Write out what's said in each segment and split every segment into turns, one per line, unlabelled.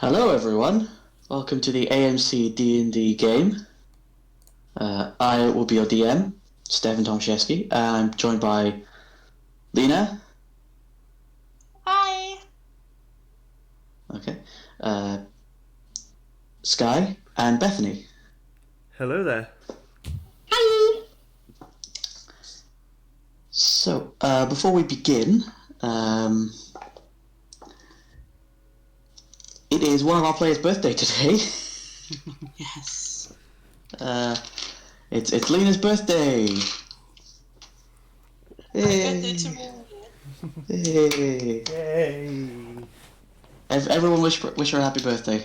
Hello everyone, welcome to the AMC D&D game. I will be your DM, Stefan Tomaszewski, and I'm joined by Lena.
Hi.
Okay. Sky and Bethany.
Hello there.
Hi.
So, before we begin, it is one of our players' birthday today.
Yes.
It's Lena's birthday.
Birthday to me.
Hey.
Yay!
Everyone wish her a happy birthday.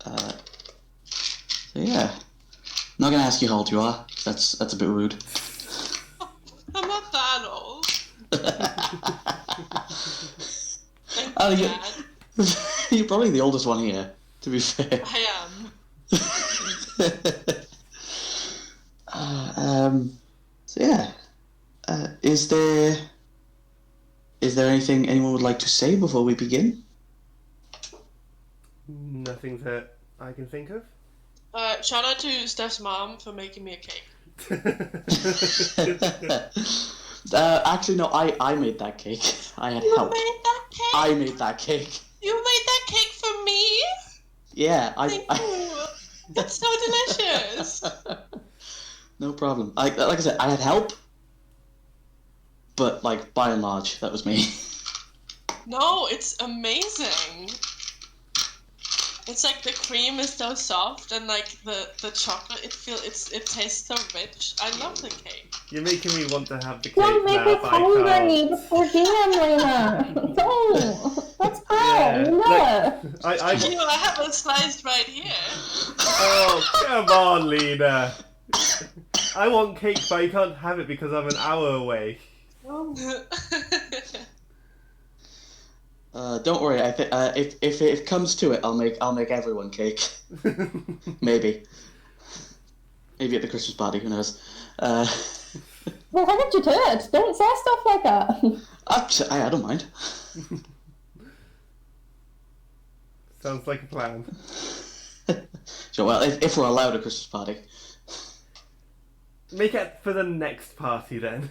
So yeah, I'm not gonna ask you how old you are. That's a bit rude.
I'm not that old.
Oh,
Thank you,
yeah.
Dad.
You're probably the oldest one here, to be fair.
I am.
So yeah, is there anything anyone would like to say before we begin?
Nothing that I can think of.
Shout out to Steph's mom for making me a cake.
Actually, no, I made that cake. I had
You
help.
made that cake?
I made that cake.
You made that cake for me?
Yeah,
Thank you. That's so delicious.
No problem. Like I said, I had help, but like by and large, that was me.
No, it's amazing. It's like the cream is so soft and like the chocolate it tastes so rich. I love the cake.
You're making me want to have the cake
Don't make
now,
it
but I
hungry
can't.
before dinner, Lena. No, let's go.
Yeah,
You know
like,
it.
I have a slice right here.
Oh, come on, Lena. I want cake, but I can't have it because I'm an hour away.
Don't worry. I think if it comes to it, I'll make everyone cake. Maybe at the Christmas party. Who knows?
Well, how did you do it? Don't say stuff like that.
I don't mind.
Sounds like a plan.
So well, if we're allowed a Christmas party.
Make it for the next party then.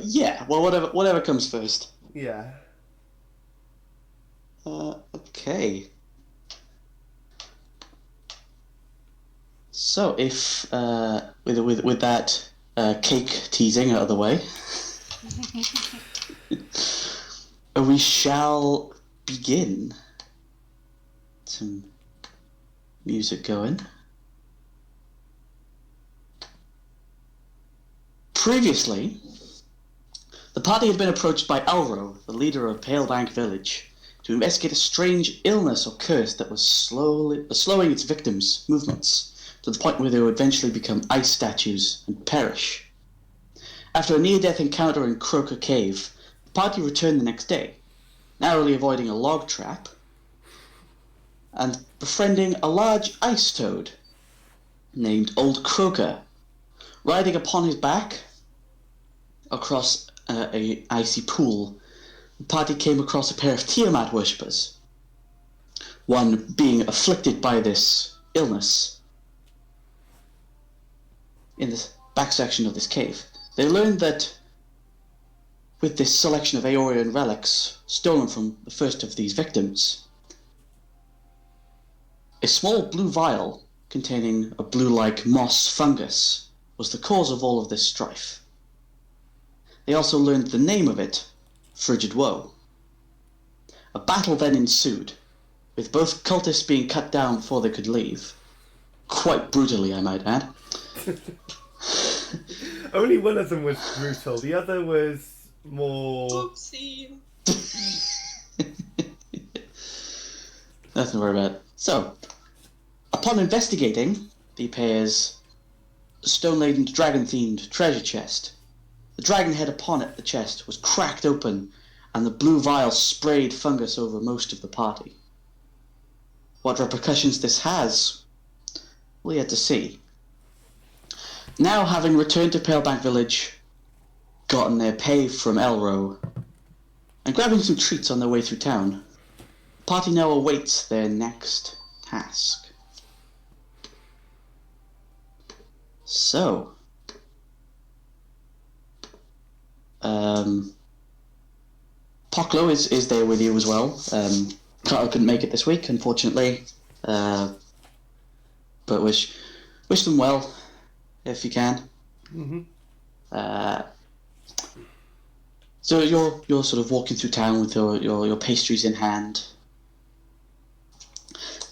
Yeah. Well, whatever comes first.
Yeah.
Okay. So if with that cake teasing out of the way, we shall begin. Some music going. Previously, the party had been approached by Elro, the leader of Palebank Village, to investigate a strange illness or curse that was slowing its victims' movements to the point where they would eventually become ice statues and perish. After a near-death encounter in Croaker Cave, the party returned the next day, narrowly avoiding a log trap and befriending a large ice toad named Old Croaker. Riding upon his back across a icy pool, the party came across a pair of Tiamat worshippers, one being afflicted by this illness. In the back section of this cave, they learned that with this selection of Aeorian relics stolen from the first of these victims, a small blue vial containing a blue-like moss fungus was the cause of all of this strife. They also learned the name of it, Frigid Woe. A battle then ensued, with both cultists being cut down before they could leave. Quite brutally, I might add.
Only one of them was brutal. The other was more...
Oopsie.
Nothing to worry about. So, upon investigating the pair's stone-laden dragon-themed treasure chest, the dragon head upon it, the chest, was cracked open, and the blue vial sprayed fungus over most of the party. What repercussions this has, we'll yet to see. Now, having returned to Palebank Village, gotten their pay from Elro, and grabbing some treats on their way through town. The party now awaits their next task. So, Poklo is there with you as well. Carter couldn't make it this week, unfortunately, but wish them well if you can. So you're sort of walking through town with your pastries in hand,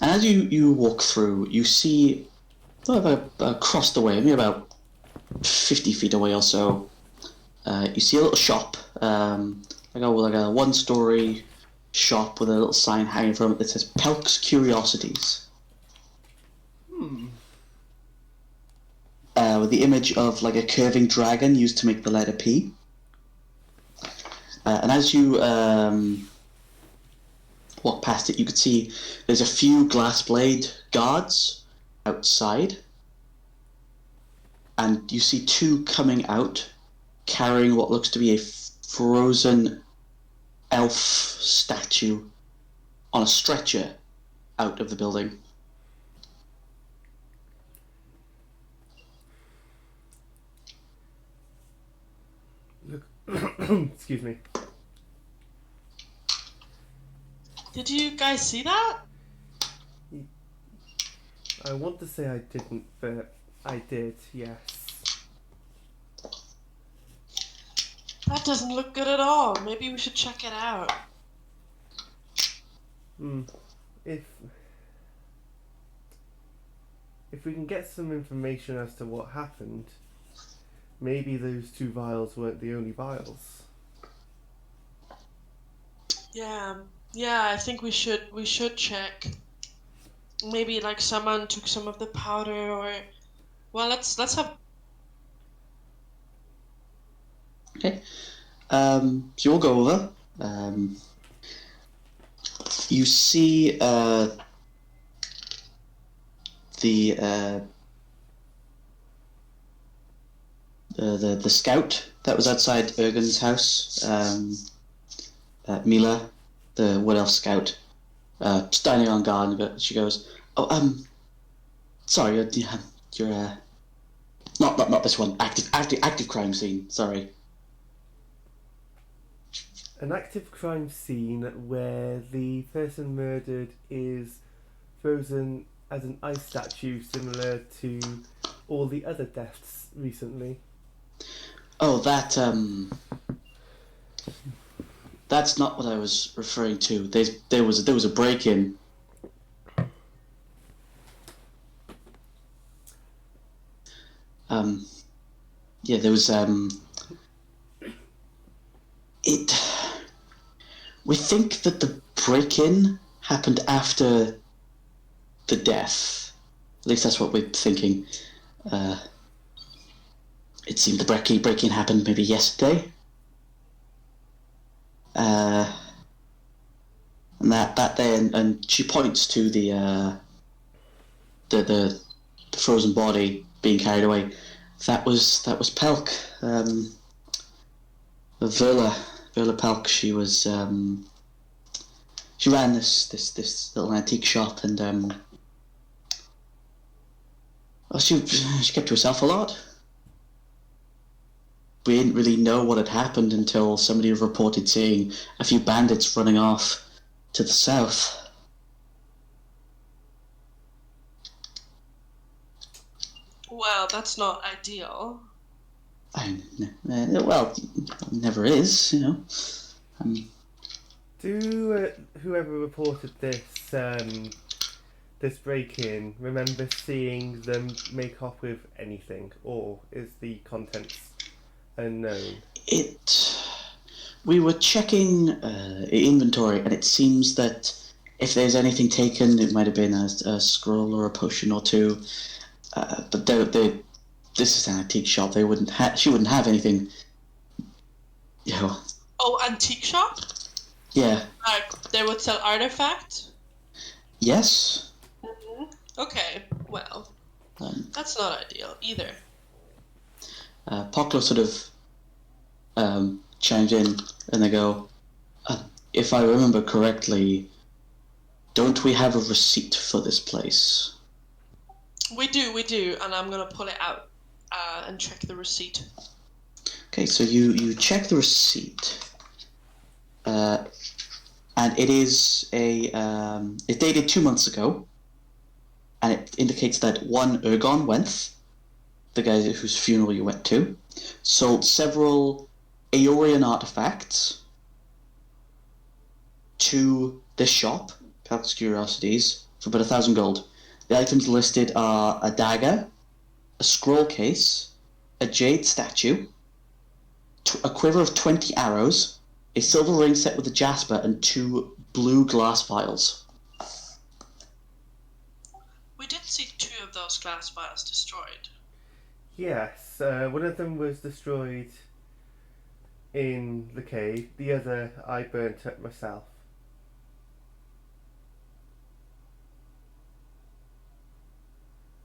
and as you walk through, you see across the way, maybe about 50 feet away or so, you see a little shop, like a one-story shop with a little sign hanging from it that says Pelk's Curiosities. With the image of like a curving dragon used to make the letter P. And as you walk past it, you could see there's a few glass blade guards outside, and you see two coming out carrying what looks to be a frozen elf statue on a stretcher out of the building.
Excuse me.
Did you guys see that?
I want to say I didn't, but I did, yes.
That doesn't look good at all. Maybe we should check it out.
If we can get some information as to what happened, maybe those two vials weren't the only vials.
Yeah, I think we should check. Maybe like someone took some of the powder, or well, let's have.
Okay. So you'll go over. You see the scout that was outside Ergen's house, Mila, the Wood Elf scout, standing on guard, but she goes, "Oh, sorry, you're not this one. Active crime scene. Sorry."
An active crime scene where the person murdered is frozen as an ice statue, similar to all the other deaths recently.
Oh, that's not what I was referring to. There was a break-in. Yeah, there was we think that the break-in happened after the death. At least that's what we're thinking. It seemed the break-in happened maybe yesterday. And that day, and she points to the frozen body being carried away. That was Pelk. Verla Pelk. She was she ran this little antique shop, and well, she kept to herself a lot. We didn't really know what had happened until somebody reported seeing a few bandits running off to the south.
Well, that's not ideal.
Well, never is, you know.
Do whoever reported this this break-in remember seeing them make off with anything, or is the contents unknown?
We were checking inventory, and it seems that if there's anything taken, it might have been a scroll or a potion or two. But this is an antique shop. She wouldn't have anything. You know.
Oh, antique shop?
Yeah.
Like they would sell artifacts?
Yes.
Mm-hmm. Okay. Well, that's not ideal either.
Poklo sort of chimes in, and they go, if I remember correctly, don't we have a receipt for this place?
We do, and I'm gonna pull it out and check the receipt.
Okay, so you check the receipt, and it is it's dated 2 months ago, and it indicates that one Ergon Wenth, the guy whose funeral you went to, sold several Aeorian artifacts to this shop, Pelk's Curiosities, for about 1,000 gold. The items listed are a dagger, a scroll case, a jade statue, a quiver of 20 arrows, a silver ring set with a jasper, and 2 blue glass vials.
We did see 2 of those glass vials destroyed.
Yes, one of them was destroyed in the cave. The other I burnt up myself.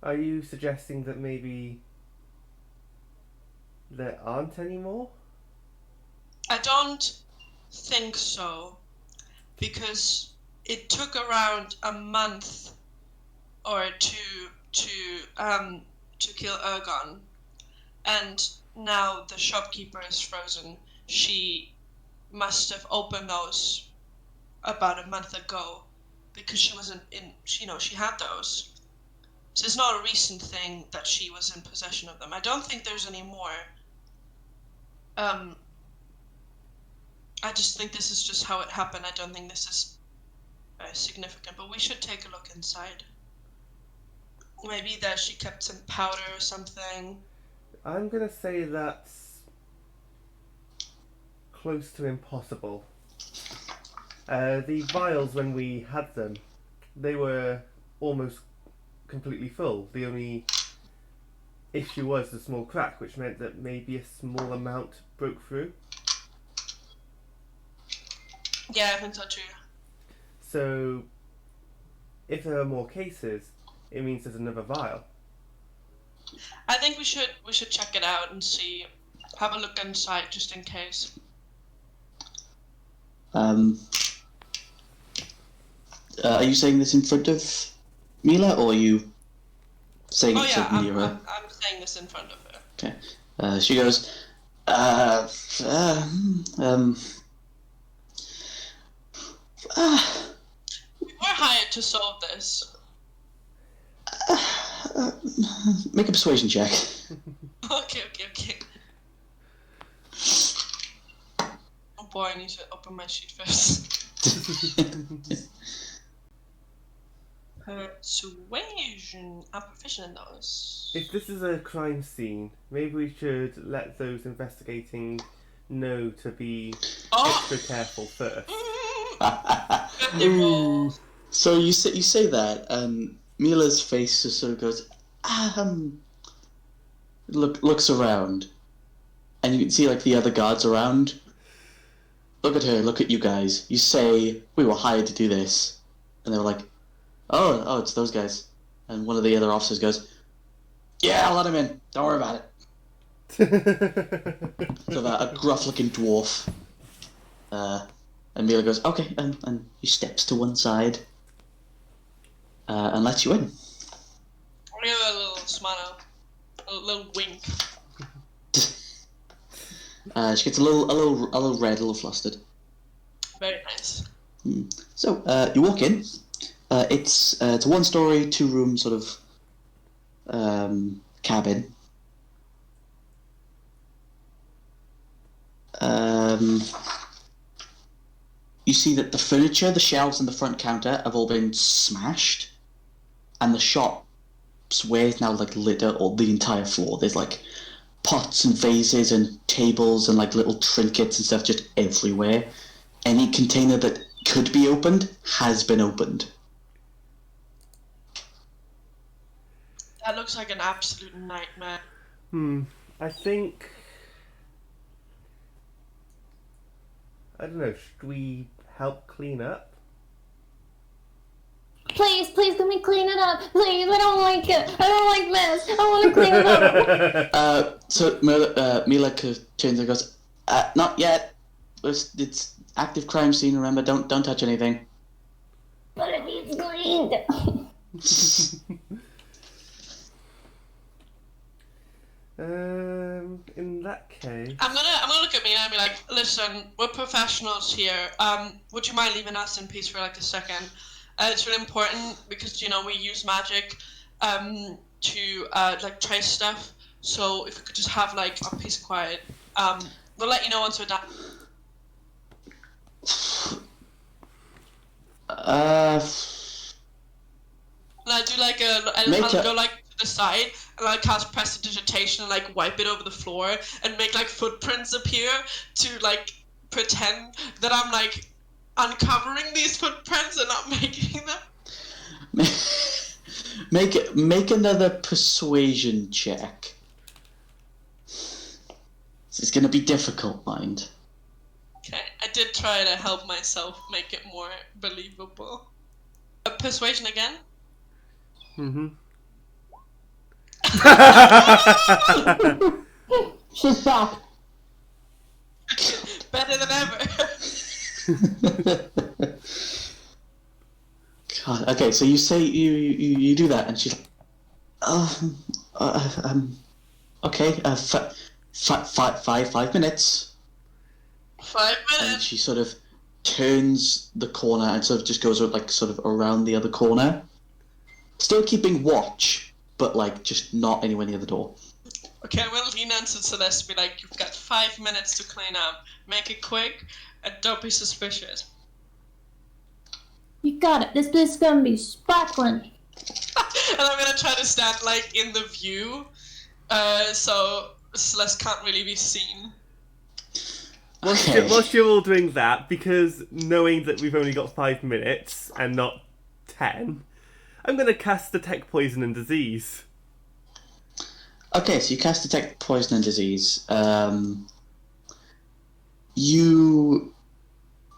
Are you suggesting that maybe there aren't any more?
I don't think so, because it took around a month or two to kill Ergon, and now the shopkeeper is frozen. She must have opened those about a month ago, because she wasn't in. She had those. So it's not a recent thing that she was in possession of them. I don't think there's any more. I just think this is just how it happened. I don't think this is significant, but we should take a look inside. Maybe that she kept some powder or something.
I'm gonna say that's close to impossible. The vials, when we had them, they were almost completely full. The only issue was the small crack, which meant that maybe a small amount broke through.
Yeah, I think so too.
So, if there are more cases, it means there's another vial.
I think we should check it out and see, have a look inside just in case.
Are you saying this in front of Mila, or are you saying
Oh
it
yeah,
near her?
I'm saying this in front of her.
Okay. She goes,
We were hired to solve this.
make a persuasion check.
Okay. Oh boy, I need to open my sheet first. Persuasion. I'm proficient in those.
If this is a crime scene, maybe we should let those investigating know to be extra careful first.
Birthday rolls.
So you say that, and Mila's face just sort of goes, looks around, and you can see like the other guards around. Look at her, look at you guys. You say, we were hired to do this. And they were like, oh, it's those guys. And one of the other officers goes, yeah, I'll let him in. Don't worry about it. So a gruff-looking dwarf. And Mila goes, okay, and he steps to one side and lets you in.
I give her a little smile, a little wink.
She gets a little red, a little flustered.
Very nice.
So you walk in. It's a 1-story, 2-room sort of cabin. You see that the furniture, the shelves and the front counter have all been smashed, and the shop's where it's now like litter all the entire floor. There's like pots and vases and tables and like little trinkets and stuff just everywhere. Any container that could be opened has been opened.
That looks like an absolute nightmare.
I think... I don't know, should we help clean up?
Please, can we clean it up? Please, I don't like it. I don't like this. I want to clean it up.
So Mila turns and goes, not yet. It's Active crime scene. Remember, don't touch anything.
But it needs cleaned.
In that case,
I'm gonna look at me and be like, listen, we're professionals here. Would you mind leaving us in peace for like a second? It's really important because we use magic to like trace stuff. So if we could just have like a peace and quiet, we'll let you know once we're done. And I do like I'll go like to the side and I'll cast prestidigitation and like wipe it over the floor and make like footprints appear to like pretend that I'm like uncovering these footprints and not making them.
Make another persuasion check. It's gonna be difficult, mind.
Okay, I did try to help myself make it more believable. Persuasion again?
Mm-hmm.
She's back.
Better than ever.
God. Okay, so you say you do that, and she's like, okay, 5 minutes.
5
And
minutes.
she sort of turns the corner and sort of just goes like sort of around the other corner, still keeping watch, but like just not anywhere near the door.
Okay, I'm gonna lean into Celeste and be like, you've got 5 minutes to clean up. Make it quick and don't be suspicious.
You got it. This place is gonna be sparkling.
And I'm gonna try to stand like in the view, so Celeste can't really be seen.
Okay.
whilst you're all doing that, because knowing that we've only got 5 minutes and not 10, I'm going to cast Detect Poison and Disease.
Okay, so you cast Detect Poison and Disease. You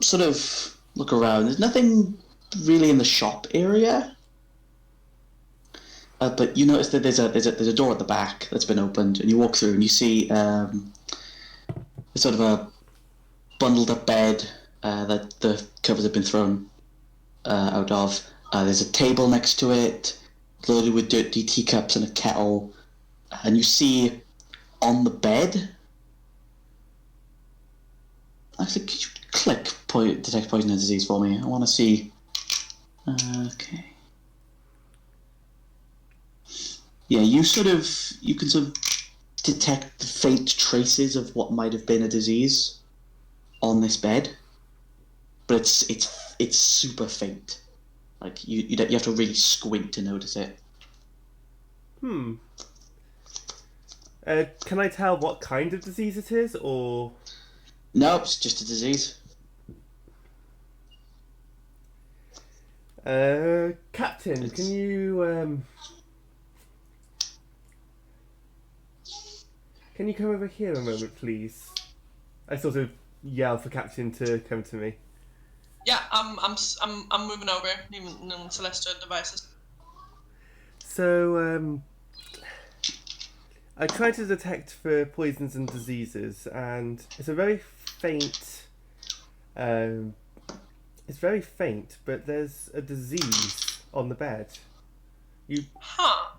sort of look around. There's nothing really in the shop area, but you notice that there's a door at the back that's been opened, and you walk through and you see sort of a bundled up bed that the covers have been thrown out of. There's a table next to it, loaded with dirty teacups and a kettle, and you see on the bed. Actually, could you click Detect Poison and Disease for me? I want to see. Okay. Yeah, you can sort of detect the faint traces of what might have been a disease on this bed, but it's super faint. Like you have to really squint to notice it.
Can I tell what kind of disease it is, or?
Nope, it's just a disease.
Captain, can you come over here a moment, please? I sort of yell for Captain to come to me.
Yeah, I'm moving over, even Celestial devices.
So, I try to detect for poisons and diseases, and it's a very faint. It's very faint, but there's a disease on the bed.
Huh.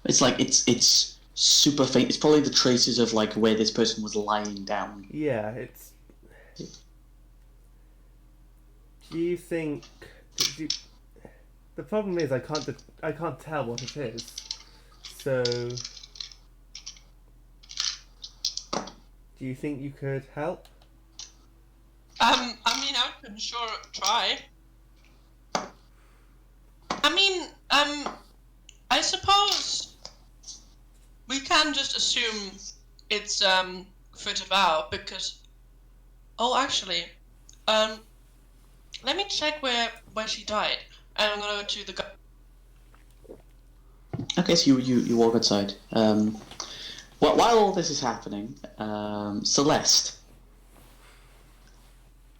It's
super faint. It's probably the traces of like where this person was lying down.
Yeah, it's. Do you think? The problem is I can't tell what it is. So, do you think you could help?
I mean, I can sure try. I mean, I suppose we can just assume it's furtive out because. Oh, actually, let me check where she died. And I'm gonna go to the.
Okay, so you walk outside. While all this is happening, Celeste,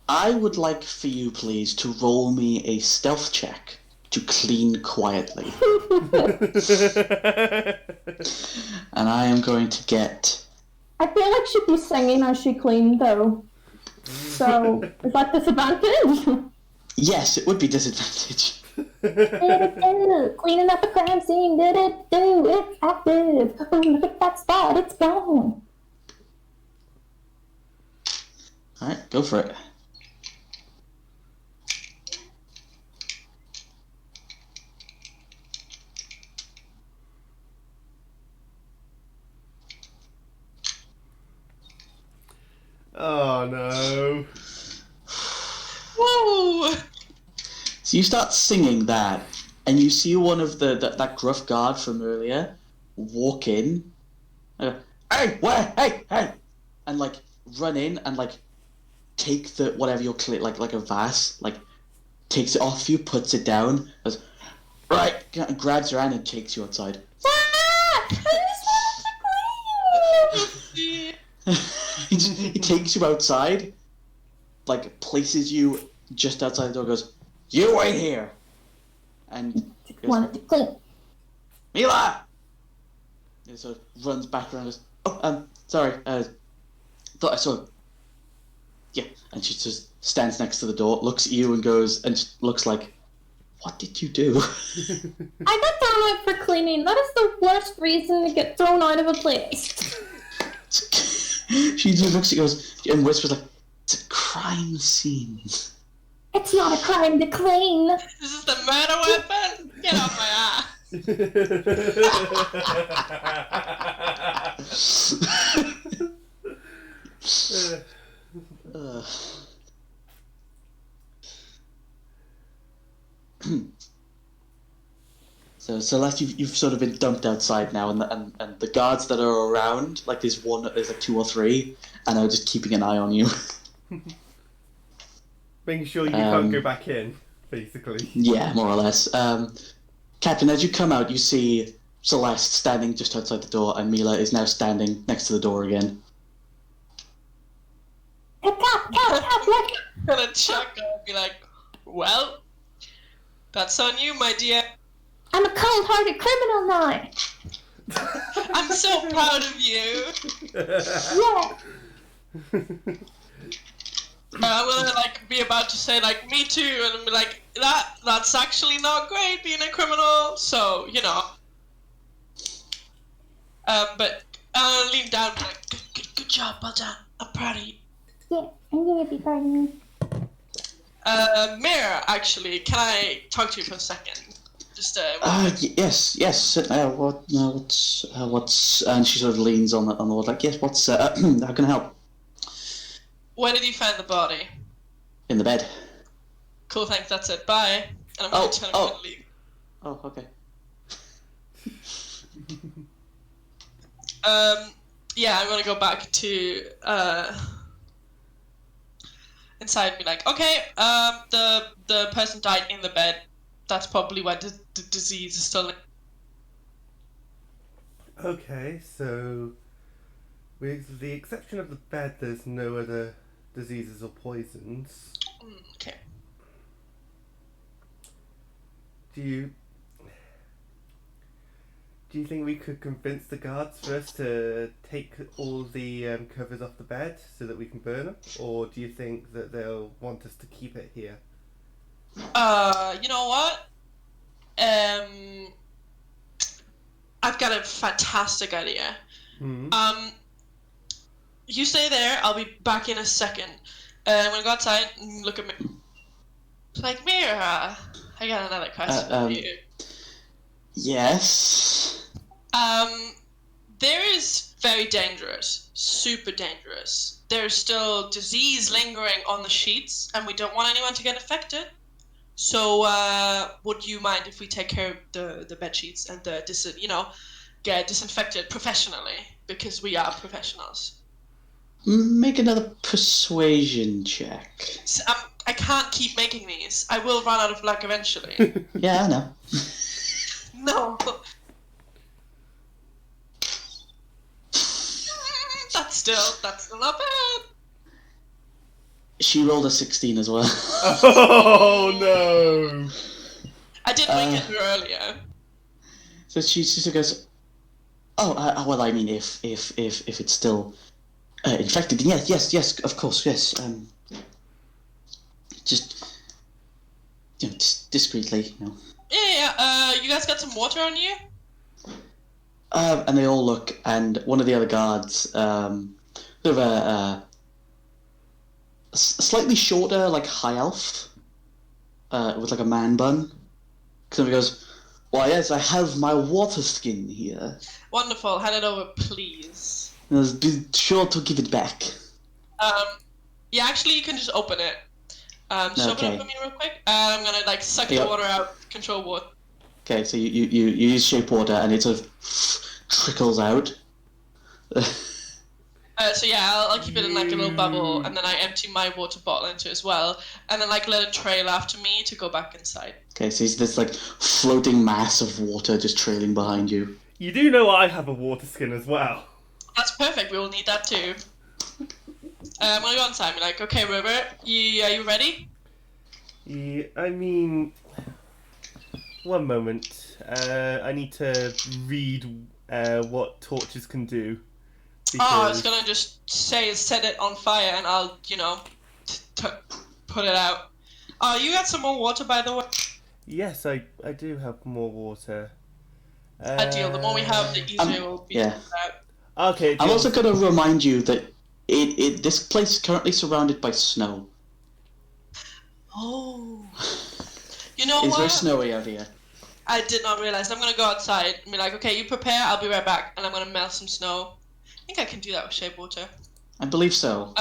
I would like for you, please, to roll me a stealth check to clean quietly. And I am going to get
I feel like she'd be singing as she cleaned, though. So, is that disadvantage?
Yes, it would be disadvantage.
Do-do-do. Cleaning up a crime scene, do-do-do. It's active. Oh, look at that spot, it's gone.
Alright, go for it.
Oh no.
Whoa!
So you start singing that, and you see one of that gruff guard from earlier walk in. Hey, where? Hey! And like run in and like take the whatever you're like a vase, like takes it off you, puts it down, goes, right, and grabs your hand and takes you outside.
Ah! I just want to clean.
He takes you outside, like places you just outside the door, goes, you wait here, and
Just wanted to clean.
Mila! And sort of runs back around and goes, oh, sorry, thought I saw. Yeah, and she just stands next to the door, looks at you and goes, and just looks like, what did you do?
I got thrown out for cleaning. That is the worst reason to get thrown out of a place.
She just looks at you and whispers like, it's a crime scene.
It's not a crime to clean.
This is the murder weapon? Get off my ass.
So Celeste, you've sort of been dumped outside now, and the guards that are around, like there's like 2 or 3, and are just keeping an eye on you.
Making sure you can't go back in, basically.
Yeah, more or less. Captain, as you come out, you see Celeste standing just outside the door, and Mila is now standing next to the door again.
Cap, look.
Gonna check and be like, well, that's on you, my dear.
I'm a cold-hearted criminal now.
I'm so proud of you.
Yeah.
I will like be about to say like me too, and I'll be like that's actually not great being a criminal. So you know. But I'll lean down and be like, good job, well done. I'm proud of you.
Yeah, I'm gonna be proud of me.
Mayor, actually, can I talk to you for a second? Just
Yes. What's? And she sort of leans on the wall, like, yes. What's? How can I help?
Where did you find the body?
In the bed.
Cool, thanks. That's it. Bye. And I'm gonna turn around and leave.
Oh, okay.
Yeah, I'm gonna go back to inside and be like, okay, the person died in the bed. That's probably why the disease is still.
Okay, so with the exception of the bed, there's no other diseases or poisons.
Okay.
Do you think we could convince the guards first to take all the covers off the bed so that we can burn them? Or do you think that they'll want us to keep it here?
You know what? I've got a fantastic idea.
Mm-hmm.
You stay there, I'll be back in a second. I'm gonna go outside and look at me. Like, Mira, I got another question for you.
Yes.
There is very dangerous, super dangerous. There's still disease lingering on the sheets, and we don't want anyone to get affected. So, would you mind if we take care of the bed sheets and get disinfected professionally, because we are professionals?
Make another persuasion check.
So, I can't keep making these. I will run out of luck eventually.
Yeah, I know.
No. That's still not bad.
She rolled a 16 as well.
Oh no!
I did wing it earlier.
So she just goes, "Oh, well, I mean, if it's still Infected? Yes, of course, yes. Just, discreetly,
Yeah. You guys got some water on you?
And they all look, and one of the other guards, sort of a slightly shorter, like high elf, with like a man bun. Somebody goes, "Why, yes, I have my water skin here.
Wonderful. Hand it over, please.
Be sure to give it back."
Yeah, actually, you can just open it. Just open
Okay.
it for me real quick. I'm gonna like suck the
Yep.
water out. Control water.
Okay, so you use shape water, and it sort of trickles out.
So yeah, I'll keep it in like a little bubble, and then I empty my water bottle into it as well, and then like let it trail after me to go back inside.
Okay, so it's this like floating mass of water just trailing behind you.
You do know I have a water skin as well.
That's perfect. We will need that too. I'm gonna go inside and be like, okay, River, are you ready?
Yeah, I mean, one moment. I need to read what torches can do.
Oh, I was gonna just set it on fire, and I'll put it out. Oh, you got some more water, by the way.
Yes, I do have more water.
Ideal. The more we have, the easier it will be
yeah.
to put out.
Okay.
I'm also going to remind you that this place is currently surrounded by snow.
Oh. You know
It's
what?
very snowy out here.
I did not realize. I'm gonna go outside and be like, okay, you prepare. I'll be right back, and I'm gonna melt some snow. I think I can do that with shape water.
I believe so.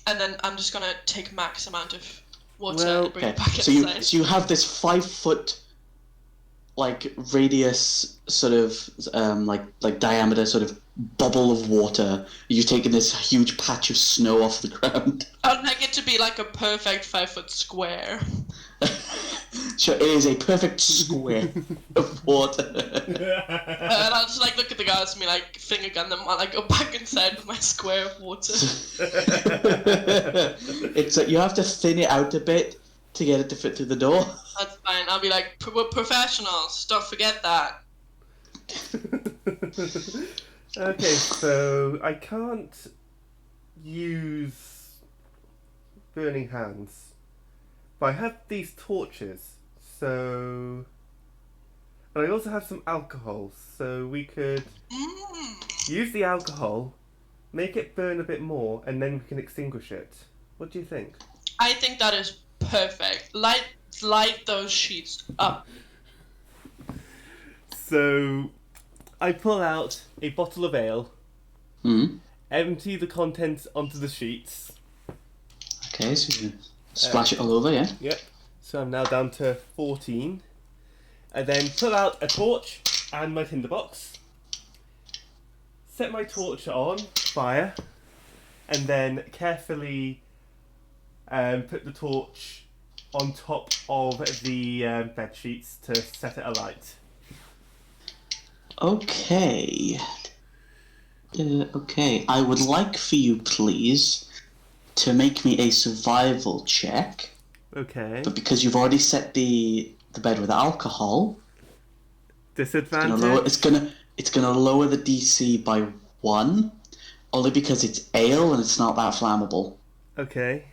And then I'm just gonna take max amount of water
Well,
and bring
Okay,
it back
so
inside.
you have this 5-foot like radius sort of like diameter sort of bubble of water. You're taking this huge patch of snow off the ground.
I'd like it to be like a perfect 5-foot square.
Sure, it is a perfect square of water.
And I'll just like look at the guards and be like, finger gun them while I go back inside with my square of water.
It's you have to thin it out a bit to get it to fit through the door.
That's fine. I'll be like, we're professionals. Don't forget that.
Okay, so I can't use burning hands, but I have these torches, so... And I also have some alcohol, so we could use the alcohol, make it burn a bit more, and then we can extinguish it. What do you think?
I think that is perfect. Light those sheets up.
So I pull out a bottle of ale, empty the contents onto the sheets.
Okay, so you splash it all over, yeah?
Yep. So I'm now down to 14. I then pull out a torch and my tinderbox. Set my torch on fire, and then carefully put the torch on top of the bed sheets to set it alight.
Okay. Okay, I would like for you, please, to make me a survival check.
Okay.
But because you've already set the bed with alcohol,
Disadvantage.
it's gonna lower the DC by 1, only because it's ale and it's not that flammable.
Okay.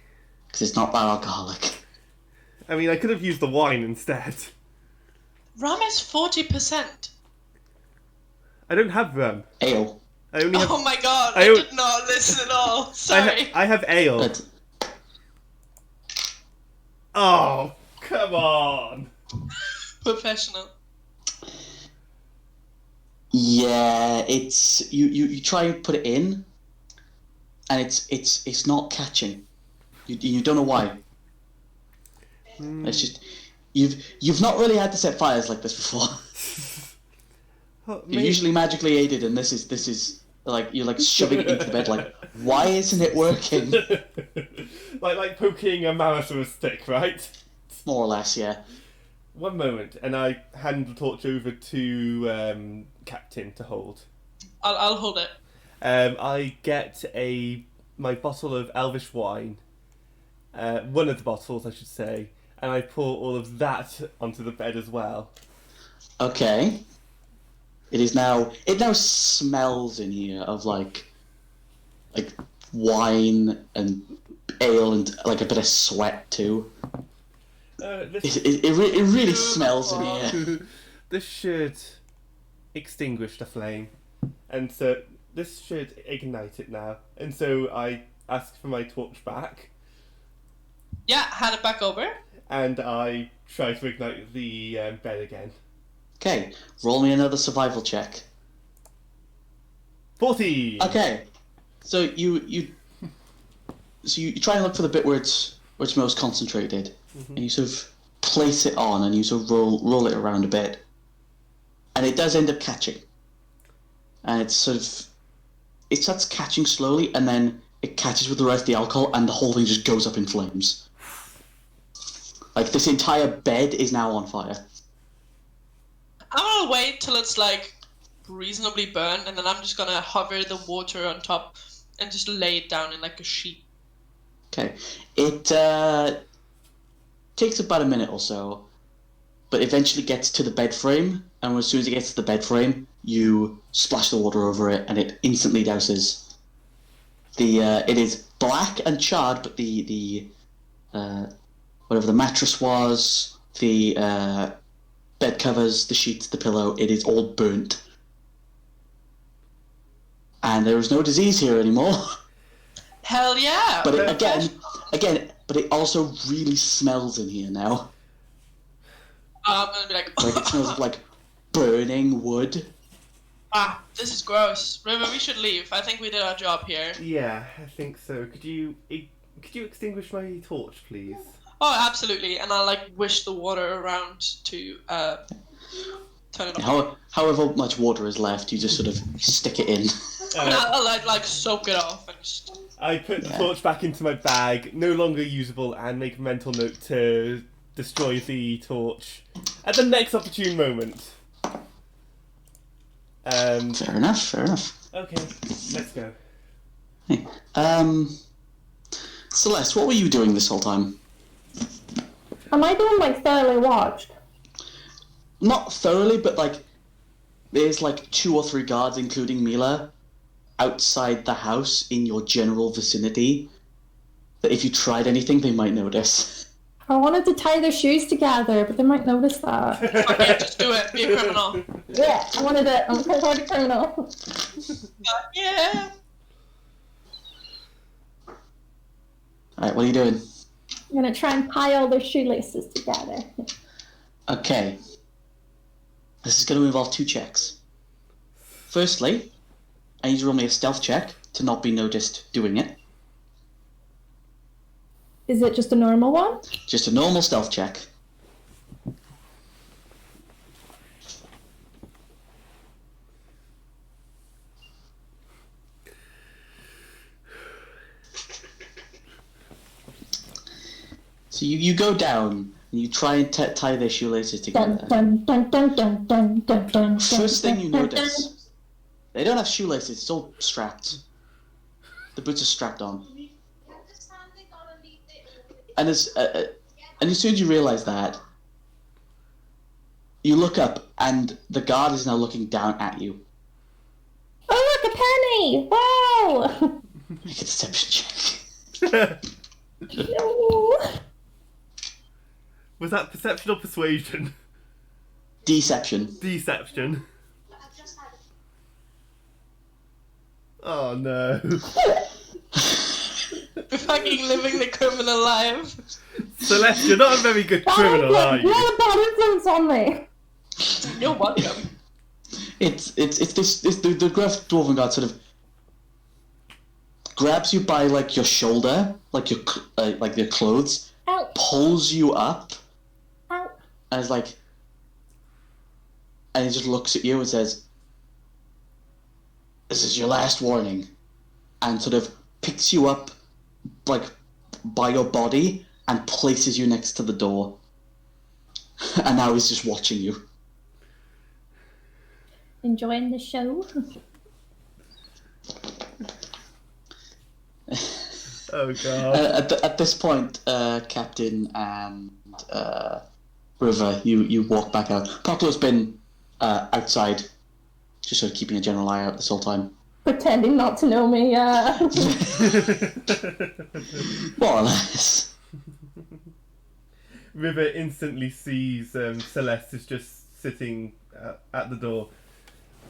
Because it's not that alcoholic.
I mean, I could have used the wine instead.
Rum is 40%.
I don't have rum.
Ale.
I only have.
Oh my god,
I
I
don't-
did not listen at all. Sorry.
I have ale.
But
Oh, come on.
Professional.
yeah, it's you try and put it in, and it's not catching. You don't know why. It's just you've not really had to set fires like this before.
Oh,
You're usually magically aided, and this is like you're like shoving it into the bed. Like, why isn't it working?
like poking a mouse with a stick, right?
More or less, yeah.
One moment, and I hand the torch over to Captain to hold.
I'll hold it.
I get my bottle of Elvish wine, one of the bottles, I should say, and I pour all of that onto the bed as well.
Okay. It now smells in here of like like wine and ale and like a bit of sweat too. It really smells in here.
This should extinguish the flame, and so this should ignite it now. And so I ask for my torch back,
Yeah, hand it back over.
and I try to ignite the bed again.
Okay, roll me another survival check.
40.
Okay, so you try and look for the bit where it's most concentrated, and you sort of place it on, and you sort of roll it around a bit, and it does end up catching, and it starts catching slowly, and then it catches with the rest of the alcohol, and the whole thing just goes up in flames. Like this entire bed is now on fire.
I'm gonna wait till it's like reasonably burned, and then I'm just gonna hover the water on top and just lay it down in like a sheet.
Okay, it takes about a minute or so, but eventually gets to the bed frame, and as soon as it gets to the bed frame, you splash the water over it, and it instantly douses. It is black and charred, but the whatever the mattress was, the bed covers, the sheets, the pillow, it is all burnt. And there is no disease here anymore.
Hell yeah!
But but it also really smells in here now.
I'm gonna be like,
Like it smells of like burning wood.
this is gross. River, we should leave. I think we did our job here.
Yeah, I think so. Could you extinguish my torch, please?
Oh, absolutely. And I'll like wish the water around to turn it off.
However much water is left, you just sort of stick it in.
I'll like soak it off and just...
I put the torch back into my bag, no longer usable, and make a mental note to destroy the torch at the next opportune moment.
Fair enough.
Okay, let's go.
Hey, Celeste, what were you doing this whole time?
Am I being like thoroughly watched?
Not thoroughly, but like there's like 2 or 3 guards, including Mila, outside the house in your general vicinity. That if you tried anything, they might notice.
I wanted to tie their shoes together, but they might notice that.
Okay, just do it. Be a criminal.
Yeah, I wanted it. I'm a criminal.
Yeah.
Alright, what are you doing?
I'm gonna try and tie all their shoelaces together.
Okay. This is going to involve 2 checks. Firstly, I need you to roll me a stealth check to not be noticed doing it.
Is it just a normal one?
Just a normal stealth check. So you go down and you try and tie their shoelaces together.
Dun, dun, dun, dun, dun, dun, dun,
First
dun,
thing you
dun, dun.
notice, they don't have shoelaces, it's all strapped. The boots are strapped on. And as soon as you realise that, you look up and the guard is now looking down at you.
Oh, look, a penny! Wow!
Make a deception check.
No.
Was that perception or persuasion?
Deception.
Deception. Oh no.
We're fucking living the criminal life.
Celeste, you're not a very good criminal, are
You
you?
had a bad influence on me.
You're welcome.
It's the gruff dwarven guard sort of grabs you by like your shoulder, like your clothes,
Ow.
pulls you up,
Ow.
and is like, and he just looks at you and says, "This is your last warning," and sort of picks you up, like by your body, and places you next to the door. And now he's just watching you.
Enjoying the show?
Oh god.
At this point, Captain and River, you walk back out. Proctor's been outside, just sort of keeping a general eye out this whole time.
pretending not to know me.
More or less.
River instantly sees Celeste is just sitting at the door.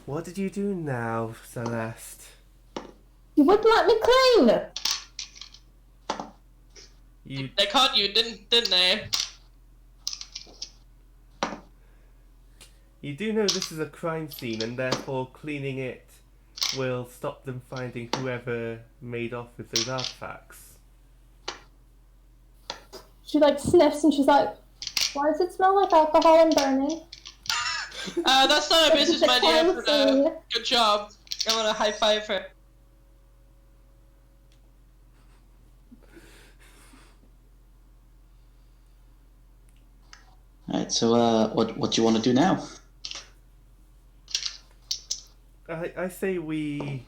What did you do now, Celeste?
You wouldn't let me clean.
They caught you, didn't they?
You do know this is a crime scene, and therefore cleaning it will stop them finding whoever made off with those artifacts.
She like sniffs and she's like, "Why does it smell like alcohol and burning?"
That's not a business
It's a
idea.
crime scene.
Good job. I want to high five her.
Alright, so what do you want to do now?
I say we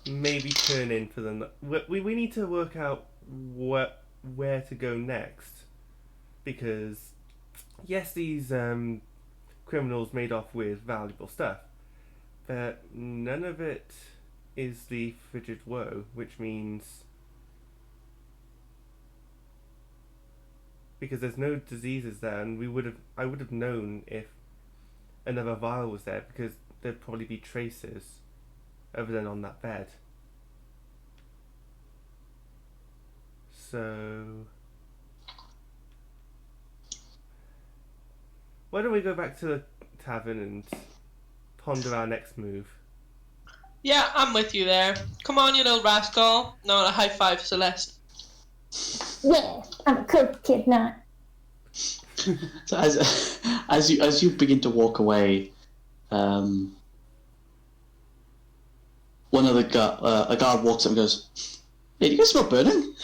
maybe turn in for the... We need to work out where to go next. Because, yes, these criminals made off with valuable stuff, but none of it is the frigid woe, which means... Because there's no diseases there, and I would have known if another vial was there, because there'd probably be traces other than on that bed. So why don't we go back to the tavern and ponder our next move?
Yeah, I'm with you there. Come on, you little rascal. No, a high five, Celeste.
Yeah, I'm a cool kid now.
So as you begin to walk away, one of the a guard walks up and goes, "Hey, do you guys smell burning?"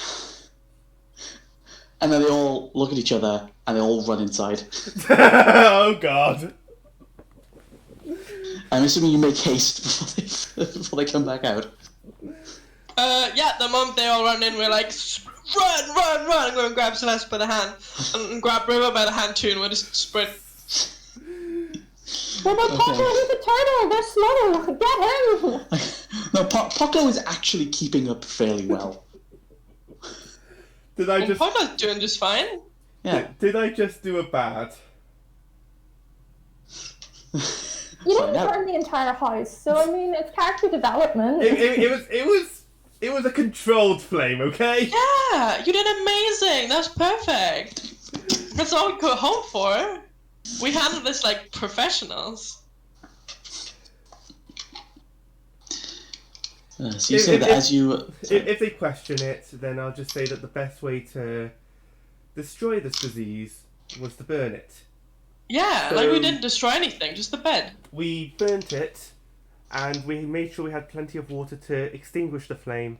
And then they all look at each other and they all run inside.
Oh God!
I'm assuming you make haste before they come back out.
Yeah, the moment they all run in, we're like, run, run, run! I'm going to grab Celeste by the hand, and grab River by the hand too, and we'll just sprint.
What about
Okay.
Poco? He's a turtle. They're slow. Get him.
No, Poco is actually keeping up fairly well.
Did I just?
Poco's doing just fine.
Yeah.
Did I just do a bad?
You
Find
didn't
out.
burn the entire house, so I mean, it's character development.
It was a controlled flame, okay?
Yeah, you did amazing. That's perfect. That's all we could hope for. We handle this like professionals.
So you say that as you...
If they question it, then I'll just say that the best way to destroy this disease was to burn it.
Yeah, like we didn't destroy anything, just the bed.
We burnt it, and we made sure we had plenty of water to extinguish the flame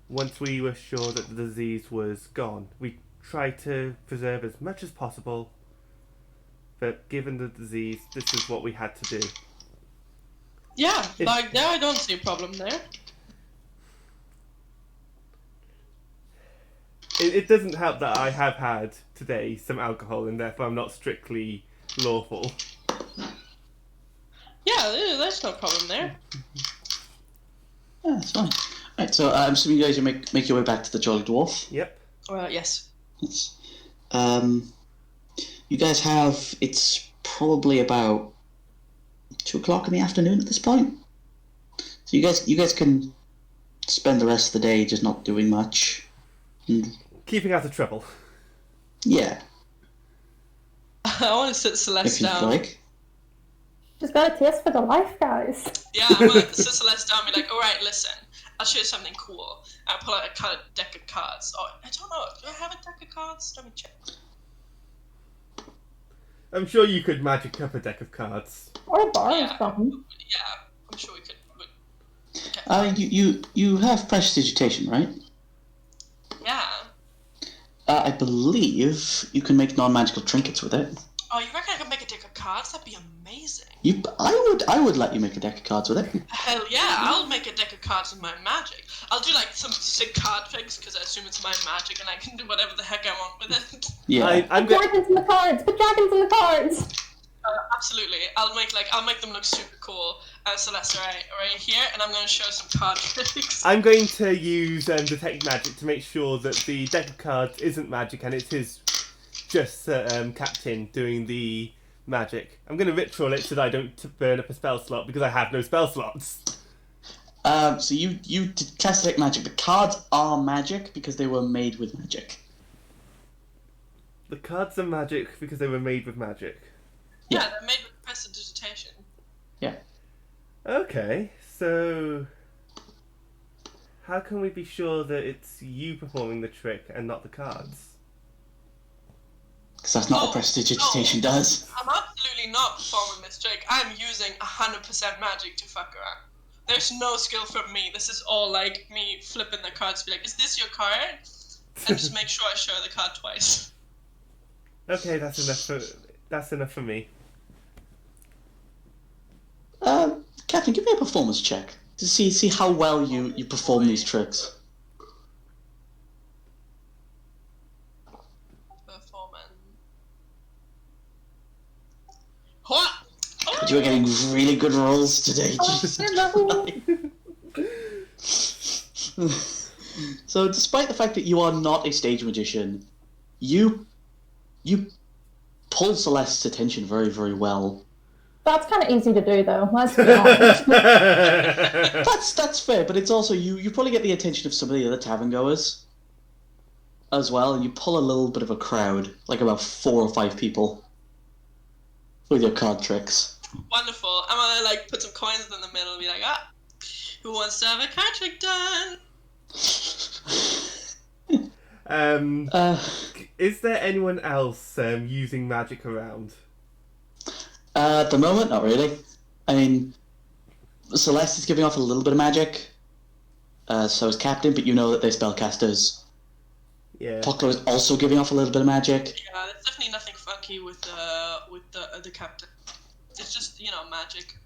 once we were sure that the disease was gone. We tried to preserve as much as possible, but given the disease, this is what we had to do.
Yeah, like there I don't see a problem there.
It doesn't help that I have had today some alcohol, and therefore I'm not strictly lawful.
Yeah, there's no problem there.
Yeah, that's fine. Right, so I'm assuming you guys make your way back to the Jolly Dwarf.
Yep.
Yes.
Yes. You guys have... It's probably about 2 o'clock in the afternoon at this point. So you guys can spend the rest of the day just not doing much. And,
Keeping out of trouble.
yeah,
I want to sit Celeste
if you'd
down.
like.
She's got a taste for the life, guys.
Yeah, I'm gonna sit Celeste down and be like, alright, listen, I'll show you something cool. I'll pull out a kind of deck of cards. Oh, I don't know, do I have a deck of cards? Let me check.
I'm sure you could magic up a deck of cards.
Or borrow
Yeah.
some.
Yeah, I'm sure we could. Okay.
You have precious agitation, right?
Yeah.
I believe you can make non-magical trinkets with it.
Oh, you reckon I could make a deck of cards? That'd be amazing.
I would let you make a deck of cards with it.
Hell yeah, I'll make a deck of cards with my magic. I'll do like some sick card tricks because I assume it's my magic and I can do whatever the heck I want with it.
Yeah.
I'm
Put dragons in the cards. Put dragons in the cards.
Absolutely. I'll make them look super cool. Celeste, right here, and I'm gonna show some card tricks.
I'm going to use detect magic to make sure that the deck of cards isn't magic and it is just Captain doing the magic. I'm going to ritual it so that I don't burn up a spell slot because I have no spell slots.
So you detect magic. The cards are magic because they were made with magic.
The cards are magic because they were made with magic.
Yeah, they're made with prestidigitation.
Yeah.
Okay, so how can we be sure that it's you performing the trick and not the cards?
Because that's not what prestidigitation does.
I'm absolutely not performing this trick. I'm using 100% magic to fuck around. There's no skill from me. This is all like me flipping the cards to be like, is this your card? And just make sure I show the card twice.
Okay, that's enough for me.
Captain, give me a performance check to see how well you perform these tricks.
Performance. What?
But you are getting really good rolls today. So, despite the fact that you are not a stage magician, you pull Celeste's attention very, very well.
That's kind of easy to do, though. Let's be honest.
That's fair, but it's also you probably get the attention of some of the other tavern goers as well, and you pull a little bit of a crowd, like about 4 or 5 people, with your card tricks.
Wonderful. I'm gonna like put some coins in the middle and be like, who wants to have a card trick done?
Is there anyone else using magic around?
At the moment, not really. I mean, Celeste is giving off a little bit of magic. So is Captain, but you know that they're spellcasters.
Yeah.
Poklo is also giving off a little bit of magic.
Yeah, there's definitely nothing funky with the Captain. It's just, magic.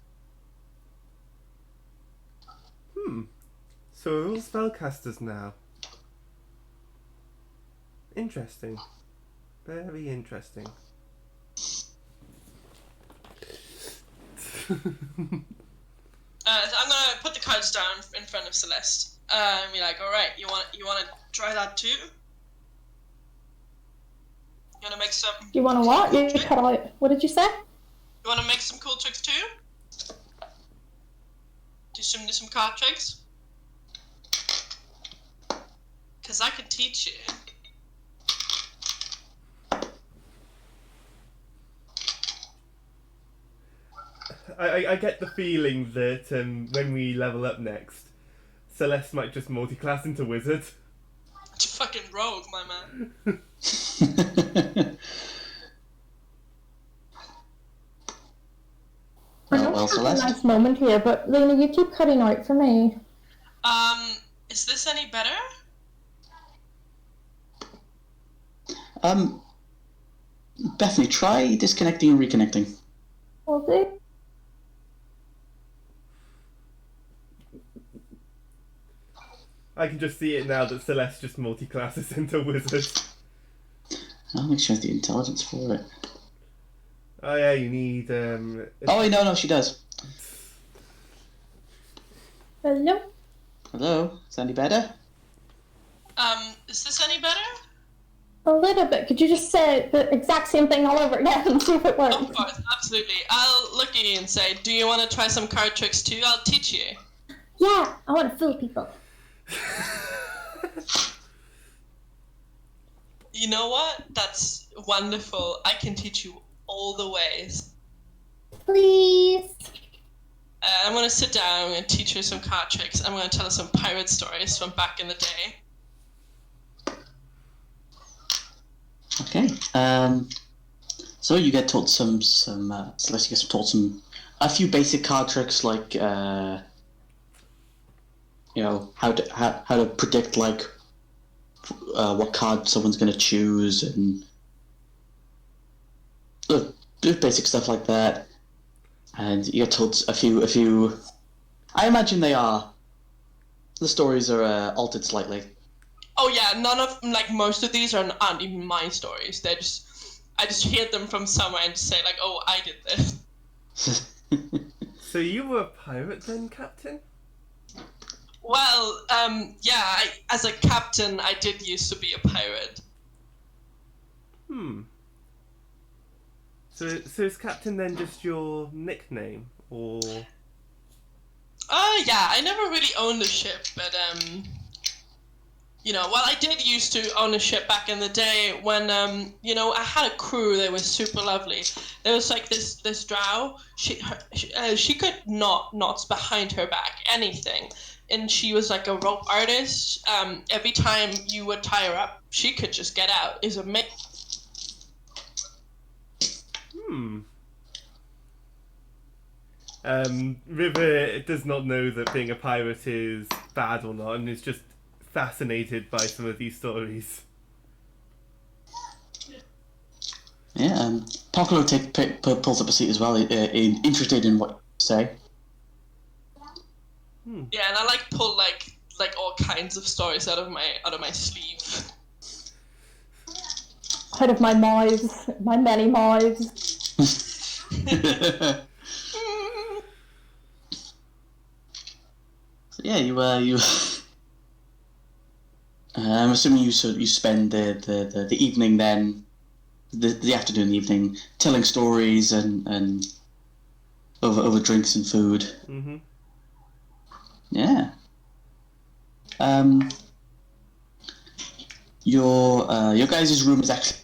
So we're all spellcasters now. Interesting. Very interesting.
So I'm gonna put the cards down in front of Celeste. And be like, all right, you want to try that too? You want to make some?
You want to what? You cut out. What did you say?
You want to make some cool tricks too? Do some card tricks? Cause I can teach you.
I get the feeling that when we level up next, Celeste might just multi-class into wizard.
It's fucking rogue, my man.
I know
well,
we have a
Celeste.
nice moment here, but Lena, you keep cutting out for me.
Is this any better?
Bethany, try disconnecting and reconnecting.
Will do.
I can just see it now that Celeste just multi-classes into wizard.
I'll make sure the intelligence for it.
Oh yeah, you need
Oh wait, no, she does.
Hello?
Hello, is that any better?
Is this any better?
A little bit. Could you just say the exact same thing all over again and see if it works?
Of course, absolutely. I'll look at you and say, do you want to try some card tricks too? I'll teach you.
Yeah, I want to fool people.
You know what? That's wonderful. I can teach you all the ways.
Please.
I'm going to sit down and teach her some card tricks. I'm going to tell her some pirate stories from back in the day.
Okay. So you get taught Celeste gets taught a few basic card tricks like how to predict like what card someone's going to choose and just basic stuff like that. And you get told a few. I imagine the stories are altered slightly.
Oh yeah, none of most of these aren't even my stories. They're just I just hear them from somewhere and just say like, "Oh, I did this."
So you were a pirate then, Captain?
Well, yeah. As a captain, I did used to be a pirate.
So is Captain then just your nickname, or?
Yeah. I never really owned a ship, but well, I did used to own a ship back in the day when, I had a crew. They were super lovely. There was like this drow. She could knots behind her back, anything, and she was like a rope artist. Every time you would tie her up, she could just get out. It's amazing.
River does not know that being a pirate is bad or not, and is just fascinated by some of these stories.
Yeah, Pocolo pulls up a seat as well, interested in what you say.
Yeah, and I pull like all kinds of stories out of my sleeve.
Out of my many mives.
So yeah, you I'm assuming you spend the evening then, the afternoon and evening telling stories and over drinks and food.
Mm-hmm.
Yeah. Your guys' room is actually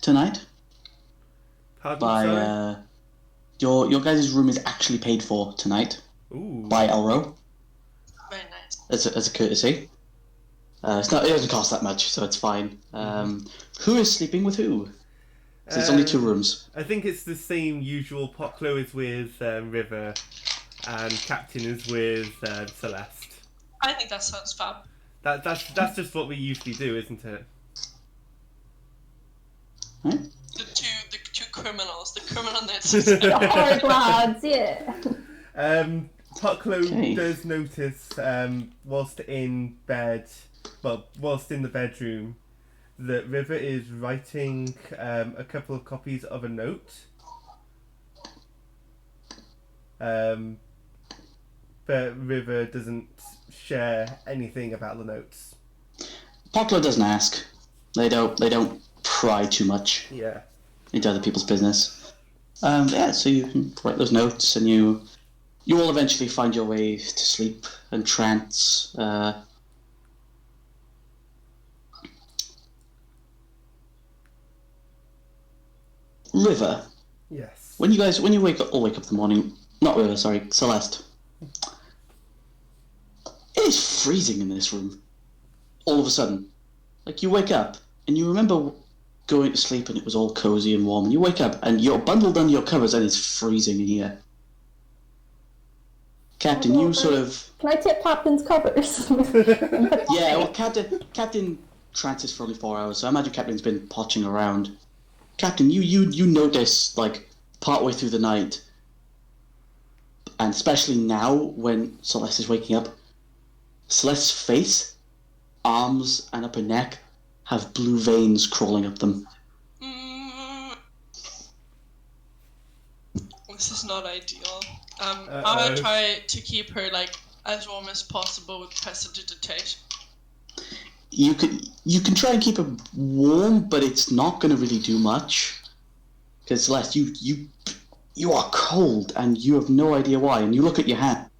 tonight.
Pardon,
By
sorry?
your guys' room is actually paid for tonight.
Ooh.
By Elro.
Very nice.
As a courtesy. It doesn't cost that much, so it's fine. Who is sleeping with who? So there's only 2 rooms.
I think it's the same usual. Poclo is with River, and Captain is with Celeste.
I think that sounds fab.
That's just what we usually do, isn't it?
Right?
The two criminals, the criminal nets.
The hard lads, yeah.
Poclo does notice, whilst in the bedroom, that River is writing a couple of copies of a note. But River doesn't share anything about the notes.
Poclo doesn't ask. They don't pry too much into other people's business. So you can write those notes, and you all eventually find your way to sleep and trance. River.
Yes.
When you wake up in the morning, not River, sorry, Celeste. It is freezing in this room. All of a sudden. Like, you wake up, and you remember going to sleep and it was all cozy and warm, and you wake up and you're bundled under your covers and it's freezing in here. Captain, you sort of...
Can I tip Captain's covers?
Yeah, well, Captain trances for only 4 hours, so I imagine Captain's been potching around. Captain, you notice, like, partway through the night, and especially now when Celeste is waking up, Celeste's face, arms, and upper neck have blue veins crawling up them.
This is not ideal. I'm gonna try to keep her like as warm as possible with prestidigitation.
You can try and keep her warm, but it's not going to really do much. Because Celeste, you are cold and you have no idea why. And you look at your hand,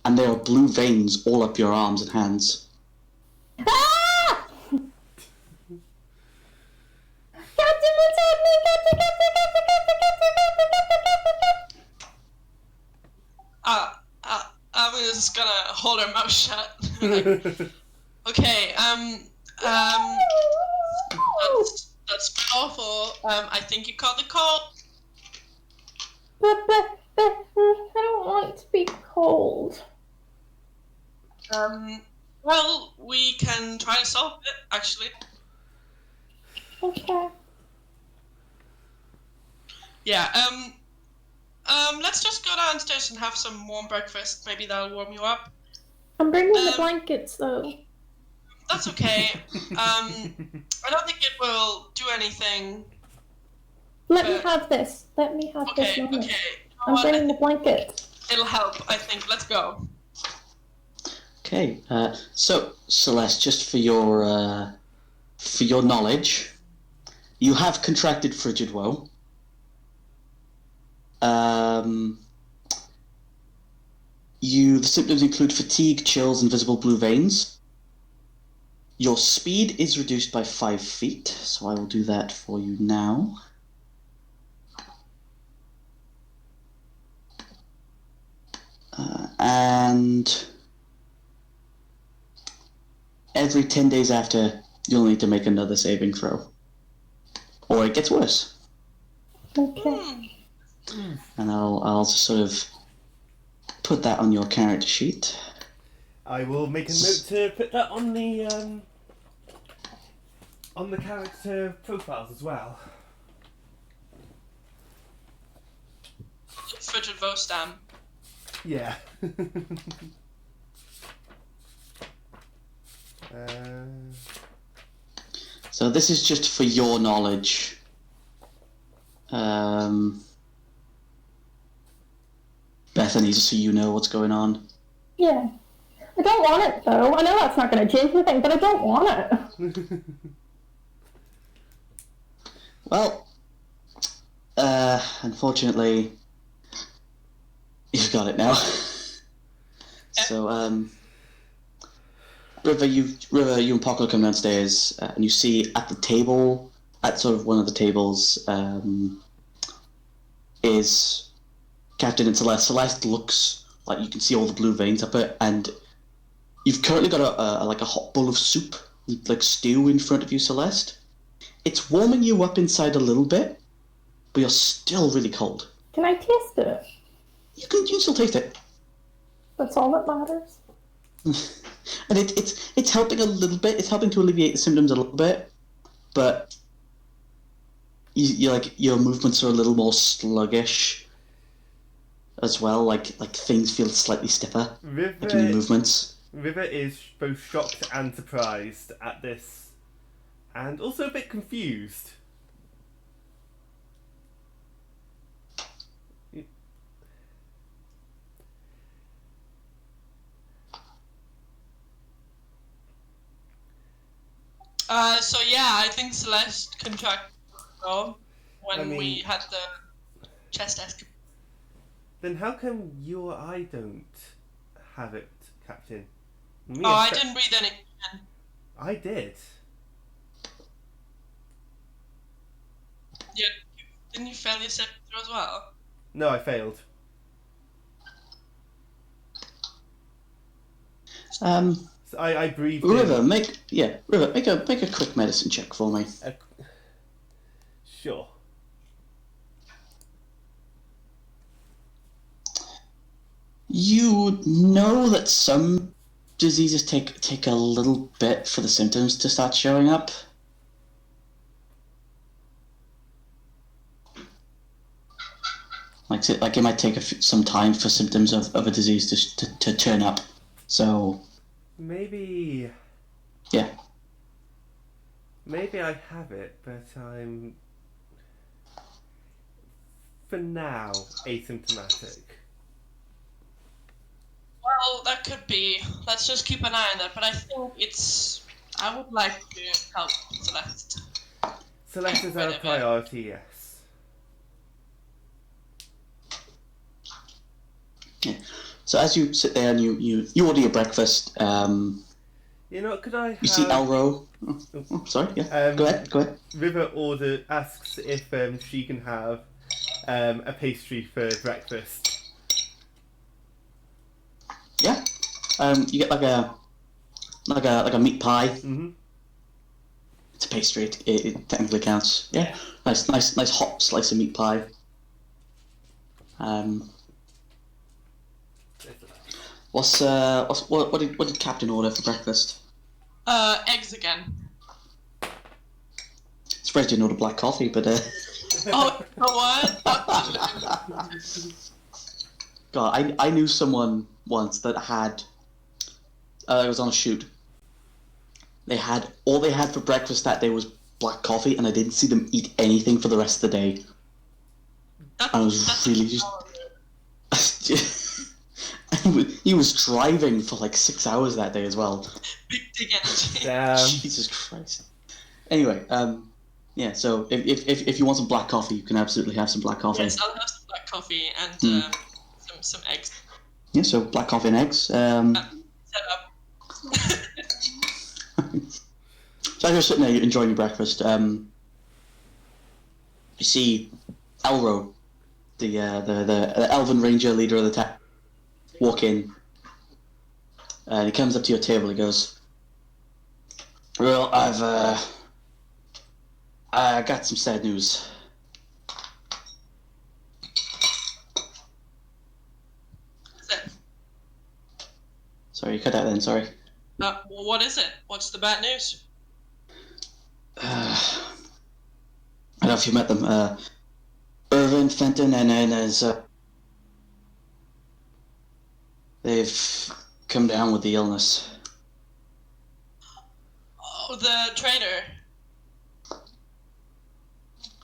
and there are blue veins all up your arms and hands.
Ah! Captain, what's happening? Captain.
I'm just gonna hold her mouth shut. Okay, that's awful. I think you called the call.
But I don't want to be cold.
Well, we can try to solve it, actually.
Okay.
Yeah, let's just go downstairs and have some warm breakfast. Maybe that'll warm you up.
I'm bringing the blankets, though.
That's okay. I don't think it will do anything
Let me have this. Let me have this
Okay,
knowledge.
okay. You know
I'm
what? I
bringing the
think
blanket.
it'll help, I think. Let's go.
Okay, so Celeste, just for your knowledge, you have contracted frigid woe. The symptoms include fatigue, chills, and visible blue veins. Your speed is reduced by 5 feet, so I will do that for you now. And every 10 days after, you'll need to make another saving throw. Or it gets worse.
Okay.
And I'll just sort of put that on your character sheet.
I will make a note to put that on the character profiles as well.
Frigid Vostam.
Yeah.
So this is just for your knowledge. Bethany, just so you know what's going on.
Yeah. I don't want it though. I know that's not going to change anything, but I don't want it.
Well, unfortunately, you've got it now. So, River, you and Poco come downstairs, and you see at the table, at sort of one of the tables, is Captain and Celeste. Celeste looks like you can see all the blue veins up it, and you've currently got a hot bowl of soup, like stew, in front of you, Celeste. It's warming you up inside a little bit, but you're still really cold.
Can I taste it?
You can still taste it.
That's all that matters.
And it's helping a little bit. It's helping to alleviate the symptoms a little bit, but you like your movements are a little more sluggish as well. Like things feel slightly stiffer, like in your movements.
River is both shocked and surprised at this, and also a bit confused.
So yeah, I think Celeste contracted when we had the chest escapade.
Then how come you or I don't have it, Captain? Me
Oh, I
and
didn't breathe any again.
I did.
Yeah, didn't you fail your saving throw as well?
No, I failed. So I breathed
River,
in.
make a quick medicine check for me.
Sure.
You know that some diseases take a little bit for the symptoms to start showing up. Like it might take some time for symptoms of a disease to turn up. So
Maybe
yeah.
Maybe I have it, but I'm, for now, asymptomatic.
Well, that could be. Let's just keep an eye on that. But I think I would like to help Celeste.
Celeste is our
Whatever.
priority, yes.
Yeah. So as you sit there and you order your breakfast,
You know, could I have...
you see Elro. Oh, sorry, yeah. Go ahead.
River asks if she can have a pastry for breakfast.
Yeah. You get like a meat pie.
Mm-hmm.
It's a pastry. It technically counts. Yeah. Nice hot slice of meat pie. What did Captain order for breakfast?
Eggs again.
Surprised you didn't order black coffee, but
Oh, you know what?
God, I knew someone once that had. It was on a shoot. All they had for breakfast that day was black coffee, and I didn't see them eat anything for the rest of the day. I was
that's
really just. He was driving for like 6 hours that day as well.
big dig energy.
Jesus Christ. Anyway, yeah. So if you want some black coffee, you can absolutely have some black coffee.
Yes, I'll have some black coffee and some eggs.
Yeah. So black coffee and eggs.
Set up.
So as you're sitting there enjoying your breakfast, you see Elro, the Elven Ranger leader of the town, walk in. And he comes up to your table. He goes, "Well, I got some sad news."
That's it.
Sorry, you cut out then. Sorry.
Well, what is it? What's the bad news?
I don't know if you met them. Irvin, Fenton, and his. They've come down with the illness.
Oh, the trainer.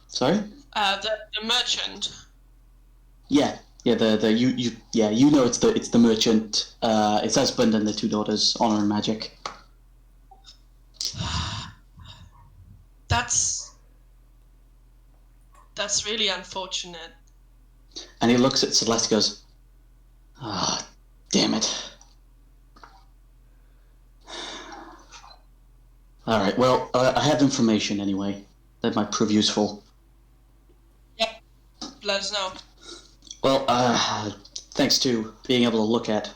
Sorry?
The merchant.
Yeah, you know it's the merchant, its husband and the 2 daughters, Honor and Magic.
That's really unfortunate.
And he looks at Celeste and goes, "Ah, damn it." Alright, well, I have information anyway that might prove useful.
Yep. Let us know.
Well, thanks to being able to look at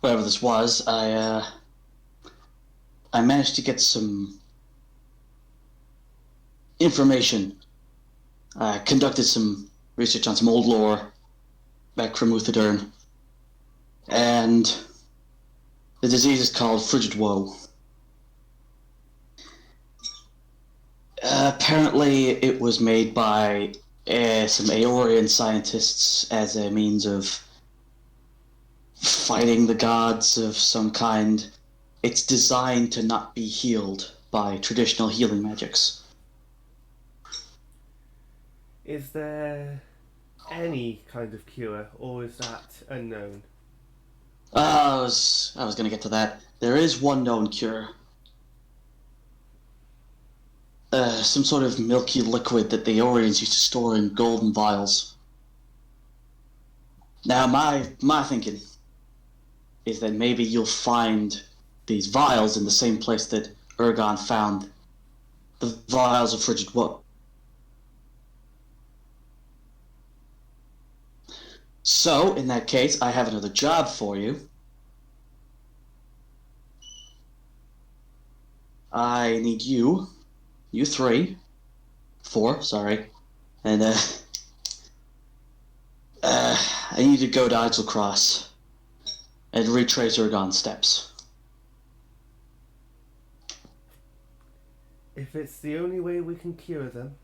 whatever this was, I managed to get some information. I conducted some research on some old lore back from Uthadern, and the disease is called frigid woe. Apparently, it was made by some Aeorian scientists as a means of fighting the gods of some kind. It's designed to not be healed by traditional healing magics.
Is there any kind of cure, or is that unknown?
I was going to get to that. There is one known cure. Some sort of milky liquid that the Aeorians used to store in golden vials. Now, my thinking is that maybe you'll find these vials in the same place that Ergon found the vials of frigid woe. So, in that case, I have another job for you. I need you 4, sorry, and I need to go to Idlecross and retrace Ergon's steps.
If it's the only way we can cure them,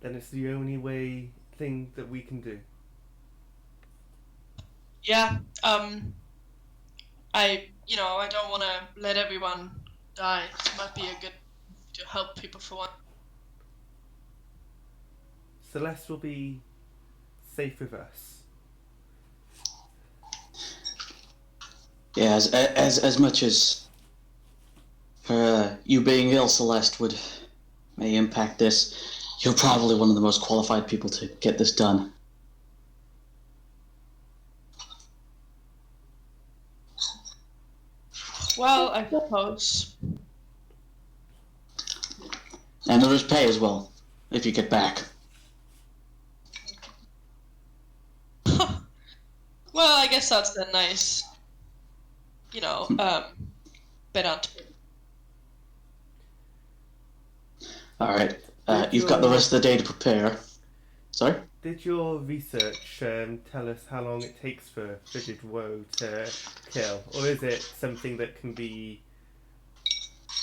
then it's the only thing that we can do.
Yeah. I don't want to let everyone die. It might be a good to help people for one.
Celeste will be safe with us.
Yeah, as much as you being ill, Celeste, may impact this, you're probably one of the most qualified people to get this done.
Well, I suppose.
And there is pay as well, if you get back.
Well, I guess that's a nice, bet on.
Alright, you've got the rest of the day to prepare. Sorry?
Did your research tell us how long it takes for frigid woe to kill? Or is it something that can be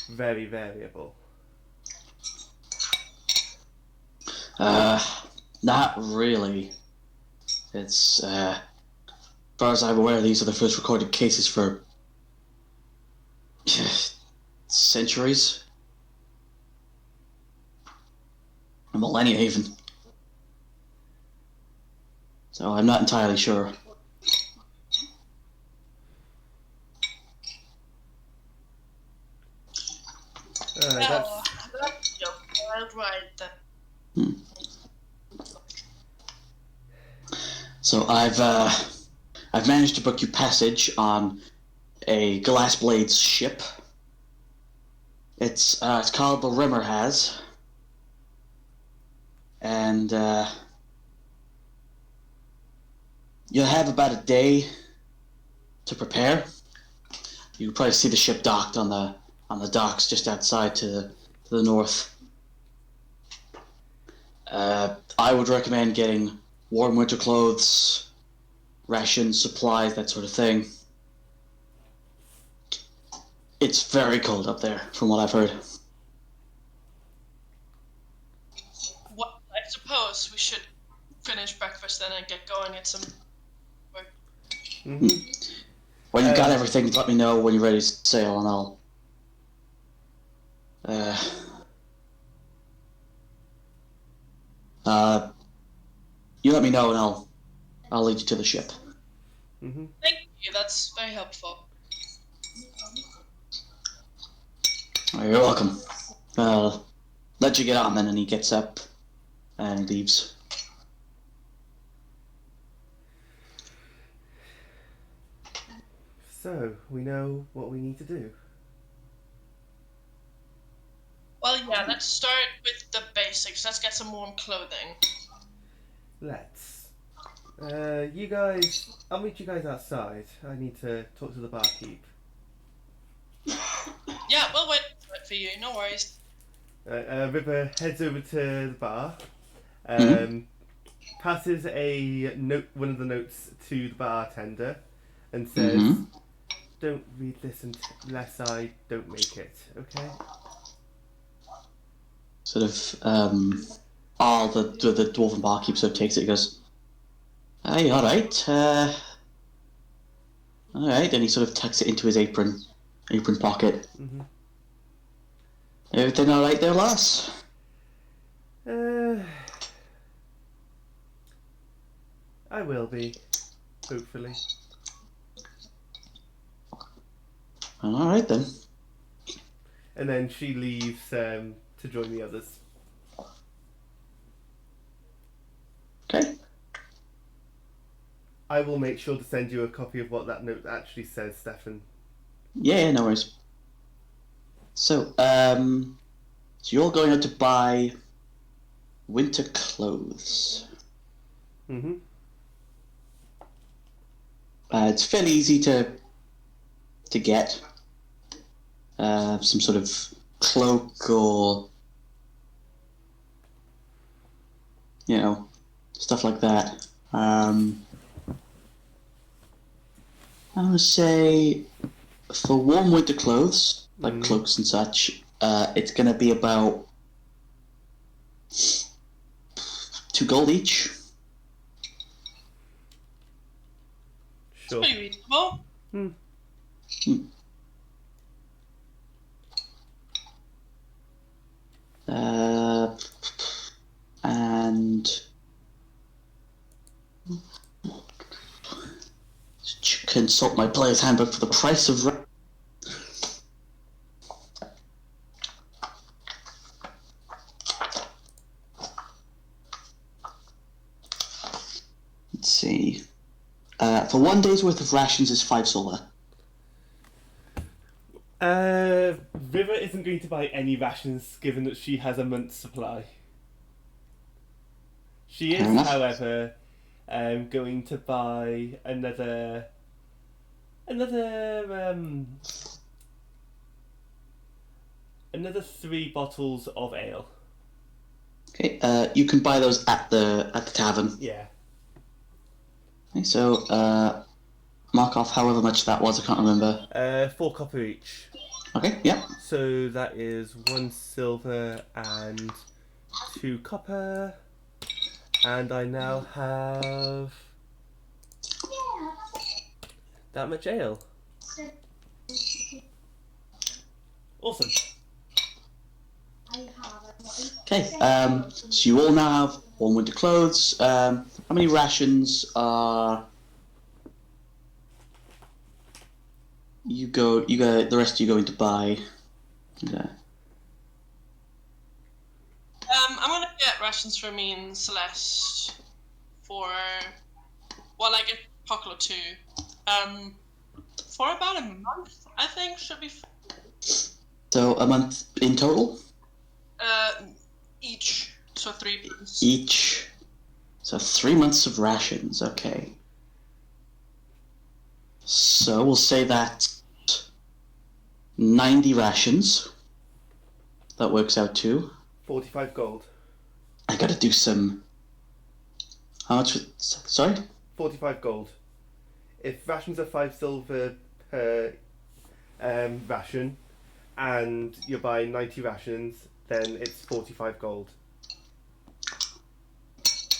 very variable?
Not really. It's, as far as I'm aware, these are the first recorded cases for centuries. A millennia, even. So I'm not entirely sure.
Alright,
Well,
that's...
that's your wild ride then.
So I've managed to book you passage on a Glass Blades ship. It's called the Rimmer Has, and you'll have about a day to prepare. You can probably see the ship docked on the docks just outside to the north. I would recommend getting warm winter clothes, rations, supplies, that sort of thing. It's very cold up there, from what I've heard.
What, I suppose we should finish breakfast then and get going at some work.
Mm-hmm.
When you've got everything, let me know when you're ready to sail, and I'll. You let me know, and I'll lead you to the ship.
Mm-hmm.
Thank you, that's very helpful.
Oh, you're welcome. Let you get on then, and he gets up and leaves.
So, we know what we need to do.
Well, yeah, let's start with the basics. Let's get some warm clothing.
Let's. You guys... I'll meet you guys outside. I need to talk to the barkeep.
Yeah, we'll wait for you, no worries.
River heads over to the bar, passes a note, one of the notes to the bartender, and says, "Don't read this unless I don't make it, okay?"
Sort of, all the dwarven barkeep sort of takes it and goes, "Aye, alright, alright," and he sort of tucks it into his apron pocket.
Mm-hmm.
Everything alright there, lass?
I will be, hopefully.
Alright then.
And then she leaves to join the others.
Okay.
I will make sure to send you a copy of what that note actually says, Stefan.
Yeah, no worries. So, so you're going out to buy winter clothes.
Mm-hmm.
It's fairly easy to get. Some sort of cloak or, stuff like that. I would say for warm winter clothes, like cloaks and such, it's going to be about 2 gold each.
Sure.
Pretty reasonable.
And consult my player's handbook for the price of. Let's see. For 1 day's worth of rations is 5 silver.
River isn't going to buy any rations given that she has a month's supply. She is, however, going to buy another 3 bottles of ale.
Okay, you can buy those at the tavern.
Yeah.
Okay, so mark off however much that was. I can't remember.
4 copper each.
Okay, yeah.
So that is 1 silver and 2 copper. And I now have that much ale. Awesome.
Okay, so you all now have 1 winter clothes. How many rations are you go? The rest you going to buy? Okay.
I'm gonna get rations for me and Celeste for like a pocket or two. For about a month, I think should be.
So a month in total?
Each, so 3 months.
Each. So 3 months of rations. Okay. So we'll say that 90 rations. That works out to.
45 gold.
I gotta do some. How much? Sorry?
45 gold. If rations are 5 silver per ration, and you're buying 90 rations, then it's 45 gold.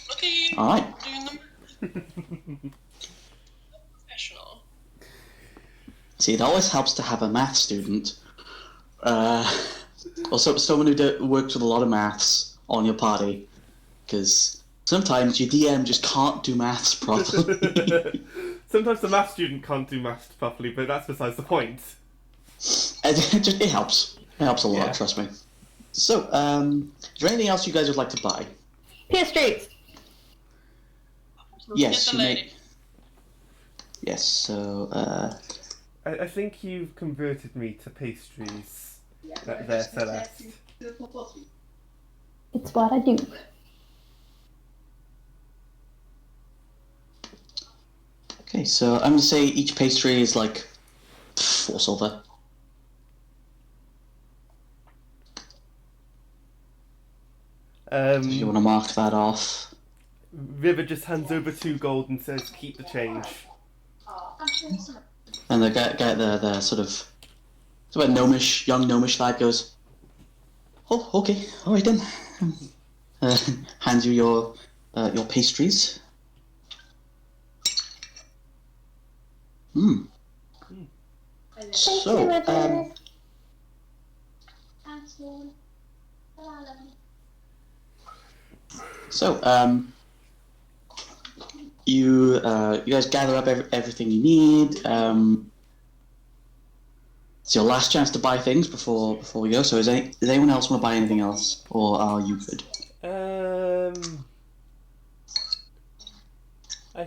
Look at you
Alright.
doing them. Professional.
See, it always helps to have a math student. Also, someone who works with a lot of maths on your party. Because sometimes your DM just can't do maths properly.
Sometimes the math student can't do maths properly, but that's besides the point.
It helps. It helps a lot,
Yeah.
trust me. So, is there anything else you guys would like to buy?
Pastries.
Yes,
Get the
you
lady.
may. Yes, so,
I think you've converted me to pastries. There, Celeste.
It's what I do.
okay, so I'm gonna say each pastry is like 4 silver. If you want to mark that off.
River just hands over 2 gold and says, "Keep the change."
And the guy the sort of, it's about young gnomish lad goes, "Oh, okay, all right then." Hands you your pastries. Hmm.
Thank you, River.
You guys gather up everything you need. It's your last chance to buy things before we go. So does anyone else want to buy anything else, or are you good?
I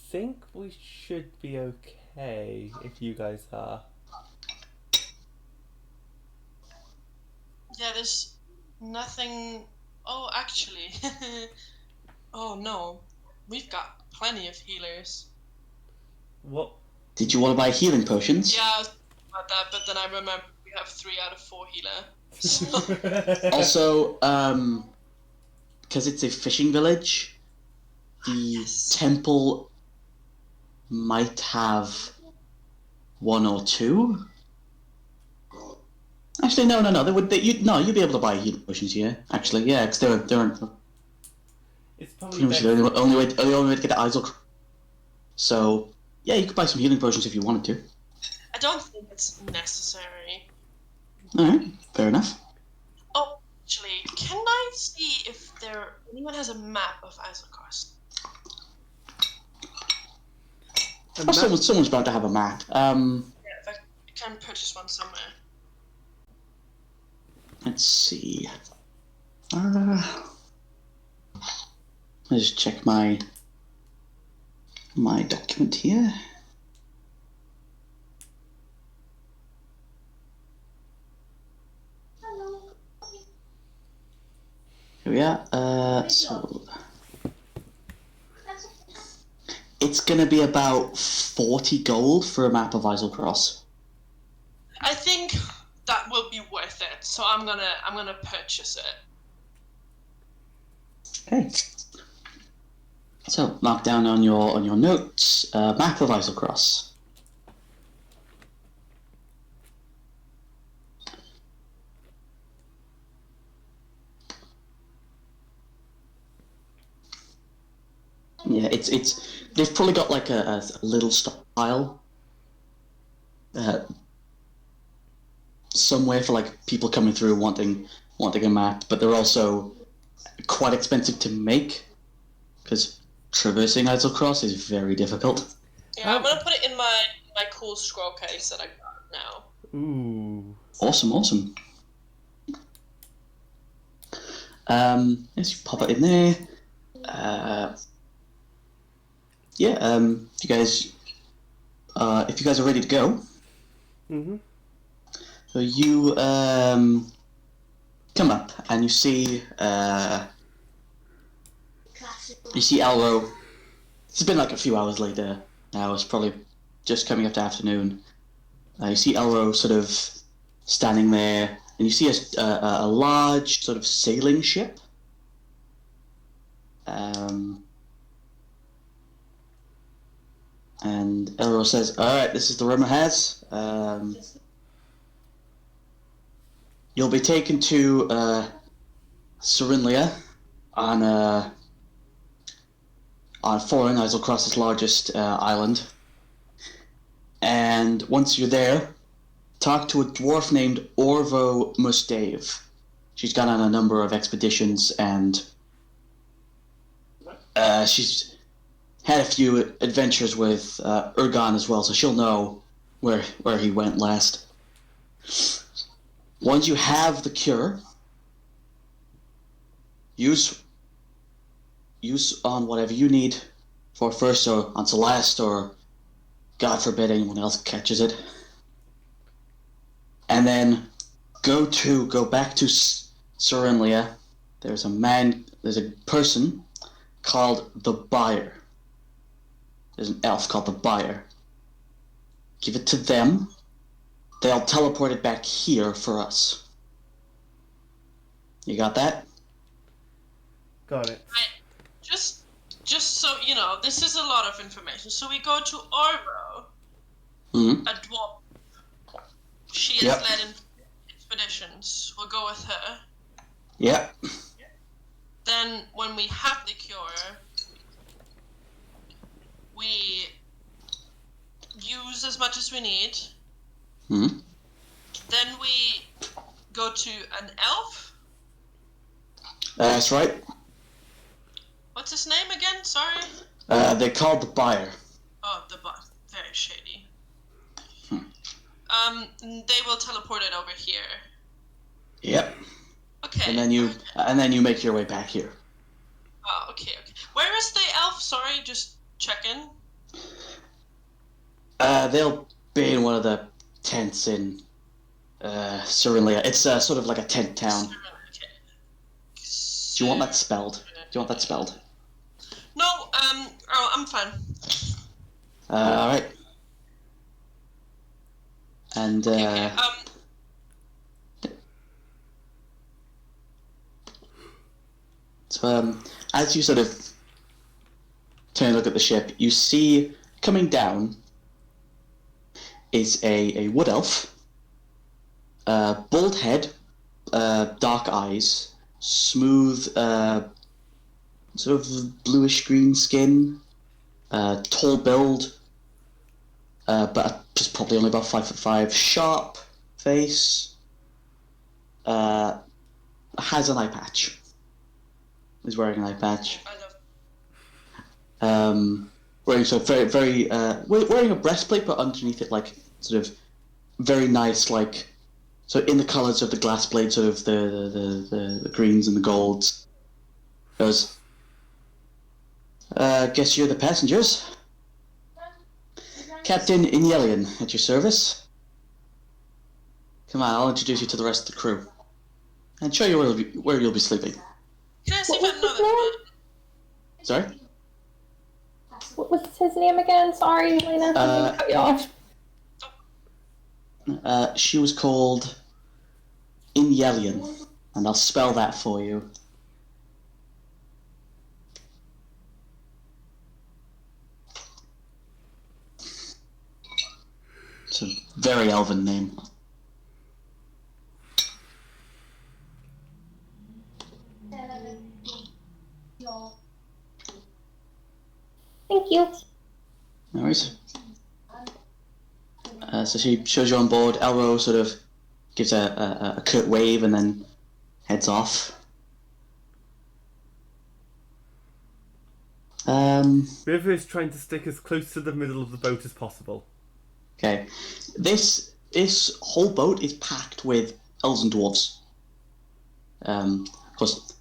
think we should be okay if you guys are.
Yeah, there's nothing. Oh, actually. Oh no. We've got plenty of healers.
What?
Did you want to buy healing potions?
Yeah, I was thinking about that, but then I remember we have 3 out of 4 healer. So,
Also, because it's a fishing village, the
yes.
temple might have 1 or 2. Actually, no. You'd be able to buy healing potions here. Actually, yeah, because they're
It's probably
pretty much
best.
the only way to get the Isle. So, yeah, you could buy some healing potions if you wanted to.
I don't think it's necessary.
Alright, fair enough.
Oh, actually, can I see if anyone has a map of Isocars?
A
Oh,
map-
someone's bound to have a map.
Yeah, if I can purchase one somewhere.
Let's see. Let's just check my document here. Here we are. So it's gonna be about 40 gold for a map of Isle Cross.
I think that will be worth it, so I'm gonna purchase it.
Okay. So mark down on your notes, map of Isle Cross. Yeah, it's they've probably got like a little style somewhere for like people coming through wanting wanting a map, but they're also quite expensive to make, because traversing Islecross is very difficult.
Yeah, I'm gonna put it in my cool scroll case that I got now.
Ooh.
Awesome. Yes, you pop it in there. If you guys are ready to go, so you come up and you see Elro. It's been like a few hours later now. It's probably just coming up to afternoon. You see Elro sort of standing there, and you see a large sort of sailing ship. And Elro says, "All right, this is the rumor has. You'll be taken to Cerinlia on Foreign, Islecross's largest island. And once you're there, talk to a dwarf named Orvo Mustave. She's gone on a number of expeditions, and she's had a few adventures with Urgon as well, so she'll know where he went last. Once you have the cure, use on whatever you need for first, or on Celeste, or God forbid anyone else catches it. And then go back to Cerinlia. There's a person called the Buyer. There's an elf called the Buyer. Give it to them. They'll teleport it back here for us. You got that?
Got it.
Just so you know, this is a lot of information. So we go to Orvo, a dwarf. She has led in expeditions. We'll go with her.
Yep.
Then, when we have the cure, we use as much as we need. Then we go to an elf.
That's right.
What's his name again? Sorry.
They're called the Buyer.
Oh, the Buyer. Very shady. They will teleport it over here.
Yep.
Okay.
And then you make your way back here.
Oh, okay. Where is the elf? Sorry, just checking.
They'll be in one of the tents in Cerinlia. It's sort of like a tent town.
Okay.
Do you want that spelled?
No, I'm fine.
Alright. And, So, as you sort of turn and look at the ship, you see coming down is a wood elf, bald head, dark eyes, smooth, sort of bluish green skin, tall build, but just probably only about 5'5", sharp face, has an eye patch. He's wearing an eye patch. Wearing wearing a breastplate, but underneath it, like, sort of very nice, like, so in the colours of the glass blade, sort of the greens and the golds. Goes, guess you're the passengers. Captain Inyelian at your service. Come on, I'll introduce you to the rest of the crew, and show you where you'll be sleeping.
Can I see if I know that?
Sorry?
What was his name again? Sorry, Lena. I didn't cut you off.
She was called Inyelian, and I'll spell that for you. It's a very elven name.
Thank you.
No worries. So she shows you on board. Elro sort of gives a curt wave and then heads off.
River is trying to stick as close to the middle of the boat as possible.
Okay. This whole boat is packed with elves and dwarves. Of course,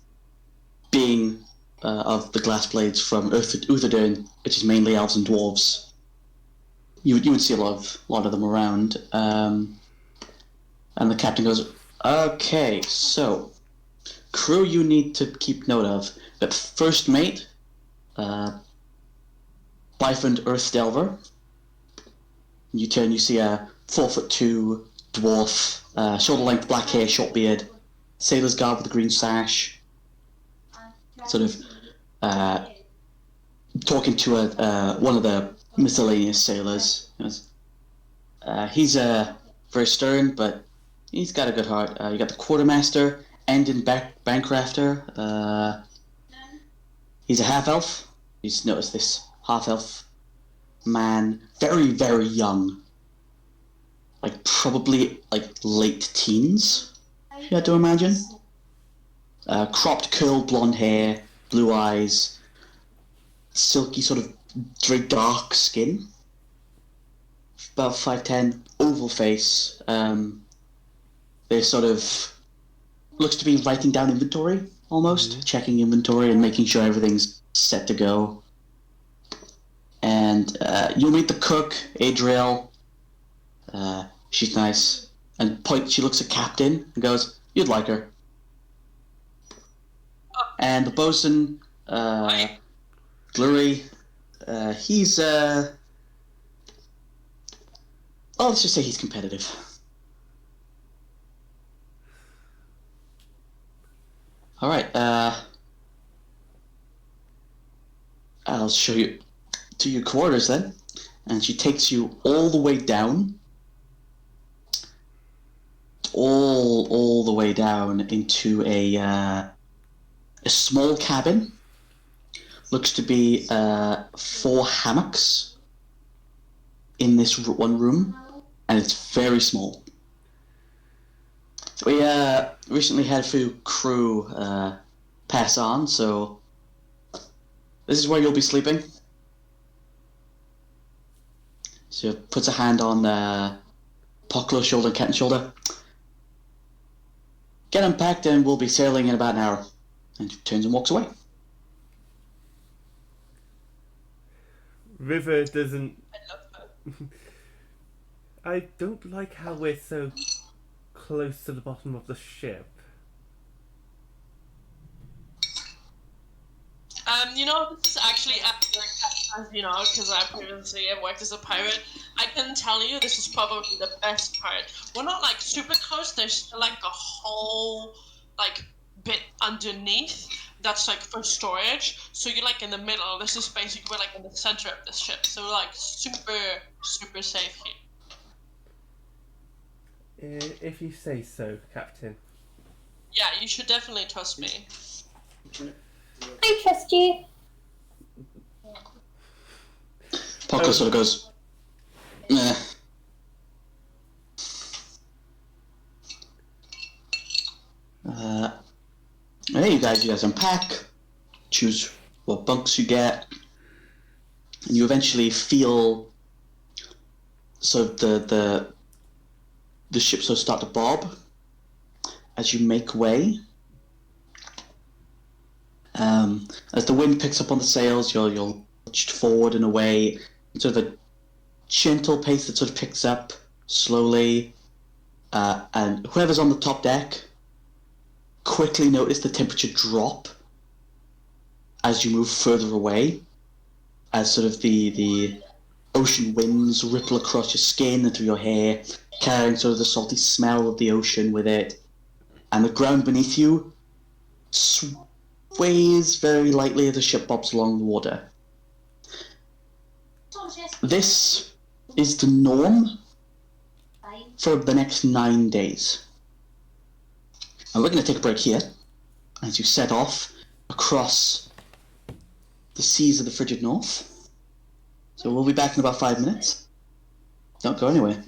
being of the glass blades from Utherdurn, which is mainly elves and dwarves, you would see a lot of them around. And the captain goes, "Okay, so crew you need to keep note of. That first mate, Bifund Earth Delver. You turn, you see a 4'2" dwarf, shoulder-length black hair, short beard, sailor's garb with a green sash, sort of talking to one of the miscellaneous sailors. He's very stern, but he's got a good heart. You got the quartermaster, Endon Bancrafter. He's a half-elf. You just notice this half-elf man, very, very young. Like, probably, like, late teens, if you had to imagine. Cropped, curled blonde hair, blue eyes, silky, sort of very dark skin. About 5'10", oval face. They sort of looks to be writing down inventory, almost. Checking inventory and making sure everything's set to go. And you'll meet the cook, Adriel. She's nice. And she looks at Captain and goes, "You'd like her." And the bosun, Glurry, he's, let's just say he's competitive. Alright, I'll show you to your quarters then. And she takes you all the way down. All the way down into a small cabin. Looks to be 4 hammocks in this one room, and it's very small. We recently had a few crew pass on, so this is where you'll be sleeping. So puts a hand on Pocklo's shoulder and Captain's shoulder. Get unpacked and we'll be sailing in about an hour. And she turns and walks away.
River doesn't...
I love her.
I don't like how we're so close to the bottom of the ship.
This is actually, as you know, because I previously have worked as a pirate, I can tell you this is probably the best part. We're not, like, super close. There's still, like, a whole, like, bit underneath that's, like, for storage. So you're, like, in the middle. This is basically, we're, like, in the center of the ship. So, like, super, super safe here.
If you say so, Captain.
Yeah, you should definitely trust me.
I trust you.
Pocklo sort of goes, "Nah." Hey, you guys unpack, choose what bunks you get, and you eventually feel sort of the ship sort of start to bob as you make way. As the wind picks up on the sails, you're pushed forward and away, sort of a gentle pace that sort of picks up slowly, and whoever's on the top deck quickly notice the temperature drop as you move further away, as sort of the ocean winds ripple across your skin and through your hair, carrying sort of the salty smell of the ocean with it, and the ground beneath you sways very lightly as the ship bobs along the water. This is the norm for the next 9 days. And we're going to take a break here as you set off across the seas of the frigid north. So we'll be back in about 5 minutes. Don't go anywhere.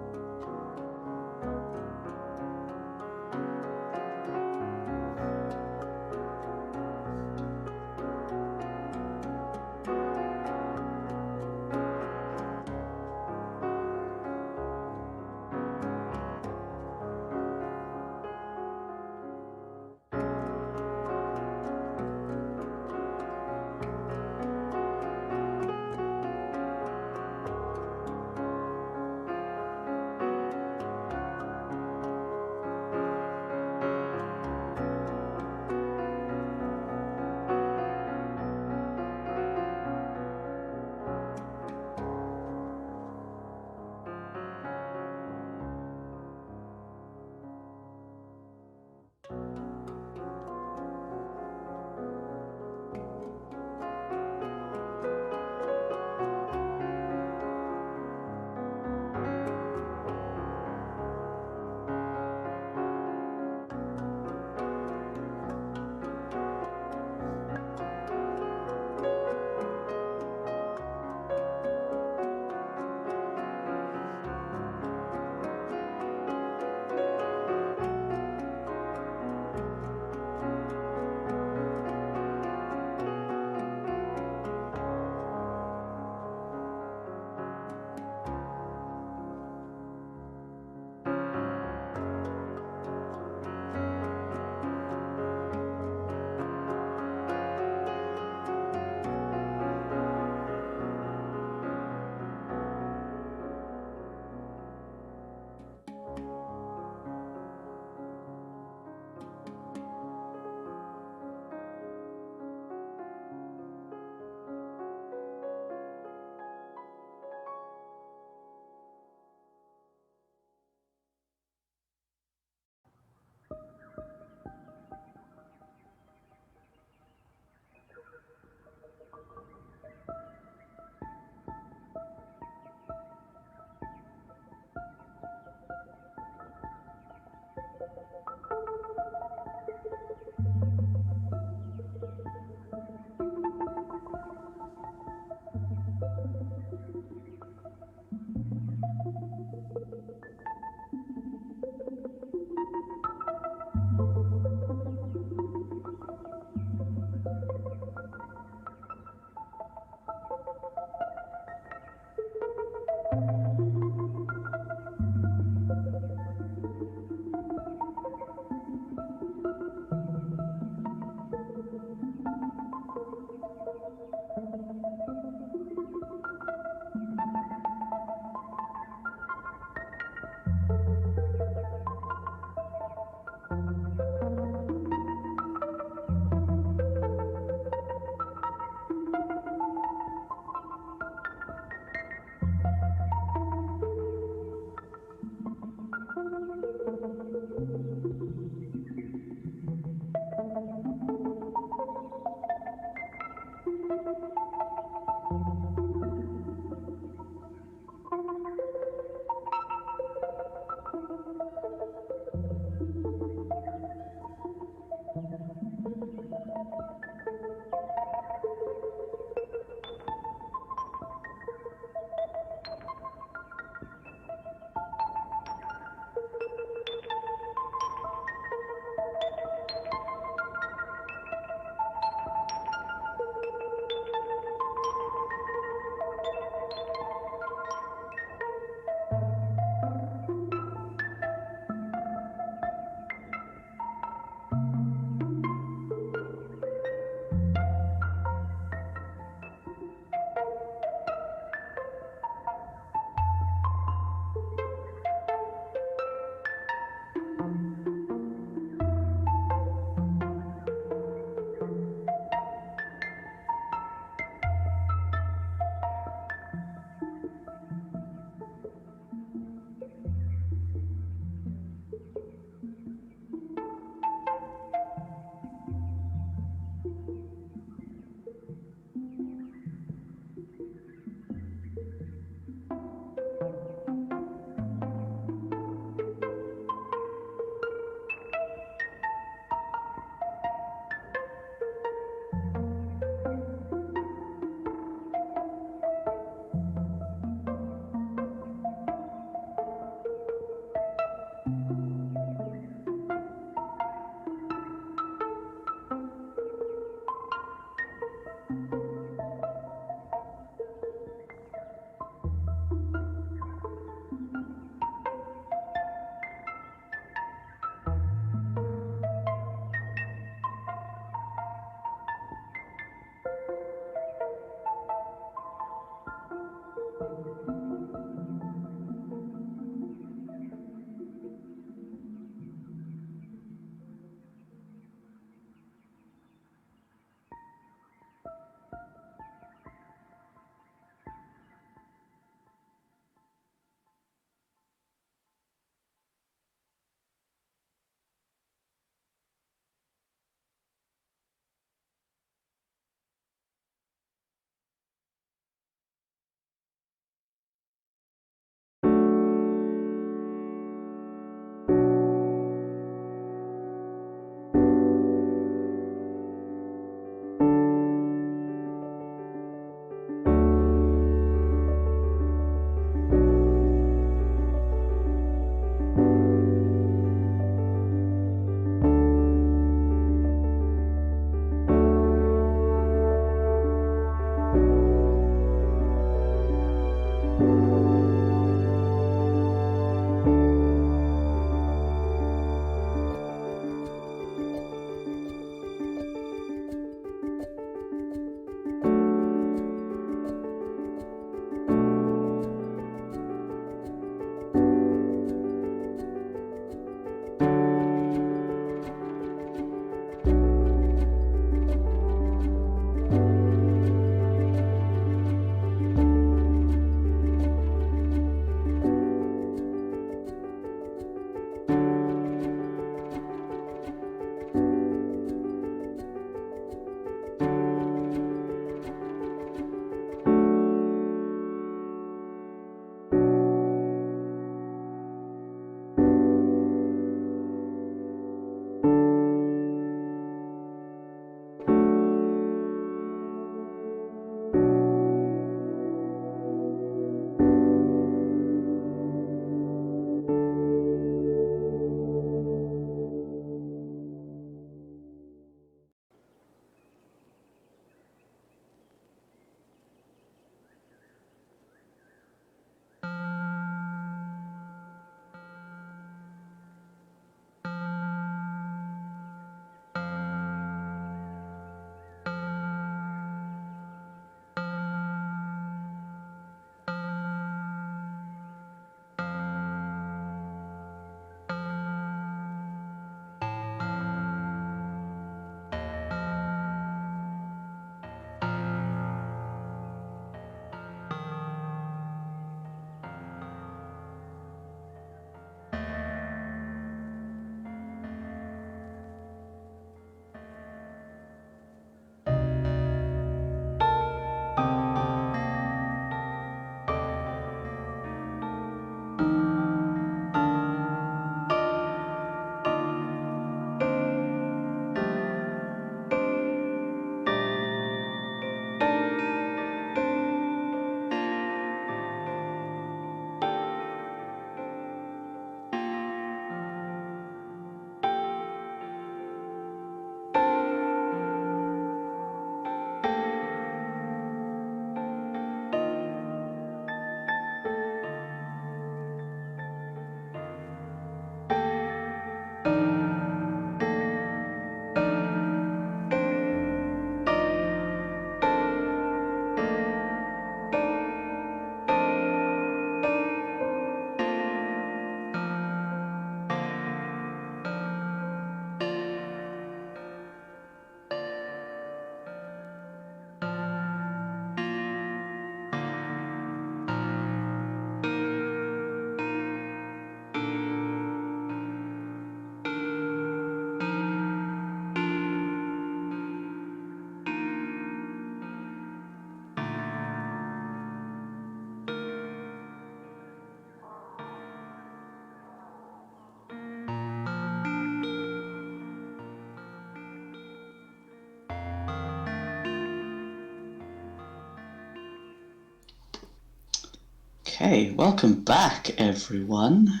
Okay, welcome back, everyone.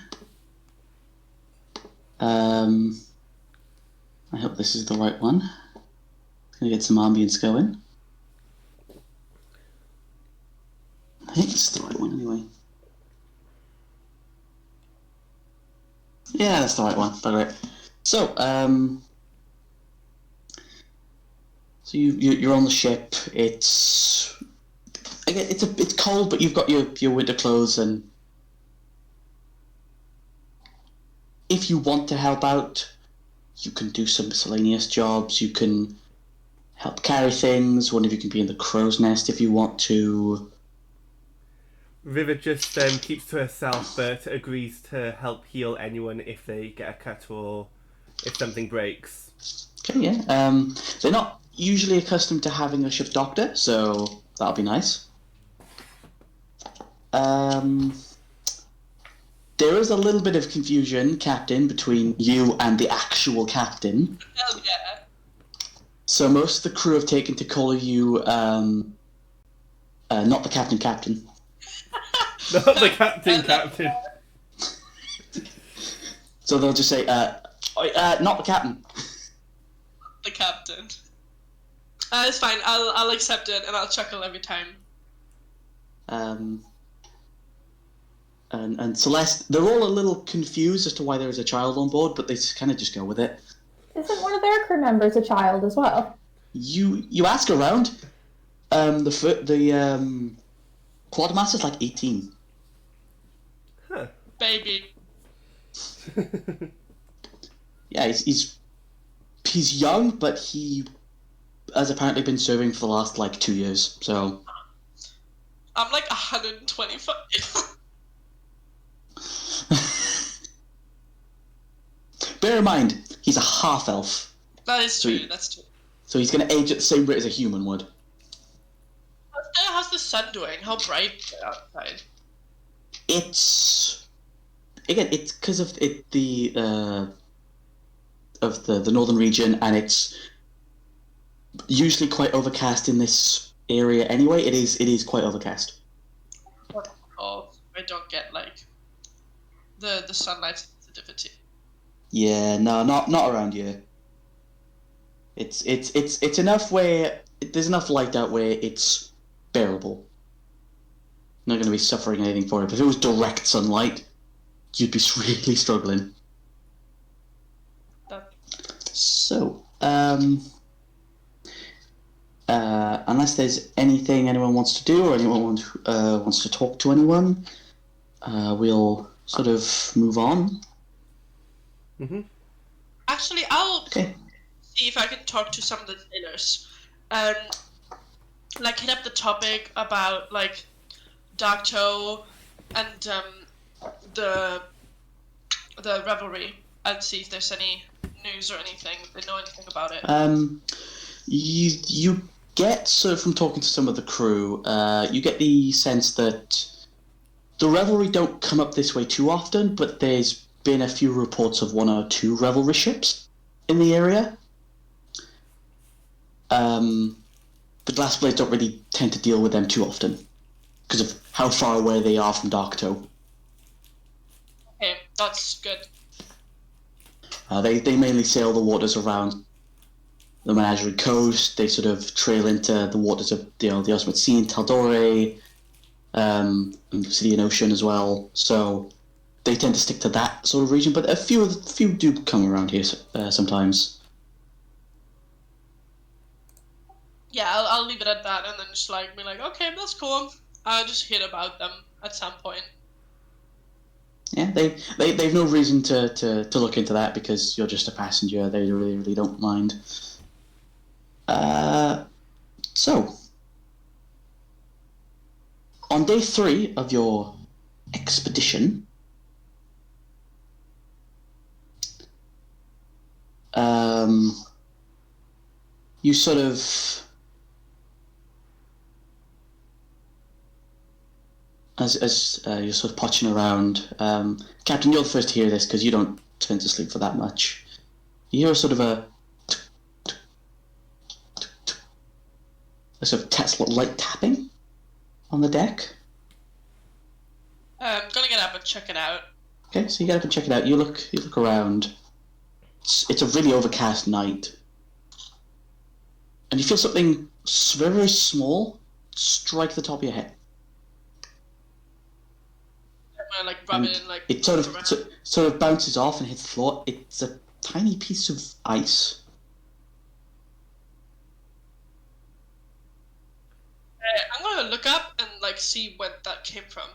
I hope this is the right one. Gonna get some ambience going. I think this is the right one anyway. Yeah, that's the right one. All right. So, you're on the ship. It's cold, but you've got your winter clothes, and if you want to help out, you can do some miscellaneous jobs. You can help carry things. One of you can be in the crow's nest if you want to.
River just keeps to herself, but agrees to help heal anyone if they get a cut or if something breaks.
Okay, yeah. They're not usually accustomed to having a ship doctor, so that'll be nice. There is a little bit of confusion, Captain, between you and the actual captain.
Hell yeah.
So most of the crew have taken to call you, not the captain.
Not the captain.
So they'll just say, not the captain.
The captain. It's fine. I'll accept it and I'll chuckle every time.
And Celeste, they're all a little confused as to why there is a child on board, but they kind of just go with it.
Isn't one of their crew members a child as well?
You ask around. The quartermaster's like 18.
Huh.
Baby.
Yeah, he's young, but he has apparently been serving for the last like 2 years. So
I'm like 125.
bear in mind, he's a half elf,
That is true. That's true.
so he's going to age at the same rate as a human would.
How's the sun doing? How bright is it outside?
It's because of the northern region, and it's usually quite overcast in this area anyway. It is quite overcast.
Oh, I don't get like the sunlight sensitivity.
Yeah, no, not around here. It's enough where there's enough light out where it's bearable. Not going to be suffering anything for it. But if it was direct sunlight, you'd be really struggling. So, unless there's anything anyone wants to do or anyone wants to talk to anyone, we'll sort of move on.
Mm-hmm.
Actually, I'll
Okay.
see if I can talk to some of the sailors and like hit up the topic about like Dark Toe and the revelry and see if there's any news or anything, if they know anything about it.
You get, so from talking to some of the crew, you get the sense that the revelry don't come up this way too often, but there's been a few reports of 1 or 2 revelry ships in the area. The Glassblades don't really tend to deal with them too often because of how far away they are from Dark Toe.
Okay, that's good.
They mainly sail the waters around the Menagerie Coast. They sort of trail into the waters of the Ultimate Sea in Taldore, and the Obsidian Ocean as well. So they tend to stick to that sort of region, but a few do come around here sometimes.
Yeah, I'll leave it at that and then just like be like, okay, that's cool. I'll just hear about them at some point.
Yeah, they've no reason to look into that because you're just a passenger. They really don't mind. So, on day 3 of your expedition, you sort of as you're sort of potching around, Captain, you're the first to hear this because you don't tend to sleep for that much. You hear a sort of a sort of light tapping on the deck.
get up and check it out.
Okay, so you get up and check it out. You look around. It's a really overcast night. And you feel something very, very small strike the top of your head.
I'm gonna like rub it in, like
it sort of bounces off and hits the floor. It's a tiny piece of ice.
I'm gonna look up and like see where that came from.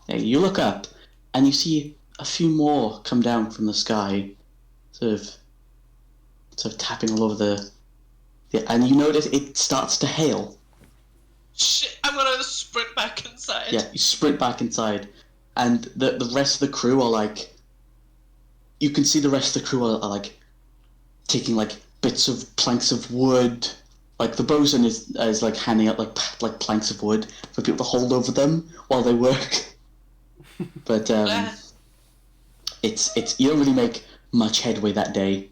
Yeah, you look up and you see a few more come down from the sky, sort of tapping all over the and you notice it starts to hail.
Shit! I'm gonna sprint back inside.
Yeah, you sprint back inside, and the rest of the crew are like. You can see the rest of the crew are like taking like bits of planks of wood. Like the bosun is like handing out like planks of wood for people to hold over them while they work. But it's you don't really make much headway that day,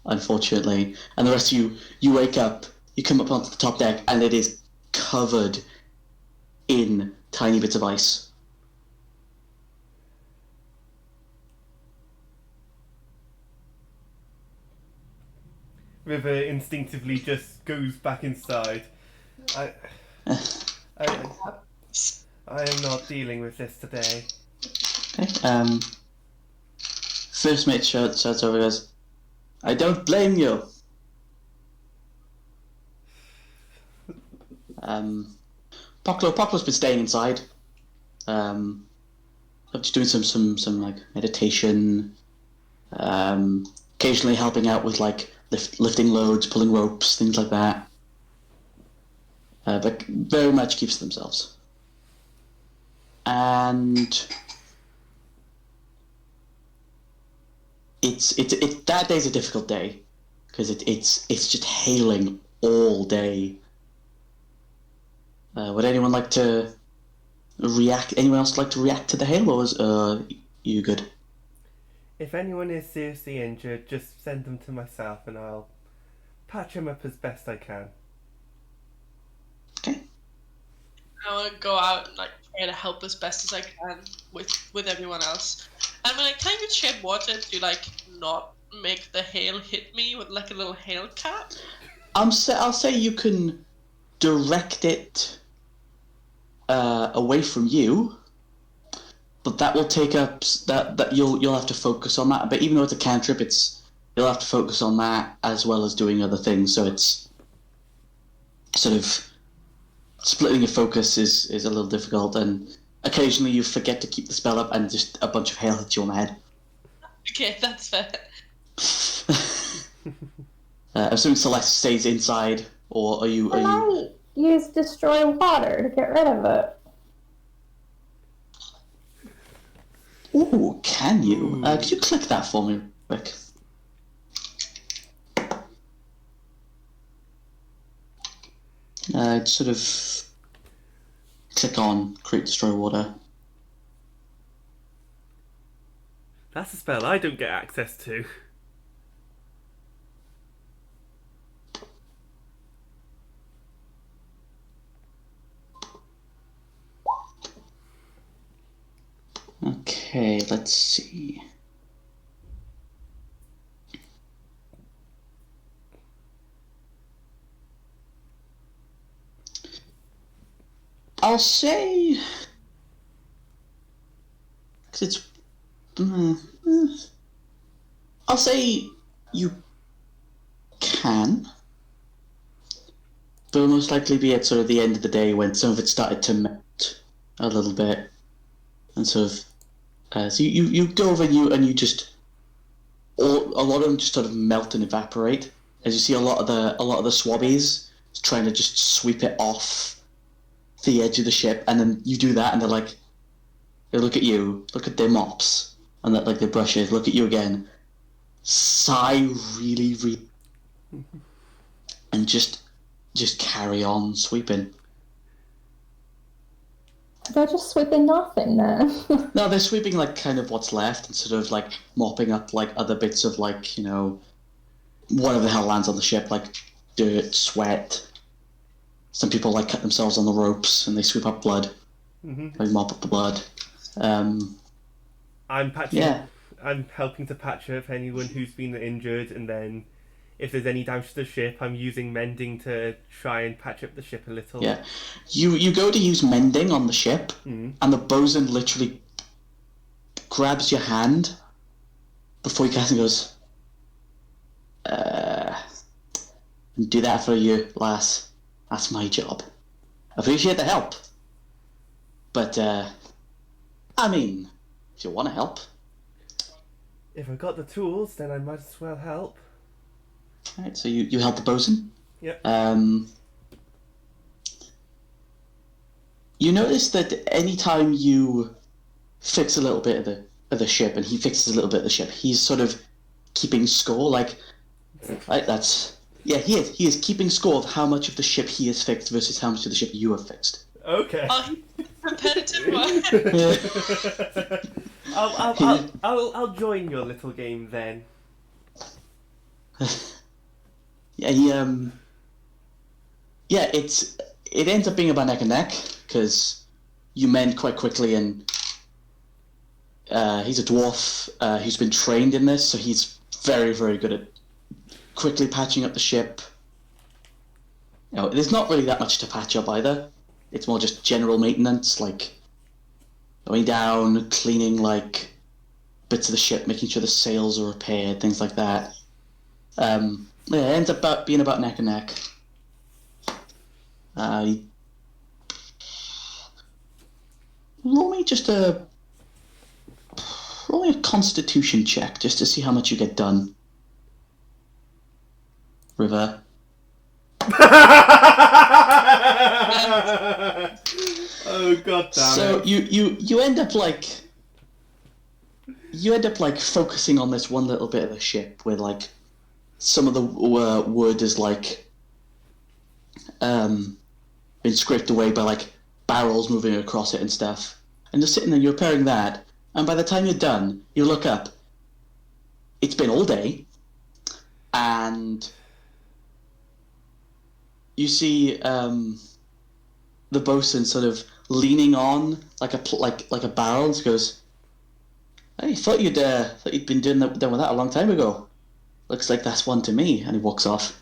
unfortunately. And the rest of you wake up, you come up onto the top deck, and it is covered in tiny bits of ice.
River instinctively just goes back inside. I am not dealing with this today.
Okay. First mate shouts over and goes, "I don't blame you." Poklo's been staying inside. Just doing some like meditation. Occasionally helping out with like lifting loads, pulling ropes, things like that. But very much keeps to themselves. And it's that day's a difficult day because it's just hailing all day. Would anyone like to react? Anyone else like to react to the hail, or is you good?
If anyone is seriously injured, just send them to myself and I'll patch them up as best I can.
Okay.
I want to go out and like try to help as best as I can with everyone else. I'm like, can I even shed water to like not make the hail hit me with like a little hail cap?
I'll say you can direct it away from you, but that will take up that you'll have to focus on that. But even though it's a cantrip, you'll have to focus on that as well as doing other things. So it's sort of splitting your focus is a little difficult, and occasionally you forget to keep the spell up, and just a bunch of hail hits you on the head.
Okay, that's fair.
I'm assuming Celeste stays inside, or are you?
Can I use destroy water to get rid of it?
Ooh, can you? Could you click that for me, quick? Sort of click on create destroy water.
That's a spell I don't get access to.
Okay, let's see. I'll say, because it's, I'll say you can, but it'll most likely be at sort of the end of the day when some of it started to melt a little bit, and sort of, so you go over and you just, a lot of them just sort of melt and evaporate, as you see a lot of the swabbies trying to just sweep it off the edge of the ship, and then you do that, and they're like, they look at you, look at their mops, and that like their brushes, look at you again, sigh really, really, and just carry on sweeping.
They're just sweeping nothing then.
No, they're sweeping like kind of what's left, and sort of like mopping up like other bits of like, you know, whatever the hell lands on the ship, like dirt, sweat. Some people like cut themselves on the ropes and they sweep up blood.
Mm-hmm.
They mop up the blood.
I'm patching.
Yeah.
I'm helping to patch up anyone who's been injured, and then if there's any damage to the ship, I'm using mending to try and patch up the ship a little.
Yeah. You go to use mending on the ship, and the bosun literally grabs your hand before you cast and goes, do that for you, lass. That's my job. Appreciate the help. But, I mean, if you want to help.
If I got the tools, then I might as well help.
Alright, so you help the bosun.
Yep.
You notice that anytime you fix a little bit of the ship, and he fixes a little bit of the ship, he's sort of keeping score. Like that's he is keeping score of how much of the ship he has fixed versus how much of the ship you have fixed.
Okay.
Competitive one.
I'll join your little game then.
Yeah, it ends up being about neck and neck because you mend quite quickly, and he's a dwarf who's been trained in this, so he's very, very good at quickly patching up the ship. There's not really that much to patch up either. It's more just general maintenance, like going down, cleaning like bits of the ship, making sure the sails are repaired, things like that. It ends up being about neck and neck. Roll me a constitution check just to see how much you get done. River.
Oh god damn
So
it.
you end up like focusing on this one little bit of the ship where like some of the wood is like been scraped away by like barrels moving across it and stuff, and just sitting there, you're repairing that, and by the time you're done, you look up. It's been all day, and you see the bosun sort of leaning on like a barrel, and goes, "I thought you'd been done with that a long time ago. Looks like that's one to me," and he walks off.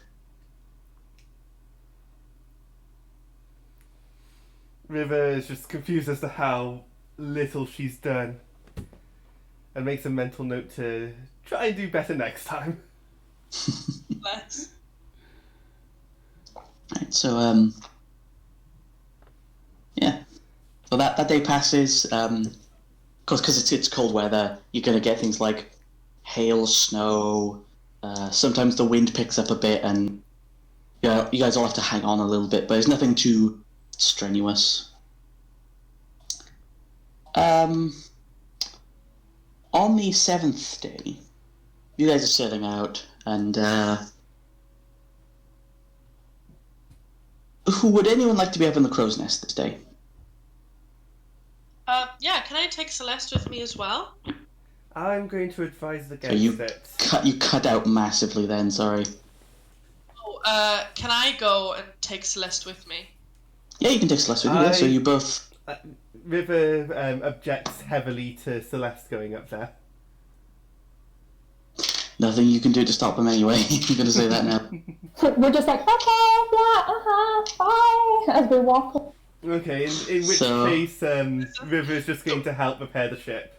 River is just confused as to how little she's done, and makes a mental note to try and do better next time.
Bless.
Right, so yeah, so that day passes. Because it's cold weather, you're gonna get things like hail, snow. Sometimes the wind picks up a bit, and you guys all have to hang on a little bit, but there's nothing too strenuous. On the 7th day, you guys are sailing out, and would anyone like to be up in the crow's nest this day?
Yeah, can I take Celeste with me as well?
I'm going to advise against it.
You cut out massively then, sorry.
Oh, can I go and take Celeste with me?
Yeah, you can take Celeste with you, so you both...
River objects heavily to Celeste going up there.
Nothing you can do to stop him anyway. I'm going to say that now.
We're just like, okay, yeah, bye, as we walk.
Okay, in which case, River is just going to help repair the ship.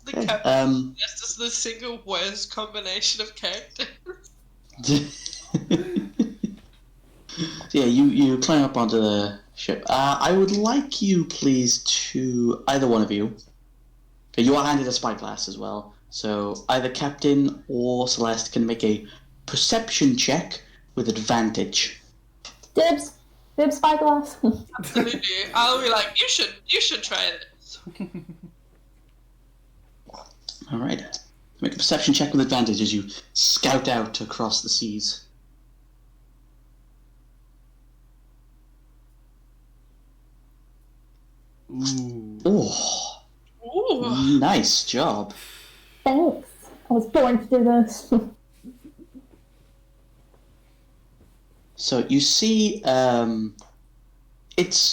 The captain is just the single worst combination of characters.
Yeah, you climb up onto the ship. I would like you, please, to either one of you. Okay, you are handed a spyglass as well, so either Captain or Celeste can make a perception check with advantage.
Dibs spyglass.
Absolutely. I'll be like, you should try this.
All right. Make a perception check with advantage as you scout out across the seas.
Ooh.
Oh,
Ooh.
nice job.
Thanks. I was born to do this.
So you see,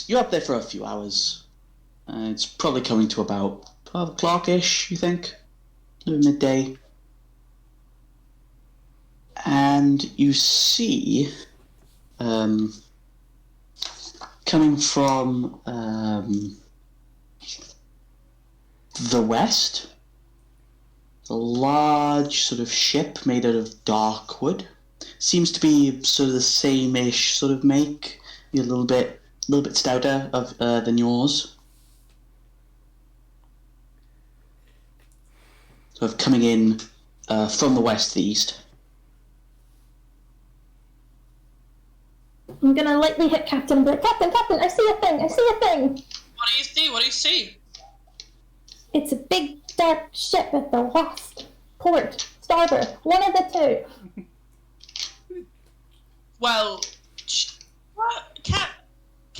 you're up there for a few hours. It's probably coming to about 12 o'clock-ish, you think? Midday. And you see, coming from the west, a large sort of ship made out of dark wood. Seems to be sort of the same-ish sort of make, a little bit stouter than yours. Sort of coming in from the west to the east.
I'm gonna lightly hit Captain and be like, Captain, I see a thing!
What do you see? What do you see?
It's a big, dark ship at the west. Port, starboard, one of the two.
Well, what? Can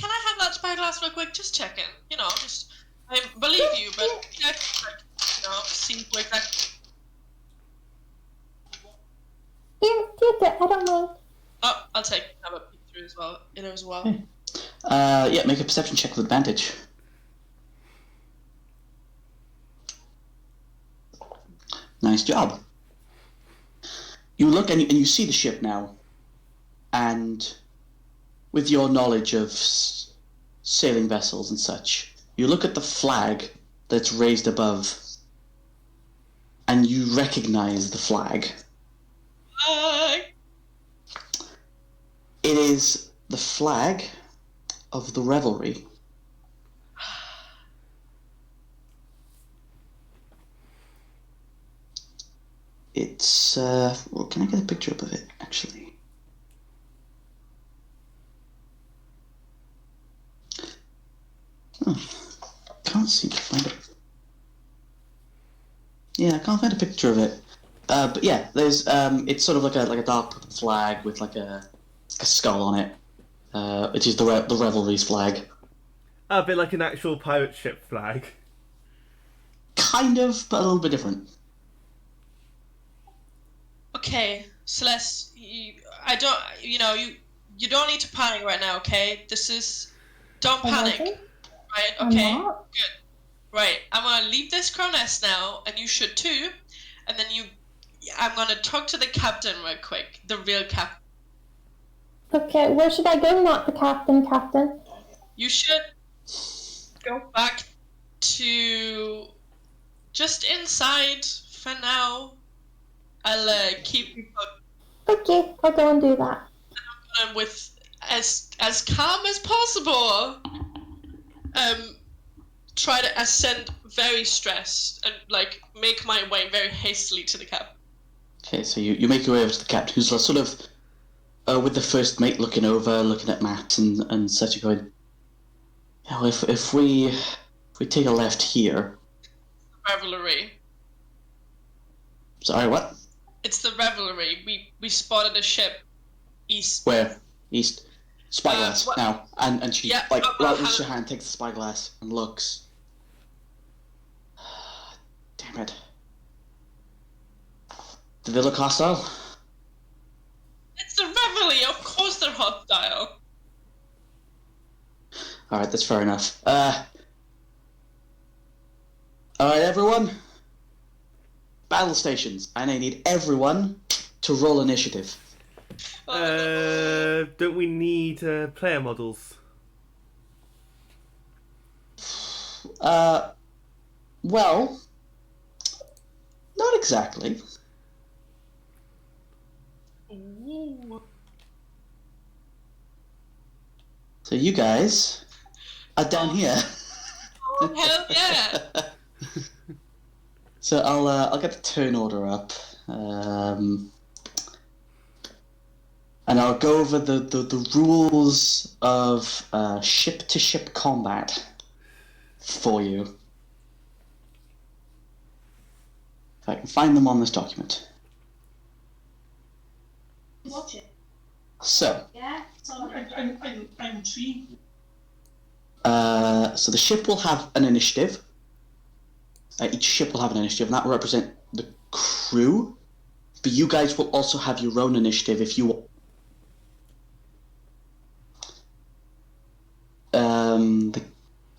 I have that spyglass real quick? Just checking. You know, just I believe you, but check, like, you know, see where exactly.
Here, I don't mind.
Oh, I'll have a peek through as well. In as well.
Okay. Yeah, make a perception check with advantage. Nice job. You look and you see the ship now, and with your knowledge of sailing vessels and such, you look at the flag that's raised above, and you recognize the flag. It is the flag of the Revelry. It's, well, can I get a picture up of it, actually? Can't seem to find it. Yeah, I can't find a picture of it. But yeah, there's, it's sort of like a dark purple flag with like a skull on it, which is the Revelry's flag.
A bit like an actual pirate ship flag.
Kind of, but a little bit different.
Okay, Celeste, you don't need to panic right now, okay? Don't panic, right? Okay, good. Right, I'm gonna leave this crow nest now, and you should too, and then I'm gonna talk to the captain real quick, the real captain.
Okay, where should I go? Not the captain.
You should go back to just inside for now. I'll keep you
Okay, I'll go and do that.
with as calm as possible. Try to ascend very stressed and like make my way very hastily to the captain.
Okay, so you make your way over to the captain, who's sort of with the first mate looking at maps and such, going, yeah, well, if we take a left here.
Revelry.
Sorry, what?
It's the Revelry. We spotted a ship east.
Where? East. Spyglass now, and she raises her hand, takes the spyglass, and looks. Damn it! Do they look hostile?
It's the Revelry. Of course they're hostile.
All right, that's fair enough. All right, everyone. Battle stations, and I need everyone to roll initiative.
Don't we need player models?
Well, not exactly.
Ooh.
So you guys are down here.
Oh, hell yeah!
So I'll get the turn order up, and I'll go over the rules of ship-to-ship combat for you. If I can find them on this document.
Watch it.
So.
Yeah. I'm intrigued.
So the ship will have an initiative. Each ship will have an initiative, and that will represent the crew. But you guys will also have your own initiative if you want.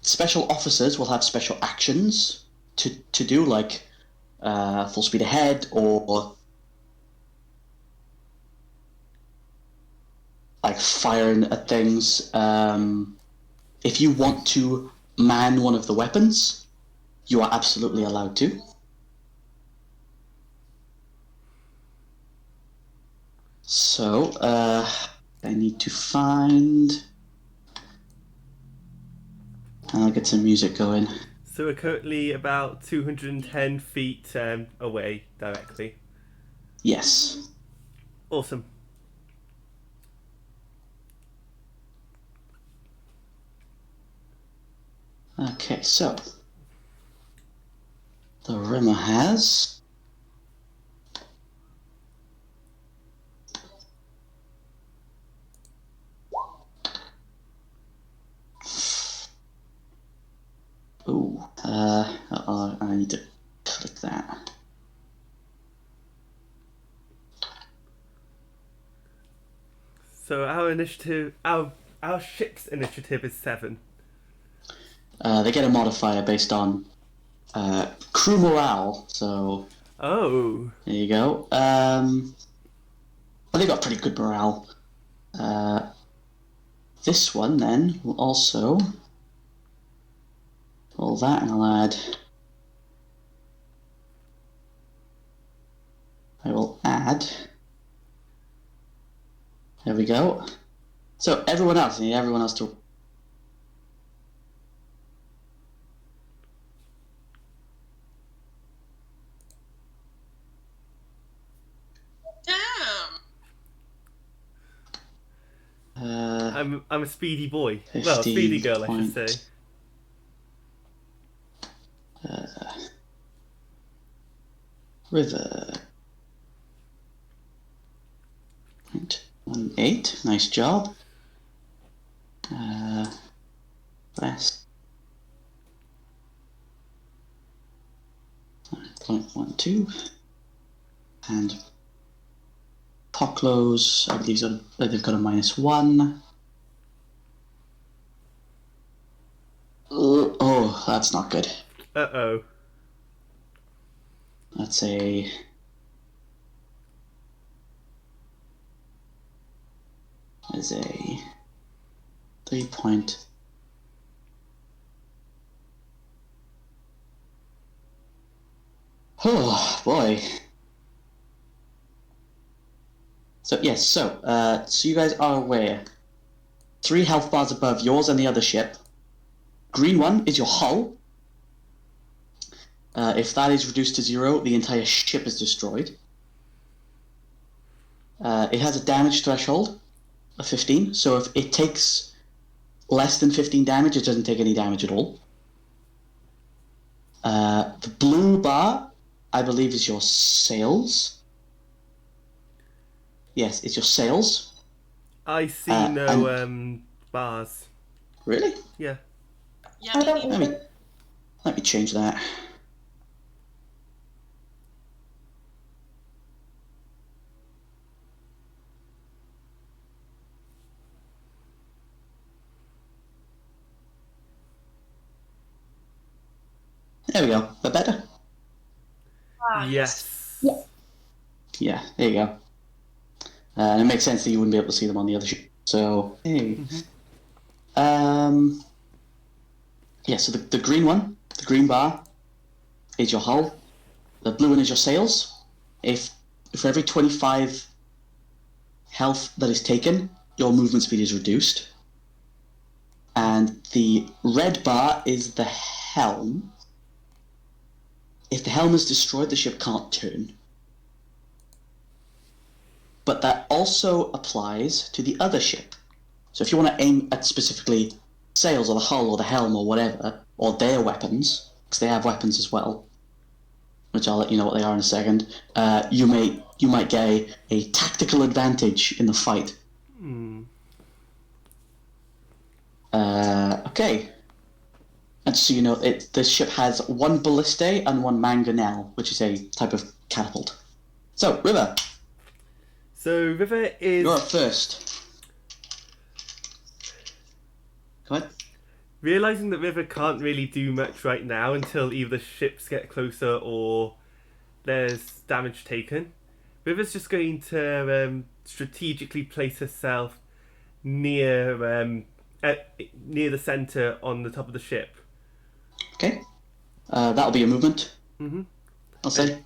special officers will have special actions to do, like full speed ahead or like firing at things. If you want to man one of the weapons, you are absolutely allowed to. So, I need to find... I'll get some music going.
So we're currently about 210 feet away directly.
Yes.
Awesome.
Okay, so... The Rimmer has... Ooh, I need to click that.
So our ship's initiative is 7.
They get a modifier based on crew morale, so
Oh.
there you go. Well, they got pretty good morale. This one then will also all that, and I'll add. I will add. There we go. So everyone else, I need everyone else to.
Damn.
I'm a speedy boy. Well, a speedy girl, I should say.
River. 1.8. Nice job. West. 0.12. And Pocklows, I believe they've got a -1. Oh, that's not good.
Uh-oh.
That's a... Is a 3 point... Oh, boy. So, yes, so you guys are aware. 3 health bars above yours and the other ship. Green one is your hull. If that is reduced to 0, the entire ship is destroyed. It has a damage threshold of 15, so if it takes less than 15 damage, it doesn't take any damage at all. The blue bar, I believe, is your sails. Yes, it's your sails.
I see no bars.
Really?
Yeah.
Yeah,
I don't
me neither.
Let me change that. There we go. That better?
Ah,
Yes.
Yes.
Yeah, there you go. And it makes sense that you wouldn't be able to see them on the other ship. So, hey. Yeah, so the green one, the green bar, is your hull. The blue one is your sails. If for every 25 health that is taken, your movement speed is reduced. And the red bar is the helm. If the helm is destroyed, the ship can't turn. But that also applies to the other ship. So if you want to aim at specifically sails or the hull or the helm or whatever, or their weapons, because they have weapons as well, which I'll let you know what they are in a second, you might get a tactical advantage in the fight. Okay. And so you know, this ship has 1 ballistae and 1 mangonel, which is a type of catapult. So, River.
So River is...
You're up first. Go ahead.
Realizing that River can't really do much right now until either ships get closer or there's damage taken, River's just going to strategically place herself near near the center on the top of the ship.
Okay. That'll be a movement.
Mm-hmm.
I'll say.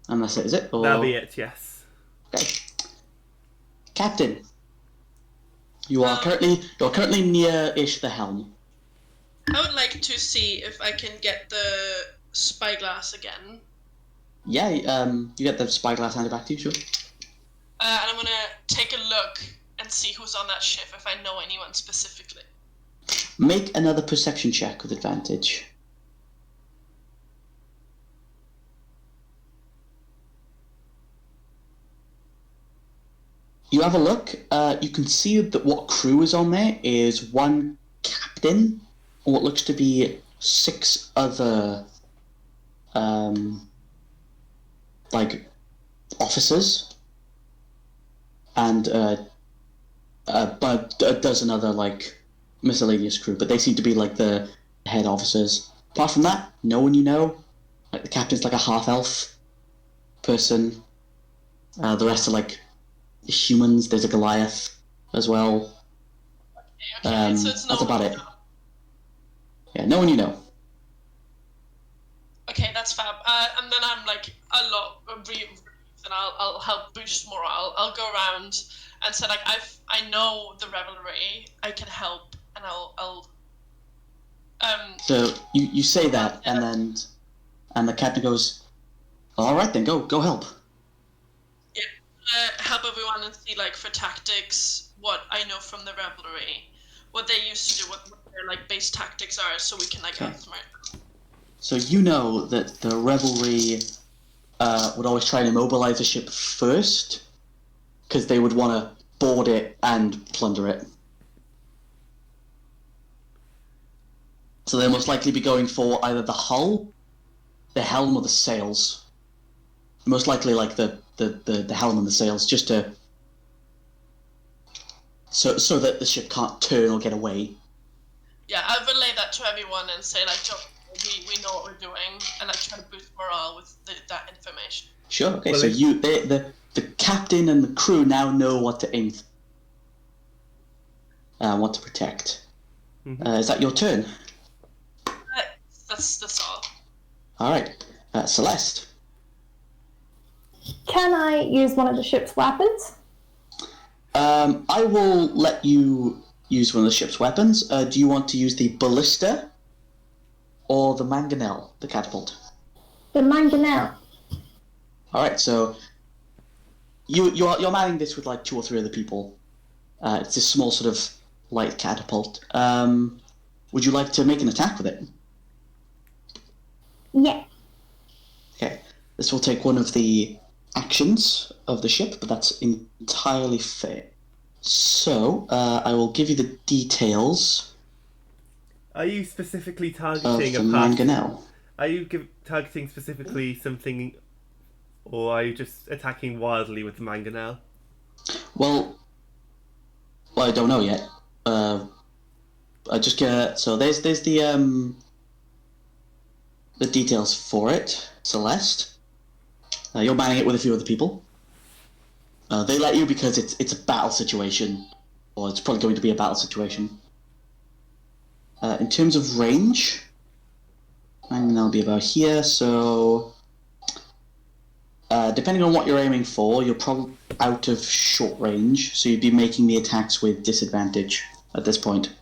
And that's it, is it? Or...
That'll be it, yes.
Okay. Captain, you're currently near-ish the helm.
I would like to see if I can get the spyglass again.
Yeah, you get the spyglass handed back to you, sure.
And I'm gonna take a look and see who's on that ship, if I know anyone specifically.
Make another perception check with advantage. You have a look. You can see that what crew is on there is one captain, and what looks to be 6 other, like, officers, and about a dozen other, like, miscellaneous crew, but they seem to be, like, the head officers. Apart from that, no one you know. Like, the captain's like a half-elf person. The rest are, like, humans. There's a Goliath as well.
Okay, so it's no
That's about
one
it.
I know.
Yeah, no one you know.
Okay, that's fab. And then I'm like a lot relieved, and I'll help boost morale. I'll go around and say like I know the revelry. I can help, and I'll
So you say that, and the captain goes, "All right, then go help."
help everyone and see like for tactics what I know from the revelry, what they used to do, what their like base tactics are, so we can like help them out.
So you know that the revelry would always try and immobilize a ship first, because they would want to board it and plunder it. So they'll most likely be going for either the hull, the helm, or the sails. Most likely, like the helm and the sails, just to so that the ship can't turn or get away.
Yeah, I'll relay that to everyone and say like, we know what we're doing, and like try to boost morale with that information.
Sure. Okay.
Well,
So the captain and the crew now know what to aim for, what to protect.
Mm-hmm.
Is that your turn?
That's all.
All right, Celeste.
Can I use one of the ship's weapons?
I will let you use one of the ship's weapons. Do you want to use the ballista or the mangonel, the catapult?
The mangonel.
All right, so you're manning this with like 2 or 3 other people. It's this small sort of light catapult. Would you like to make an attack with it?
Yeah.
Okay, this will take one of the actions of the ship, but that's entirely fair. So, I will give you the details
Are you specifically
of
targeting
the
a part?
mangonel.
Are you targeting specifically something, or are you just attacking wildly with the mangonel?
Well, I don't know yet. I just get so there's the details for it. Celeste, you're manning it with a few other people. They let you because it's a battle situation, or it's probably going to be a battle situation. In terms of range, and that'll be about here. So, depending on what you're aiming for, you're probably out of short range, so you'd be making the attacks with disadvantage at this point.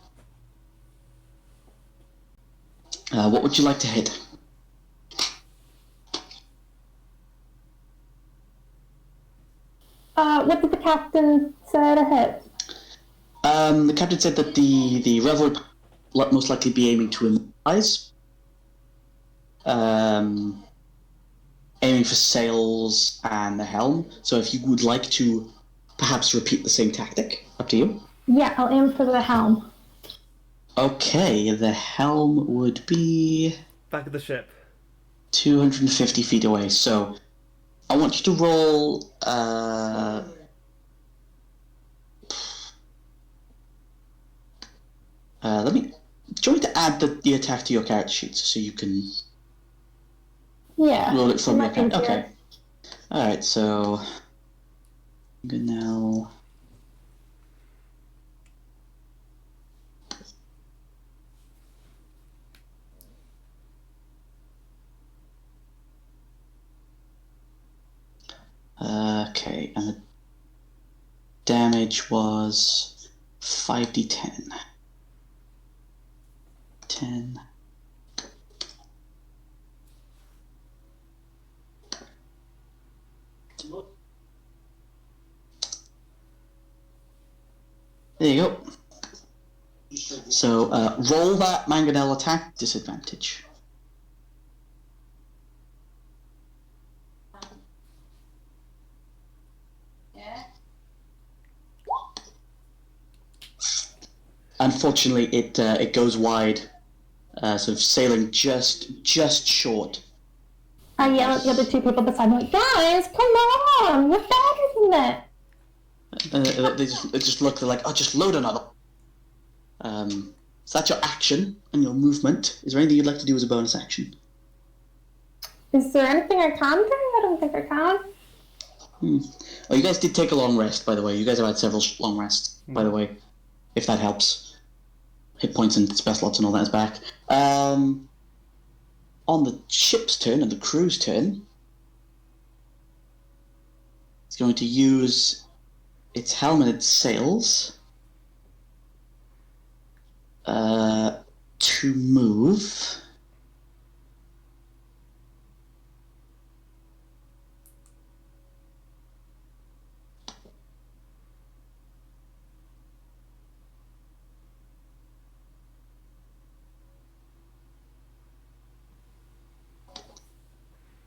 What would you like to hit?
What did the captain say to hit?
The captain said that the revel would most likely be aiming to immobilize. Aiming for sails and the helm. So if you would like to perhaps repeat the same tactic, up to you.
Yeah, I'll aim for the helm.
Okay, the helm would be
Back of the ship.
250 feet away. So I want you to roll. Let me. Do you want me to add the attack to your character sheet so you can
Yeah.
roll it from your
might be
character?
easier.
Okay. Alright, so. Good now. Okay, and the damage was 5d10. 10. There you go. So, roll that mangonel attack, disadvantage. Unfortunately, it goes wide, sort of sailing just short.
I yell at the other two people beside me, like, guys, come on, we're better than that.
They just look. They're like, oh, just load another. So that's your action and your movement. Is there anything you'd like to do as a bonus action?
Is there anything I can do? I don't think I can.
Oh, you guys did take a long rest, by the way. You guys have had several long rests, by the way, if that helps. Hit points and spell slots and all that is back. On the ship's turn and the crew's turn, it's going to use its helmeted sails to move.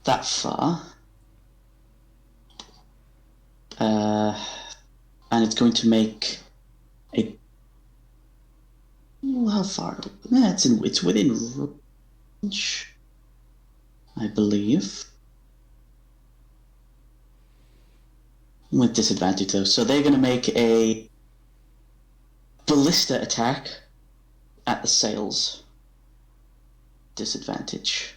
That far. And it's going to make a. Ooh, how far? Yeah, it's within range, I believe. With disadvantage though, so they're going to make a ballista attack at the sails. Disadvantage.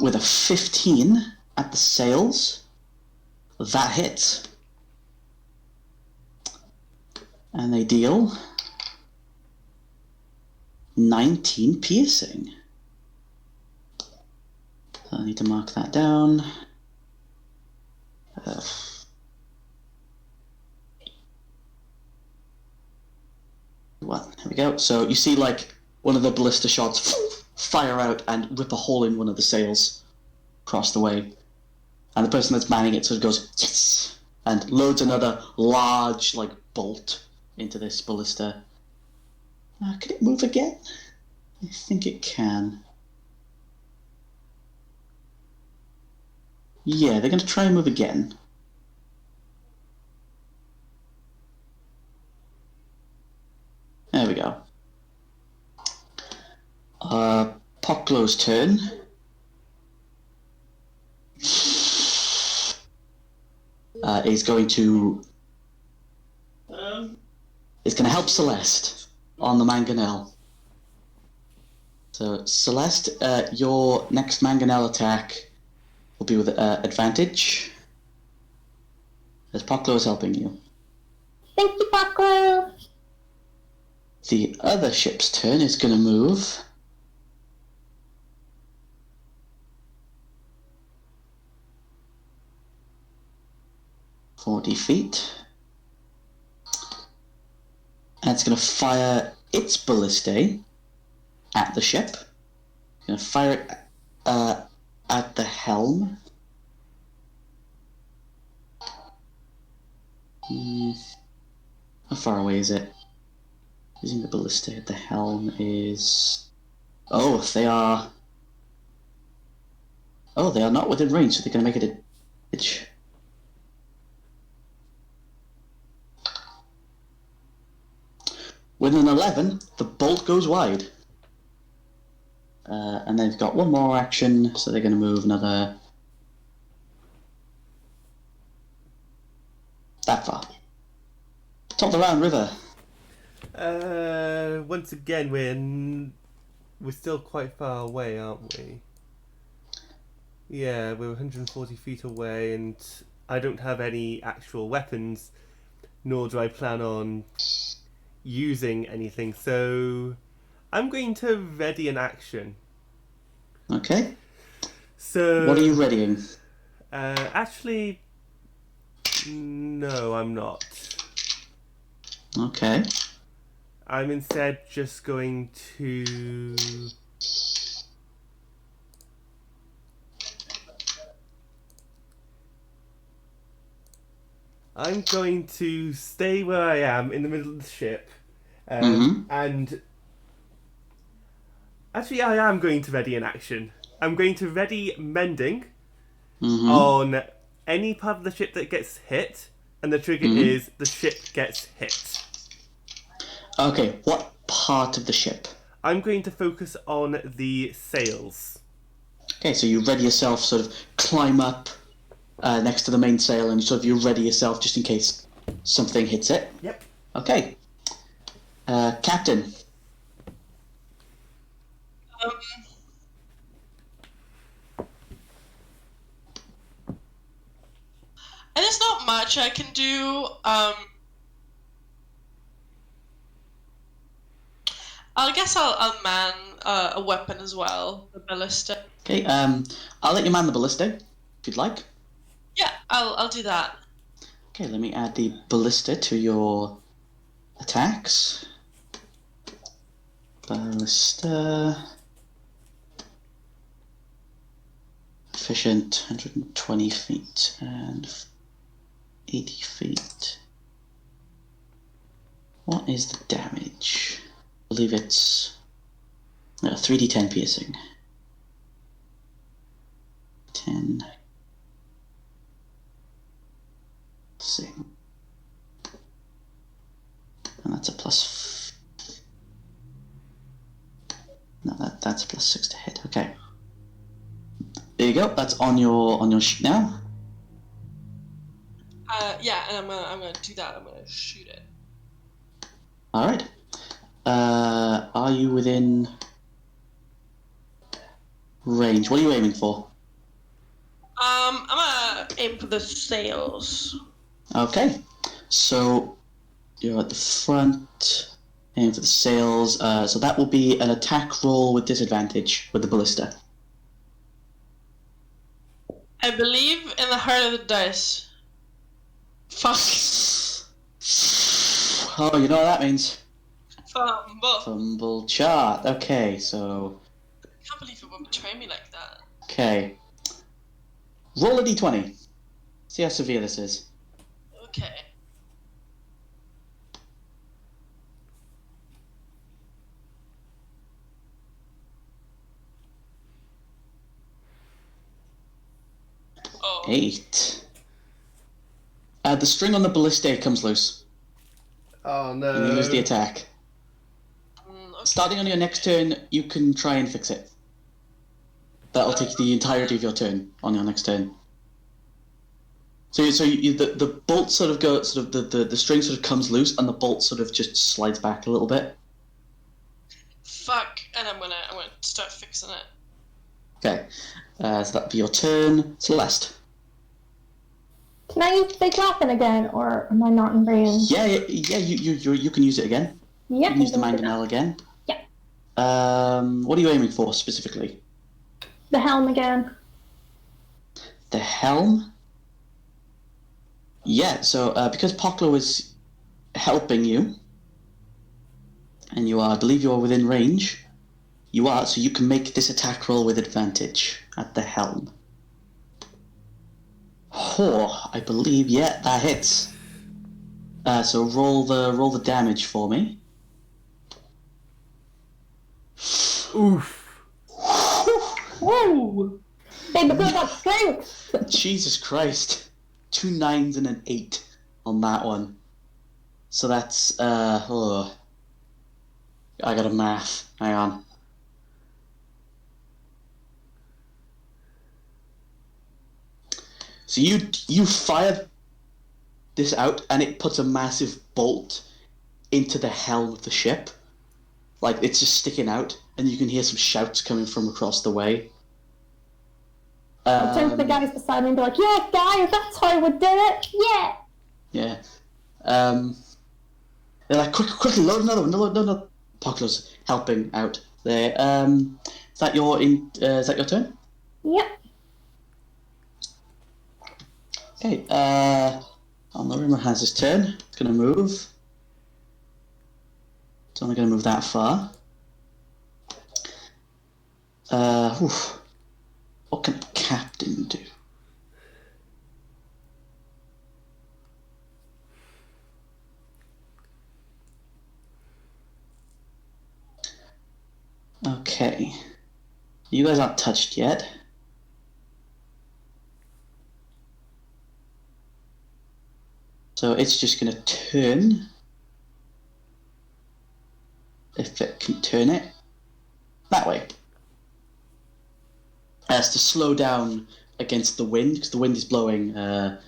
With a 15 at the sails, that hits. And they deal 19 piercing. So I need to mark that down. Well, there we go. So you see, like, one of the ballista shots fire out and rip a hole in one of the sails across the way. And the person that's manning it sort of goes, yes! And loads another large, like, bolt into this ballista. Can it move again? I think it can. Yeah, they're going to try and move again. There we go. Poklow's turn. Is going to help Celeste on the mangonel. So Celeste, your next mangonel attack will be with advantage, as Poklo is helping you.
Thank you, Paco.
The other ship's turn is going to move. "40 feet. And it's going to fire its ballistae at the ship. It's going to fire it at the helm. How far away is it? Using the ballistae at the helm is... Oh, they are not within range, so they're going to make it a pitch. With an 11, the bolt goes wide. And they've got one more action, so they're going to move another... that far. Top of the round, River.
Once again, we're still quite far away, aren't we? Yeah, we're 140 feet away, and I don't have any actual weapons, nor do I plan on using anything, so I'm going to ready an action.
Okay.
So
What are you readying?
Actually, no, I'm not.
Okay.
I'm instead just going to... I'm going to stay where I am in the middle of the ship. And... Actually, I am going to ready an action. I'm going to ready mending on any part of the ship that gets hit, and the trigger is the ship gets hit.
Okay, what part of the ship?
I'm going to focus on the sails.
Okay, so you ready yourself, sort of climb up next to the mainsail, and sort of you ready yourself just in case something hits it.
Yep.
Okay. Captain.
And there's not much I can do. I guess I'll man a weapon as well, the ballista.
Okay, I'll let you man the ballista, if you'd like.
Yeah, I'll do that.
Okay, let me add the ballista to your attacks. Ballista. Efficient, 120 feet and 80 feet. What is the damage? I believe it's 3d10 piercing. 10. See. And that's a plus. No, that's a plus 6 to hit. Okay. There you go. That's on your sheet now.
Yeah, and I'm gonna do that. I'm gonna shoot it.
All right. Are you within range? What are you aiming for?
I'm gonna aim for the sails.
Okay. So you're at the front, aim for the sails. So that will be an attack roll with disadvantage with the ballista.
I believe in the heart of the dice. Fuck.
Oh, you know what that means?
Fumble.
Fumble chart. Okay, so...
I can't believe it would betray me like that.
Okay. Roll a d20. See how severe this is.
Okay. Oh.
8. The string on the ballista comes loose.
Oh no.
And you lose the attack.
Okay.
Starting on your next turn, you can try and fix it. That'll take the entirety of your turn on your next turn. So the bolt sort of goes, the string sort of comes loose, and the bolt sort of just slides back a little bit.
Fuck, and I'm gonna start fixing it.
Okay, so that'll be your turn, Celeste.
Can I use big weapon again, or am I not in range?
Yeah, you can use it again.
Yeah.
You can use the mangonel again.
Yeah.
What are you aiming for specifically?
The helm again.
The helm? Yeah, so because Poklo is helping you, and I believe you are within range, you are, so you can make this attack roll with advantage at the helm. Oh, I believe, yeah, that hits. So roll the damage for me.
Oof.
Woo! Baby girl got strength!
Jesus Christ. 2 9s and an 8 on that one. So that's, I got a math. Hang on. So you fire this out, and it puts a massive bolt into the helm of the ship. Like, it's just sticking out, and you can hear some shouts coming from across the way.
I'll turn to the guys beside me and be like, yeah, guys, that's how we do it. Yeah.
Yeah. They're like, quickly, load another one. No. Pockler's helping out there. Is that your turn?
Yep.
Okay. Honorima has his turn. It's gonna move. It's only gonna move that far. What can the captain do? Okay. You guys aren't touched yet. So it's just going to turn. If it can turn it. That way. As to slow down against the wind, because the wind is blowing. The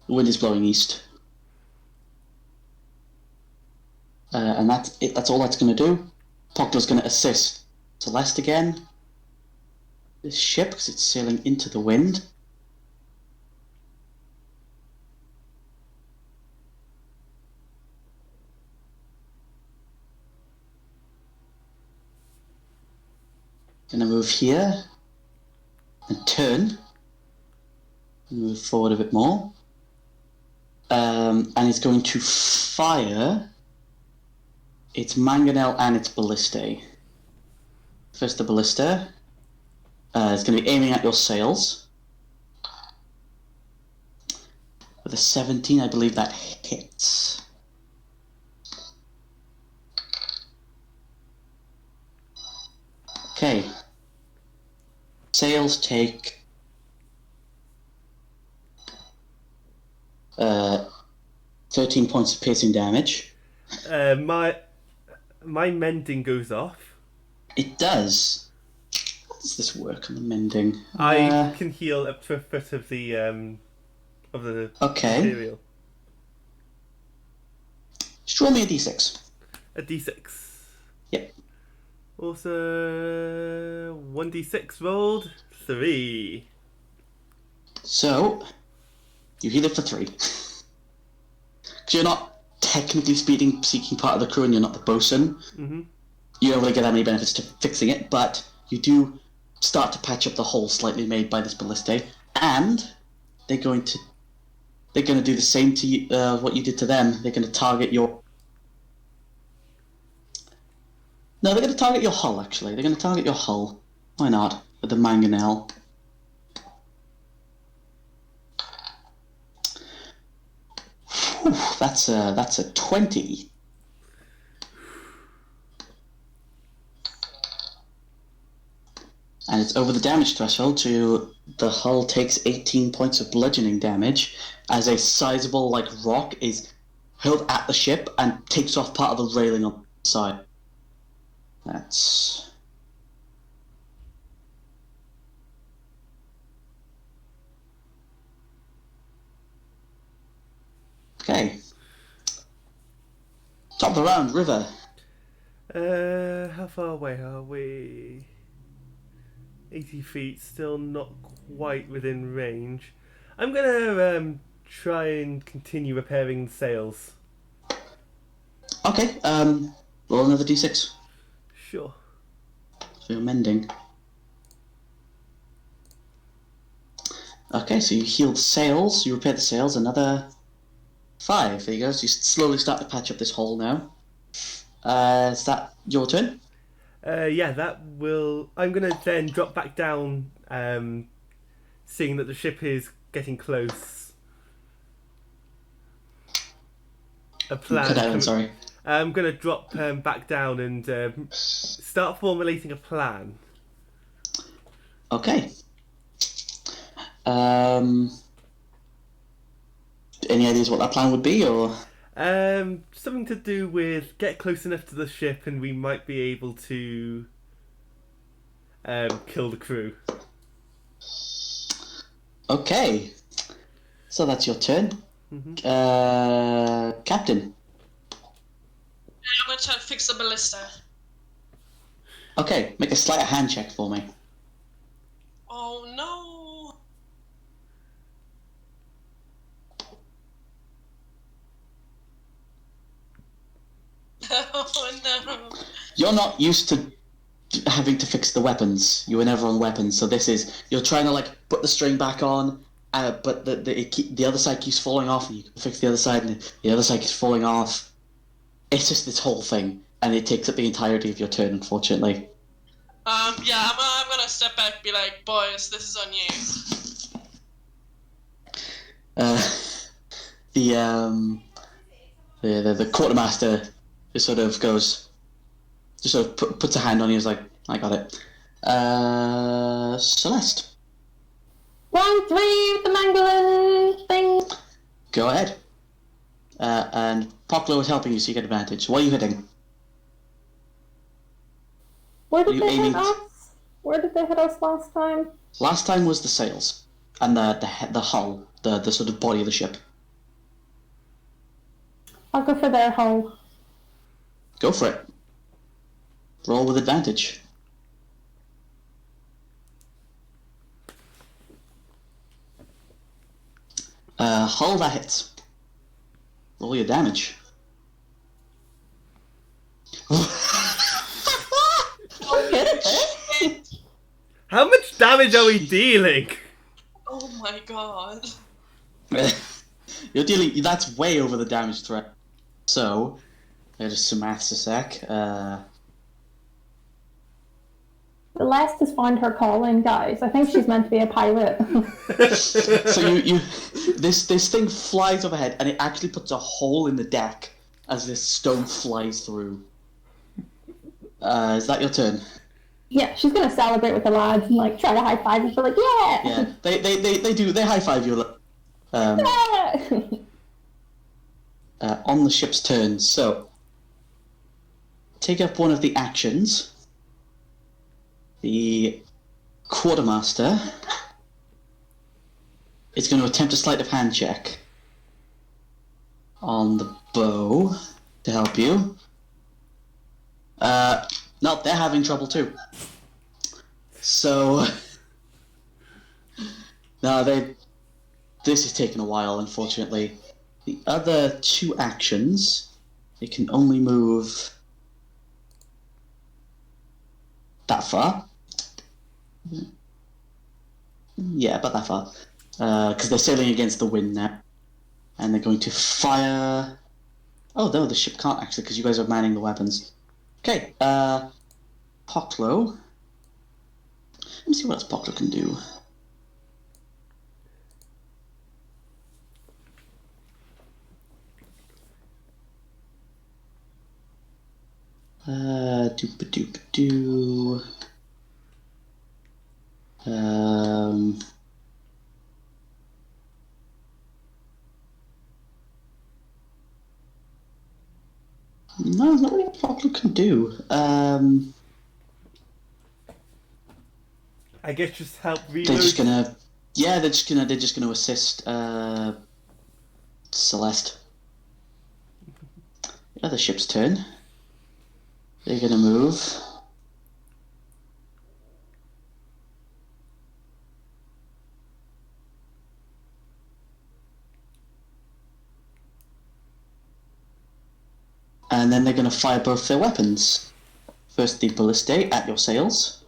wind is blowing east. And that's it. That's all that's going to do. Pockler's going to assist Celeste again. This ship, because it's sailing into the wind. Going to move here and turn. Move forward a bit more. And it's going to fire its mangonel and its ballistae. First the ballista. It's going to be aiming at your sails. With a 17, I believe that hits. Okay. Sails take 13 points of piercing damage.
My mending goes off.
It does. How does this work on the mending?
I can heal up to a foot of the
Okay.
material.
Just roll me a d6.
A d6.
Yep.
Also, 1d6 rolled. 3.
So, you heal it for 3. Because you're not technically seeking part of the crew and you're not the bosun.
Mm-hmm.
You don't really get that many benefits to fixing it, but you do start to patch up the hole slightly made by this ballistae, and they're going to do the same to you, what you did to them. They're going to target your... No, they're going to target your hull, actually. They're going to target your hull. Why not? With the mangonel. Whew, that's a 20. And it's over the damage threshold to the hull takes 18 points of bludgeoning damage as a sizable rock is hurled at the ship and takes off part of the railing on the side. That's... Okay. Top of the round, River.
How far away are we? 80 feet, still not quite within range. I'm gonna try and continue repairing the sails.
Okay, roll another d6
Sure.
for your mending. Okay, so you heal the sails, you repair the sails, another 5. There you go, so you slowly start to patch up this hole now. Is that your turn?
Yeah, that will... I'm gonna then drop back down, seeing that the ship is getting close. A plan...
Cut out, I'm sorry.
I'm gonna drop back down and start formulating a plan.
Okay. Any ideas what that plan would be, or...?
Something to do with get close enough to the ship and we might be able to kill the crew.
Okay. So that's your turn.
Mm-hmm.
Captain.
I'm gonna try to fix the ballista.
Okay, make a sleight of hand check for me.
Oh no! Oh no!
You're not used to having to fix the weapons. You were never on weapons, so this is you're trying to like put the string back on, but the other side keeps falling off, and you can fix the other side, and the other side keeps falling off. It's just this whole thing, and it takes up the entirety of your turn, unfortunately.
Yeah, I'm gonna step back and be like, boys, this is on you.
The quartermaster just sort of puts a hand on you. He's like, I got it. Celeste,
Round 3 with the mangler thing.
go ahead. And Poklo is helping you, so you get advantage. What are you hitting?
Where did
You
they
aiming
hit us? Where did they hit us last time?
Last time was the sails and the hull, the sort of body of the ship.
I'll go for their hull.
Go for it. Roll with advantage. Hull that hits. Roll your damage.
How much damage are we dealing?
Oh my god.
You're dealing. That's way over the damage threat. So, just some maths a sec.
The last has found her calling, guys. I think she's meant to be a pilot.
So this thing flies overhead, and it actually puts a hole in the deck as this stone flies through. Is that your turn?
Yeah, she's gonna celebrate with the lads and like try to high five and be like, yeah!
Yeah, they high five you.
Yeah!
On the ship's turn. So, take up one of the actions. The quartermaster is going to attempt a sleight of hand check on the bow to help you. No, they're having trouble too. So, no, this is taking a while, unfortunately. The other two actions, they can only move that far. Yeah, about that far. Because they're sailing against the wind now. And they're going to fire... Oh, no, the ship can't actually, because you guys are manning the weapons. Okay, Poklo. Let me see what else Poklo can do. Doop-a-doop-a-doo. No, there's not really what Poklo can do.
I guess just help reload.
They're just gonna assist Celeste. The other ship's turn. They're gonna move. And then they're gonna fire both their weapons. First the ballistae at your sails.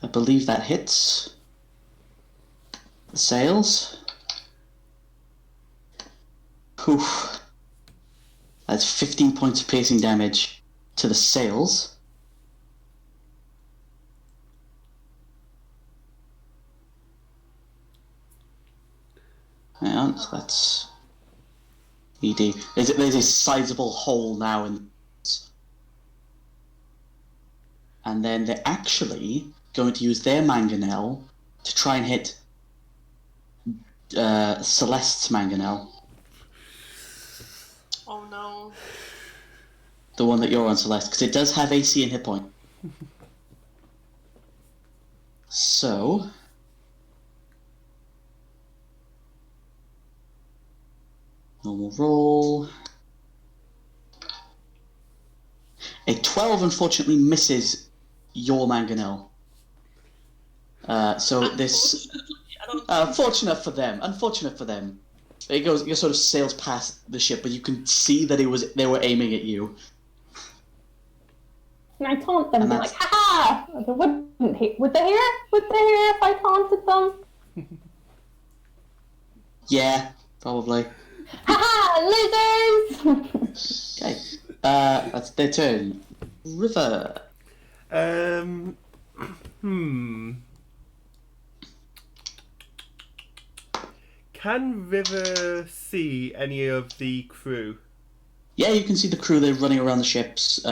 I believe that hits the sails. Poof. That's 15 points of piercing damage to the sails. Hang on, so that's ED. There's a sizable hole now in. And then they're actually going to use their mangonel to try and hit Celeste's mangonel.
Oh no.
The one that you're on, Celeste, because it does have AC and hit point. So, Normal roll. A 12 unfortunately misses your mangonel. So this, unfortunate for them, it sort of sails past the ship, but you can see that they were aiming at you.
And I taunt them,
And
be like, ha ha! Would they hear if I taunted them?
Yeah, probably.
Ha ha! Losers!
Okay, that's their turn. River.
Can River see any of the crew?
Yeah, you can see the crew. They're running around the ships.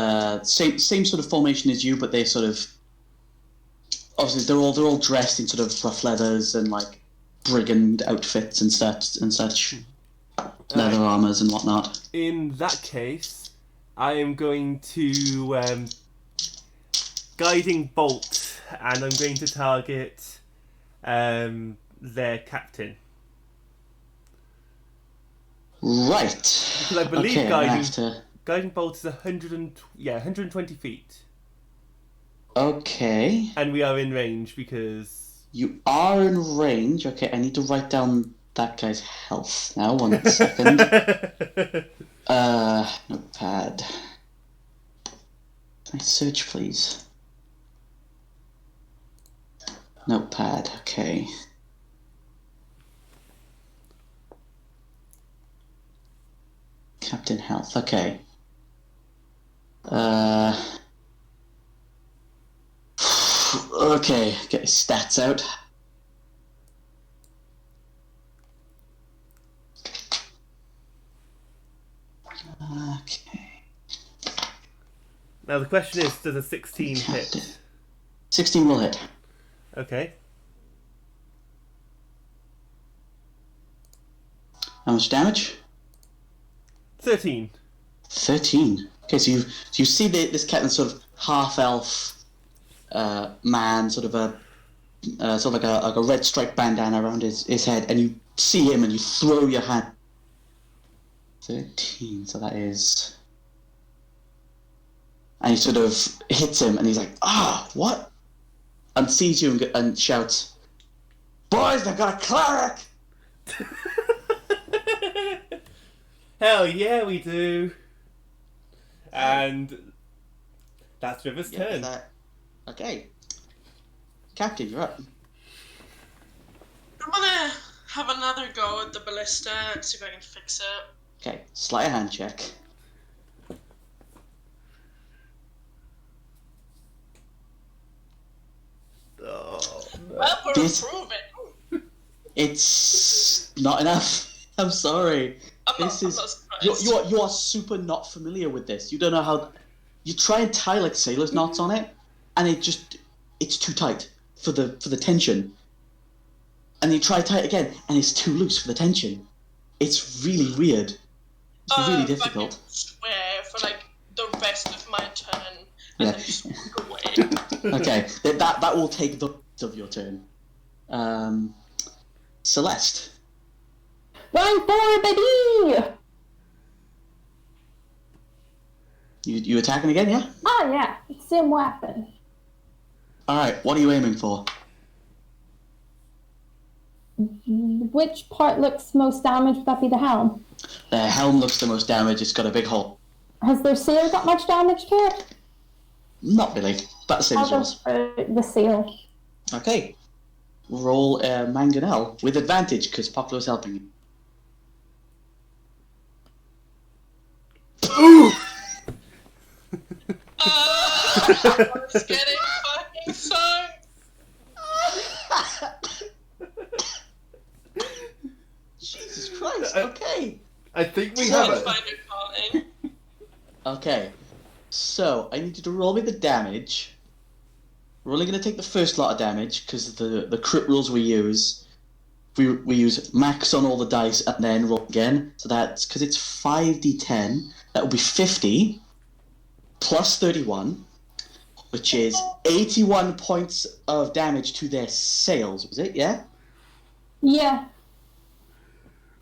Same sort of formation as you, but they sort of obviously they're all dressed in sort of rough leathers and like brigand outfits and such, leather armors and whatnot.
In that case, I am going to guiding bolt, and I'm going to target their captain.
Right.
Because I believe
okay,
guiding bolt is 120 feet.
Okay.
And we are in range because...
You are in range. Okay, I need to write down that guy's health now. 1 second. Notepad. Can I search, please? Notepad, okay. Captain Health, okay. Okay, get his stats out. Okay.
Now the question is, does a 16 hit?
16 will hit.
Okay.
How much damage?
13.
13. Okay, so you see this captain sort of half elf man, sort of like a red striped bandana around his head, and you see him and you throw your hand. 13. So that is, and he sort of hits him, and he's like, what? And sees you and shouts, "Boys, they've got a cleric!"
Hell yeah, we do. And that's River's turn.
Okay. Captain, you're up.
I'm gonna have another go at the ballista and see if I can fix it.
Okay, sleight of hand check.
Oh, no.
Well, we're
This-
improving.
It's not enough. I'm sorry.
I'm not surprised.
You are super not familiar with this. You don't know how. You try and tie like sailor's knots on it, and it's too tight for the tension. And you try to tie it again, and it's too loose for the tension. It's really weird. It's really difficult.
I swear for like the rest of my turn,
Yeah.
and then just walk away.
Okay, that will take the rest of your turn. Celeste.
Going forward, baby!
You attacking again, yeah?
Oh yeah, same weapon.
Alright, what are you aiming for?
Which part looks most damaged? Would that be the helm?
The helm looks the most damaged, it's got a big hole.
Has their sail got much damage to it?
Not really, but the same as
I'll go
yours.
for the sail.
Okay. Roll Mangonel with advantage, because Poplar is helping you.
It's getting fucking so.
Jesus Christ, okay.
I think we
So-
have it.
Find a calling.
Okay. So, I need you to roll me the damage. We're only going to take the first lot of damage, because the crit rules we use, we use max on all the dice and then roll again. So that's, because it's 5d10, that would be 50 plus 31, which is 81 points of damage to their sails, was it? Yeah?
Yeah.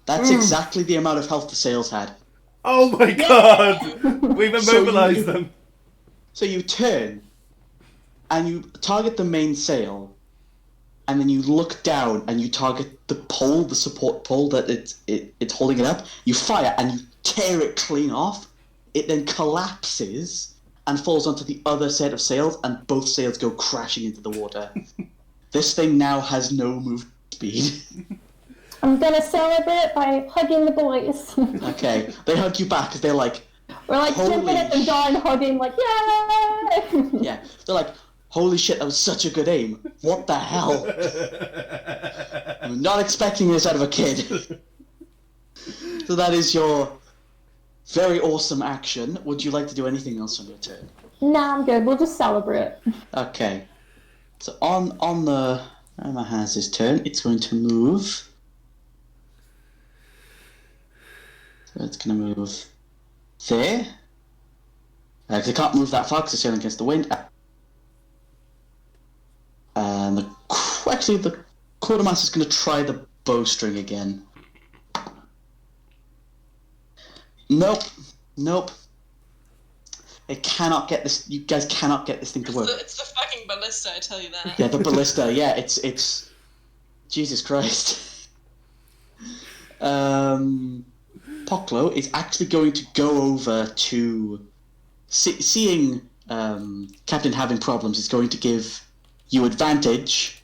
That's exactly the amount of health the sails had.
Oh my god! We've
So
immobilized
you-
them.
So you turn, and you target the main sail, and then you look down and you target the pole, the support pole that it's holding it up. You fire and you tear it clean off. It then collapses and falls onto the other set of sails, and both sails go crashing into the water. This thing now has no move speed.
I'm gonna celebrate by hugging the boys.
Okay, they hug you back because they're like,
We're like
Holy
jumping at the dawn, hugging, like, yay!
yeah, they're like, holy shit, that was such a good aim. What the hell? I'm not expecting this out of a kid. So that is your very awesome action. Would you like to do anything else on your turn?
Nah, I'm good. We'll just celebrate.
Okay. So on the Rama has his turn. It's going to move. So it's going to move there. Because it can't move that far because it's sailing against the wind. And the quartermaster's going to try the bowstring again. Nope. It cannot get this. You guys cannot get this thing to work.
It's the fucking ballista, I tell you that.
Yeah, the ballista. Yeah, it's. Jesus Christ. Poklo is actually going to go over to, seeing Captain having problems. Is going to give you advantage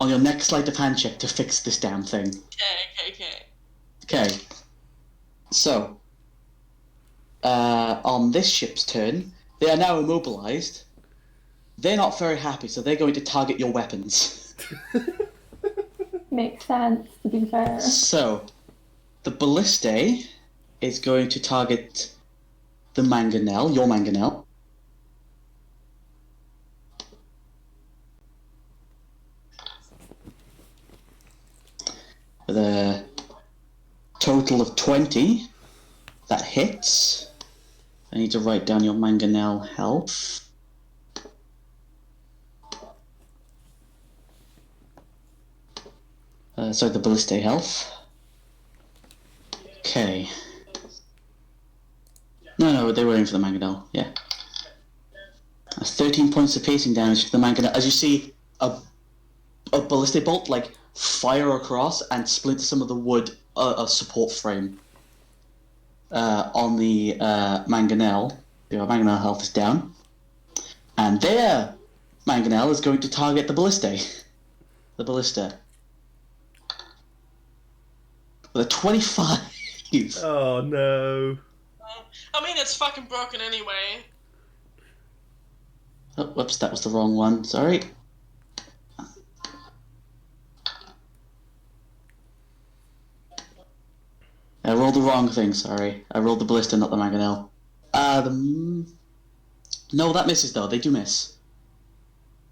on your next sleight of hand check to fix this damn thing. Okay. So, on this ship's turn, they are now immobilized. They're not very happy, so they're going to target your weapons.
Makes sense, to be fair.
So, the ballistae is going to target the mangonel, your mangonel. With a total of 20. That hits. I need to write down your mangonel health. Sorry, the ballistae health. Okay. No, they were aiming for the mangonel, yeah. That's 13 points of piercing damage to the mangonel. As you see, a ballistic bolt, like, fire across and splinter some of the wood support frame on the mangonel. Your mangonel health is down. And their mangonel is going to target the ballistae. The ballista. With a 25.
Oh no.
I mean, it's fucking broken anyway.
Oh, whoops, that was the wrong one. Sorry. I rolled the wrong thing, sorry. I rolled the ballista, not the mangonel. No, that misses though. They do miss.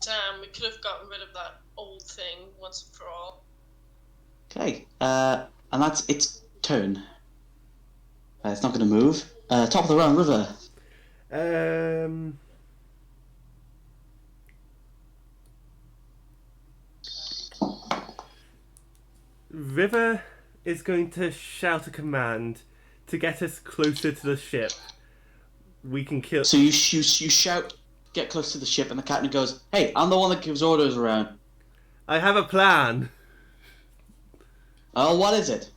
Damn, we could have gotten rid of that old thing once and for all.
Okay. And that's its turn. It's not going to move. Top of the round, River.
River is going to shout a command to get us closer to the ship. We can kill.
So you shout, get close to the ship, and the captain goes, "Hey, I'm the one that gives orders around."
I have a plan.
Oh, what is it?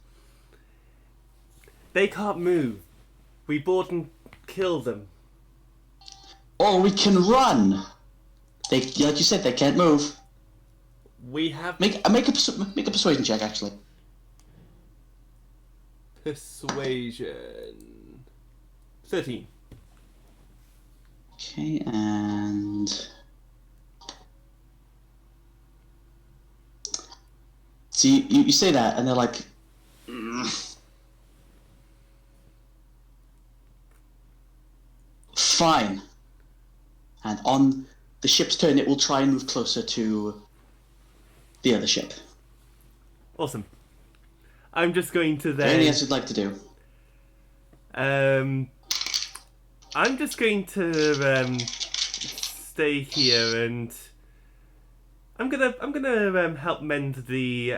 They can't move. We board and kill them.
Or we can run. They, like you said, they can't move.
We have
Make a persuasion check, actually.
persuasion. 13.
Okay, and so you say that, and they're like, fine. And on the ship's turn, it will try and move closer to the other ship.
Awesome. I'm just going to
Anything
then.
else you'd like to do?
I'm just going to stay here and I'm gonna help mend the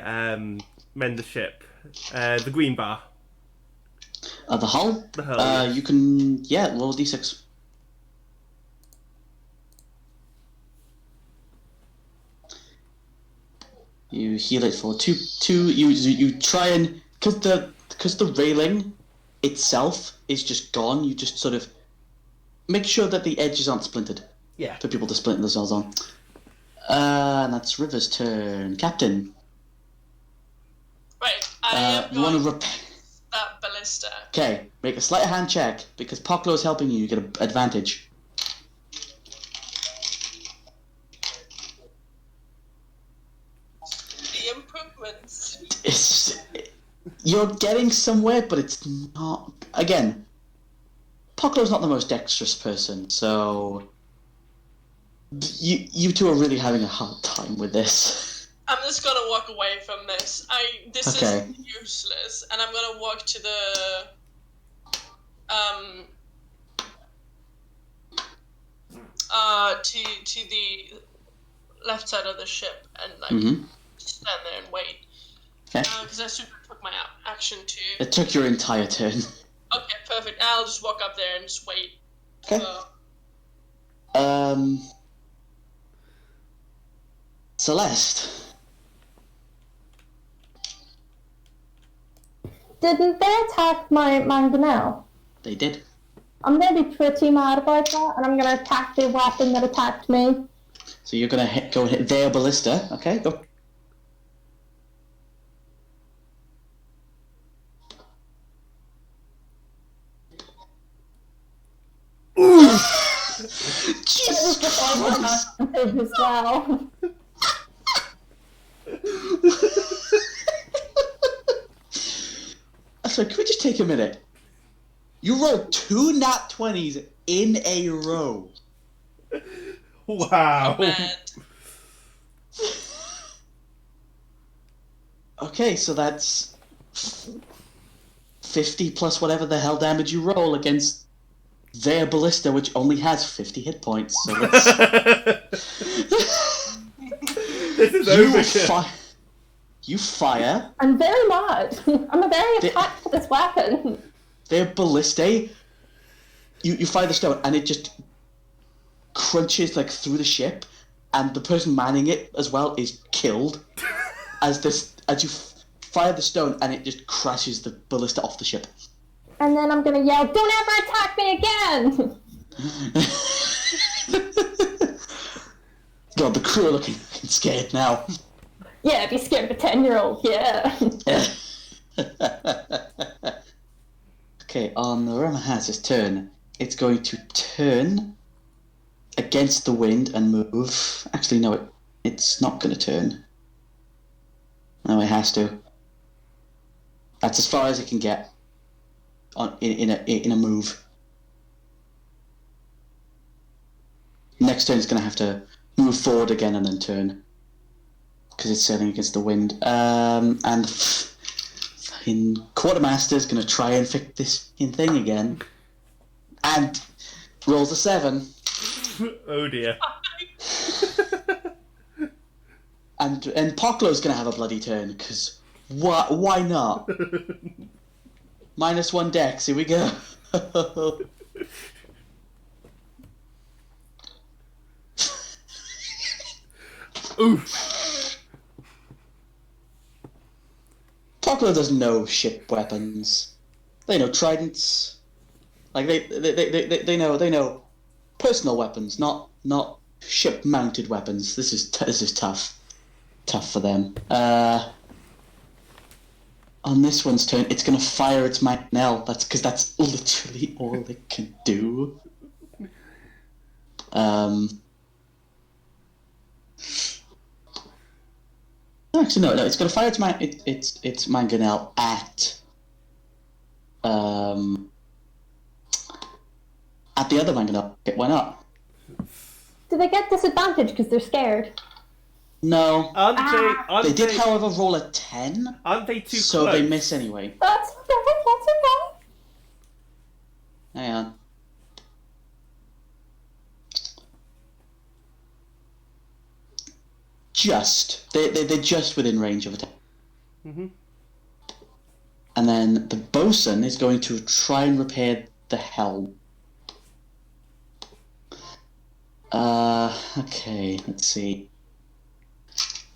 ship, the green bar.
The hull?
The hull, yes.
You can, roll a d6. You heal it for two. You try and because the railing itself is just gone. You just sort of make sure that the edges aren't splintered
Yeah.
for people to splint themselves on. And that's River's turn. Captain,
Right, I am
you want
going
to
to
repair?
that ballista.
Okay, make a sleight of hand check because Poklo is helping you. You get an advantage.
The improvements.
You're getting somewhere, but it's not. Again, Poklo's not the most dexterous person, so you two are really having a hard time with this.
I'm just gonna walk away from this. This
Okay.
is useless, and I'm gonna walk to the to the left side of the ship and stand there and wait.
Okay.
Because I super took my action too.
It took your entire turn.
Okay, perfect. I'll just walk up there and just wait.
Okay. Celeste.
Didn't they attack my mangonel?
They did.
I'm gonna be pretty mad about that, and I'm gonna attack the weapon that attacked me.
So you're gonna go and hit their ballista. Okay, go. Jesus Christ!
As well.
So can we just take a minute? You rolled 2 nat 20s in a row.
Wow.
Mad.
Okay, so that's 50 plus whatever the hell damage you roll against their ballista, which only has 50 hit points. So let's...
This is overkill.
You fire.
I'm very mad. I'm very attached to this weapon.
Their ballista. You fire the stone, and it just crunches like through the ship, and the person manning it as well is killed as you fire the stone, and it just crashes the ballista off the ship.
And then I'm gonna yell, "Don't ever attack me again!"
God, the crew are looking scared now.
Yeah, I'd be scared of a 10-year-old, yeah.
Okay, on the Rama has his turn. It's going to turn against the wind and move. Actually, no, it's not going to turn. No, it has to. That's as far as it can get in a move. Next turn, it's going to have to move forward again and then turn. Because it's sailing against the wind. And Quartermaster's going to try and fix this thing again. And rolls a 7.
Oh dear.
And Poklo's going to have a bloody turn, because why not? -1 dex, here we go.
Oof.
Poklo doesn't know ship weapons. They know tridents. Like they know personal weapons, not ship mounted weapons. This is tough for them. On this one's turn, it's gonna fire its mangonel. That's literally all it can do. Actually, no. It's gonna fire its mangonel at the other mangonel. Why not?
Do they get disadvantage because they're scared?
No.
Aren't
They did, however, roll a 10.
Aren't they too
so
close?
they miss anyway.
That's okay, that's okay.
Hang on. They're just within range of attack.
Mm-hmm.
And then the bosun is going to try and repair the helm. Okay, let's see.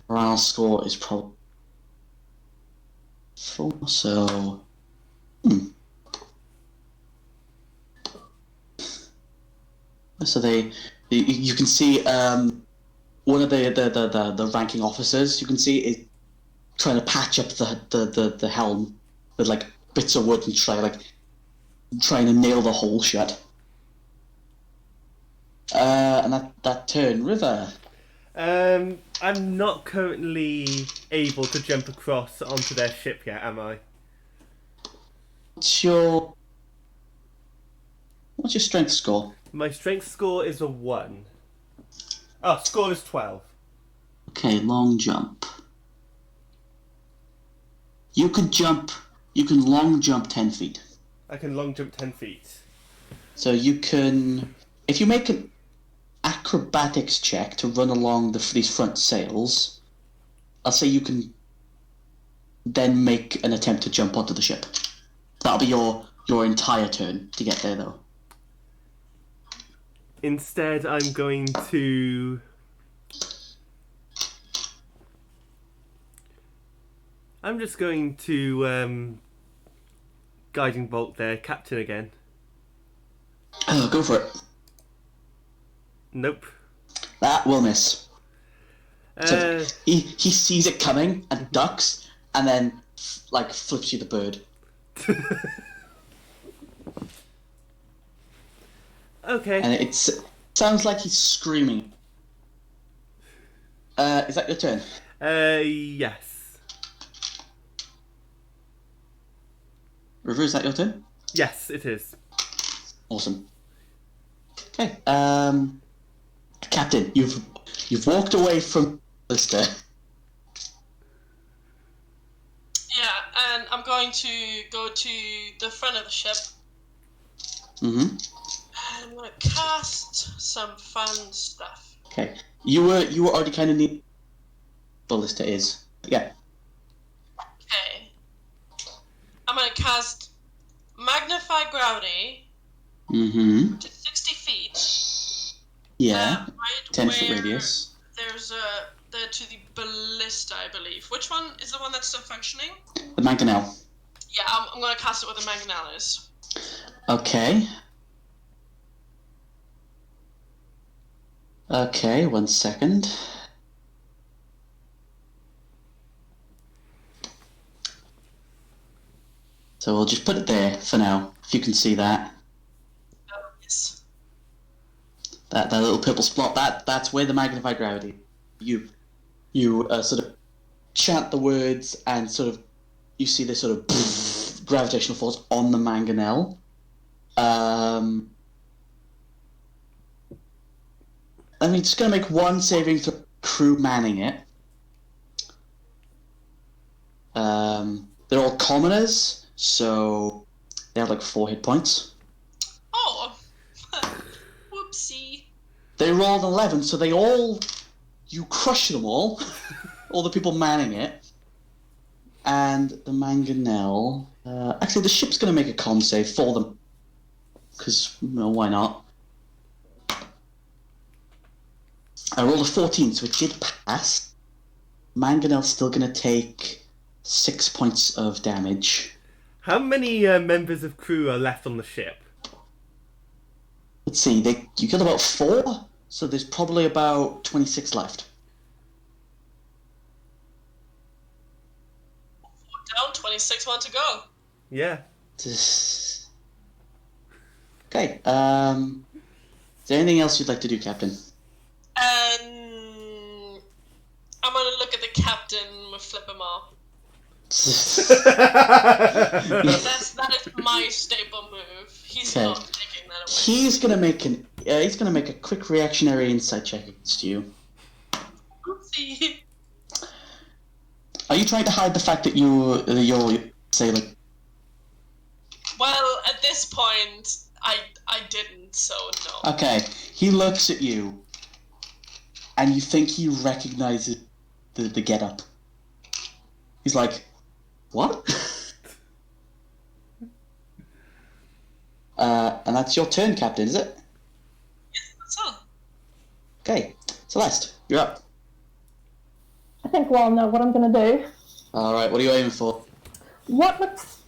Morale score is probably 4, so... So you can see one of the ranking officers, you can see, is trying to patch up the helm with like bits of wood and trying to nail the hole shut. And that turn, River.
I'm not currently able to jump across onto their ship yet, am I?
What's your strength score?
My strength score is a 1. Oh, score is 12.
Okay, long jump. You can long jump 10 feet.
I can long jump 10 feet.
So you can, if you make an acrobatics check to run along these front sails, I'll say you can then make an attempt to jump onto the ship. That'll be your entire turn to get there, though.
Instead, I'm going to... I'm just going to guiding bolt their captain again.
Oh, go for it.
Nope.
That will miss. So he sees it coming and ducks, and then flips you the bird.
Okay.
And it sounds like he's screaming. Is that your turn?
Yes.
River, is that your turn?
Yes, it is.
Awesome. Okay. Captain, you've walked away from Lister.
Yeah, and I'm going to go to the front of the ship.
Mm-hmm.
And I'm going to cast some fun stuff.
Okay. You were already kind of near Ballista is. Yeah.
Okay. I'm going to cast Magnify Gravity
Mm-hmm.
to 60 feet.
Yeah.
Right
10-foot
where
radius.
There's to the ballista, I believe. Which one is the one that's still functioning?
The mangonel.
Yeah, I'm going to cast it where the mangonel is.
Okay. Okay, 1 second. So we'll just put it there for now, if you can see that.
Oh, yes.
That little purple spot, that's where the magnified gravity. You sort of chant the words and sort of you see this sort of gravitational force on the mangonel. I'm just going to make one saving throw. Crew manning it. They're all commoners, so they have 4 hit points.
Oh! Whoopsie.
They rolled 11, so you crush them all. All the people manning it. And the mangonel... actually, the ship's going to make a con save for them. Because, why not? I rolled a 14, so it did pass. Mangonel's still going to take 6 points of damage.
How many members of crew are left on the ship?
Let's see, you killed about 4, so there's probably about 26 left.
4 down, 26 more to go.
Yeah.
Okay, is there anything else you'd like to do, Captain?
I'm going to look at the captain and flip him off. That is my staple move. He's
Okay.
not taking that away.
He's gonna make a quick reactionary insight check against you.
Oopsie.
Are you trying to hide the fact that you're say
Well, at this point, I didn't, so no.
Okay, he looks at you, and you think he recognizes the get up. He's like, what? And that's your turn, Captain, is it?
What's on?
Okay, Celeste, you're up.
I think we all know what I'm gonna do.
All right, what are you aiming for?
What looks...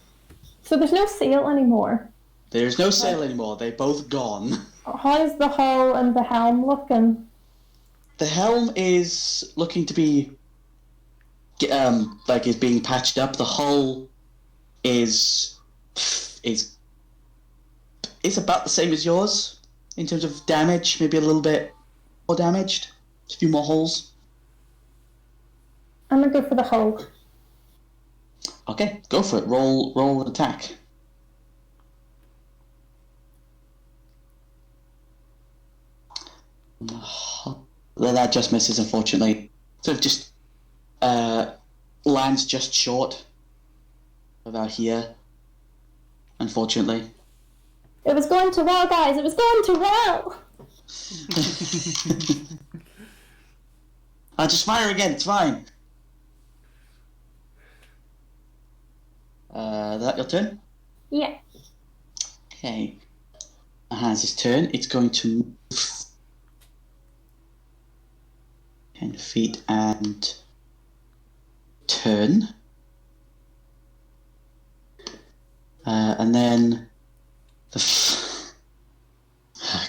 So there's no sail anymore.
There's no sail anymore. They're both gone.
How's the hull and the helm looking?
The helm is looking to be like is being patched up. The hull is about the same as yours in terms of damage. Maybe a little bit more damaged. A few more holes.
I'm gonna go for the hull.
Okay, go for it. Roll an attack. That just misses, unfortunately. Sort of just lands just short of out here, unfortunately.
It was going too well, guys. It was going too well.
I'll just fire again. It's fine. That your turn?
Yeah.
Okay. It has his turn. It's going to move 10 feet and turn. And then the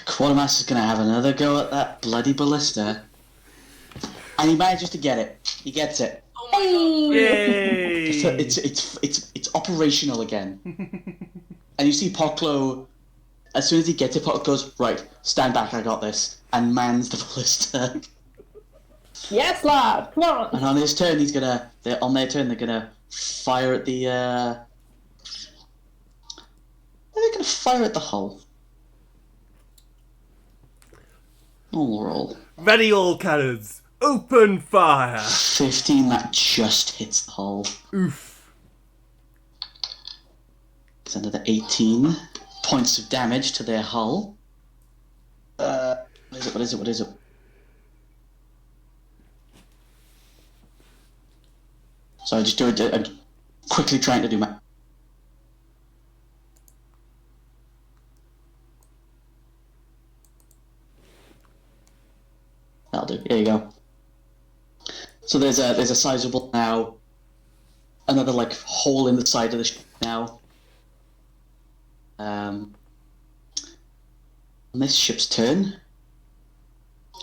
Quartermaster's going to have another go at that bloody ballista. And he manages to get it. He gets it.
Oh my god.
Yay!
It's operational again. And you see Poklo, as soon as he gets it, Poklo goes, right, stand back, I got this, and mans the ballista.
Yes, lad. Come on.
And on his turn, on their turn, they're gonna fire at the, they're gonna fire at the hull. Roll.
Ready, all cannons. Open fire.
15, that just hits the hull.
Oof.
It's another 18 points of damage to their hull. What is it? Sorry, just do it. I'm quickly trying to do my... That'll do. There you go. So there's a sizable now, another like hole in the side of the ship now. On this ship's turn,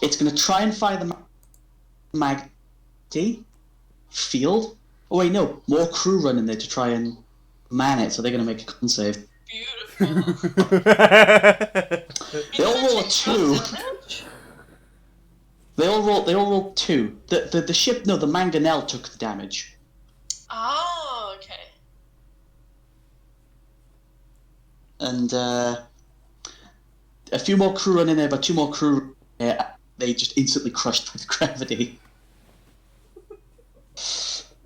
it's going to try and fire the mag field. Oh wait, no, more crew run in there to try and man it, so they're going to make a con save.
Beautiful.
They all roll a 2. They all roll 2. The ship, no, the mangonel took the damage.
Oh, okay.
And a few more crew run in there, but 2 more crew, they just instantly crushed by the gravity.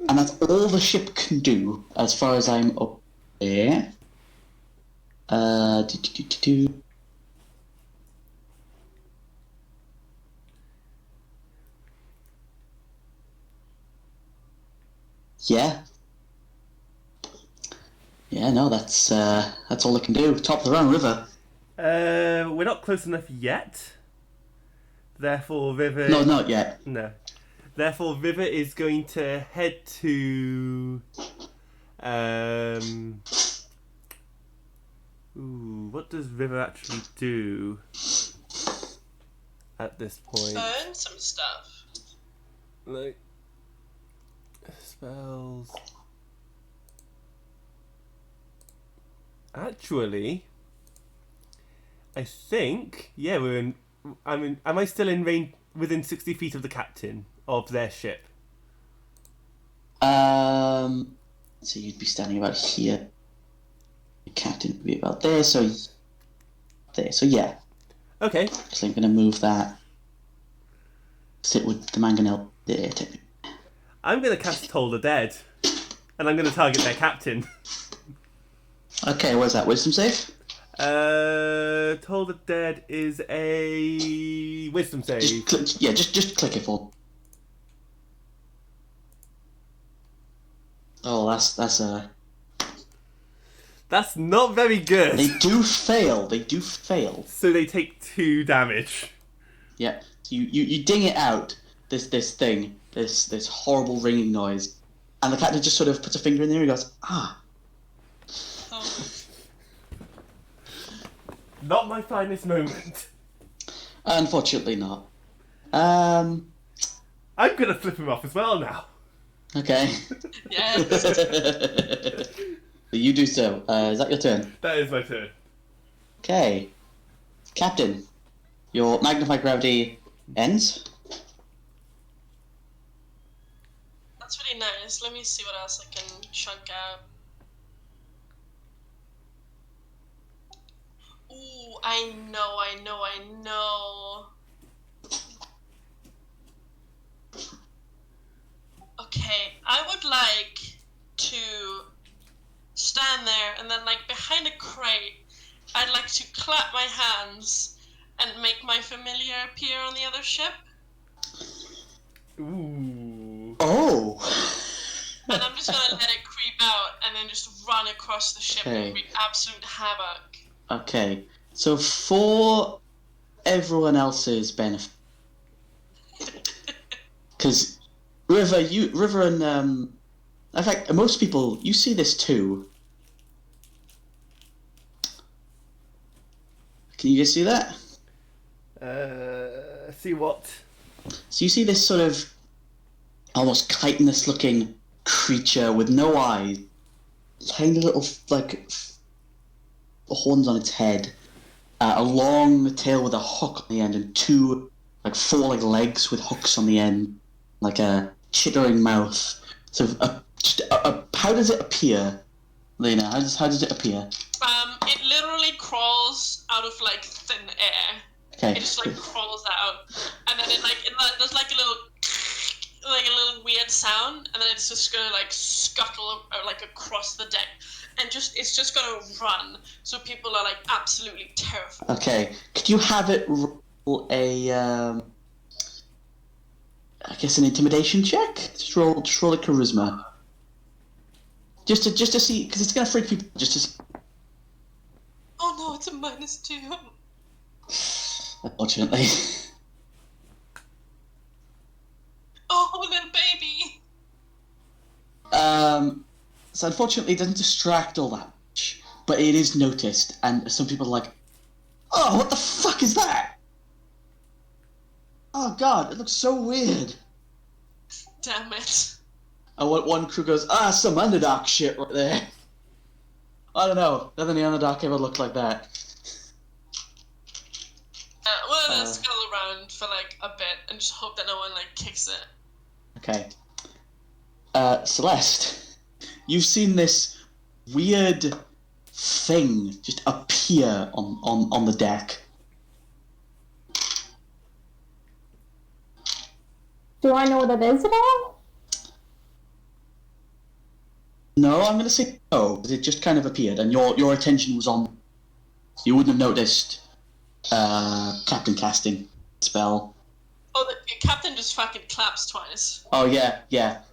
And that's all the ship can do, as far as I'm up there. Yeah. Yeah, no, that's all it can do. Top of the round, River.
We're not close enough yet. Therefore, River...
No, not yet.
No. Therefore, River is going to head to... Ooh, what does River actually do at this point?
Burn some stuff.
Like... Spells... Actually... I think... Yeah, we're in... am I still in range within 60 feet of the captain of their ship?
So you'd be standing about here. The captain would be about there, so there. So yeah.
Okay.
So I'm going to move that. Sit with the mangonel there.
I'm going to cast Toll the Dead. And I'm going to target their captain.
Okay, where's that? Wisdom save?
Toll the Dead is a wisdom save.
Just click it for. Oh, that's
That's not very good.
They do fail. They do fail.
So they take 2 damage.
Yeah. You ding it out. This thing. This horrible ringing noise, and the captain just sort of puts a finger in there and goes, ah.
Oh.
Not my finest moment.
Unfortunately not.
I'm gonna flip him off as well now.
Okay.
Yes.
You do so. Is that your turn?
That is my turn.
Okay. Captain, your magnified gravity ends.
That's really nice. Let me see what else I can chunk out. Ooh, I know. Okay, I would like to stand there and then, like, behind a crate, I'd like to clap my hands and make my familiar appear on the other ship.
Ooh.
Oh.
And I'm just gonna let it creep out and then just run across the ship
Okay.
and wreak absolute havoc.
Okay. So for everyone else's benefit, because River and in fact, most people, you see this too. Can you guys see that?
See what?
So you see this sort of almost chitinous looking creature with no eyes, tiny little like horns on its head, a long tail with a hook on the end, and 2 4 legs with hooks on the end, like a chittering mouth. So how does it appear, Lena? How does it appear?
It literally crawls out of like thin air.
Okay.
It just like crawls out, and then it there's like a little weird sound, and then it's just gonna like scuttle like across the deck, and it's just gonna run. So people are like absolutely terrified.
Okay. Could you have it roll a I guess an intimidation check? Just roll a charisma. Just to see, because it's gonna freak people. Just to see.
Oh no, it's a -2.
Unfortunately.
Oh, little baby.
So unfortunately it doesn't distract all that much, but it is noticed, and some people are like, oh, what the fuck is that? Oh god, it looks so weird.
Damn it.
And one crew goes, some Underdark shit right there. I don't know, none of the Underdark ever looked like that.
We're gonna scuttle around for like a bit and just hope that no one like kicks it.
Okay. Celeste, you've seen this weird thing just appear on the deck.
Do I know what it is at all?
No, I'm gonna say no, because it just kind of appeared, and your attention was on. You wouldn't have noticed Captain casting spell.
Oh, the captain just fucking claps twice.
Oh yeah.
And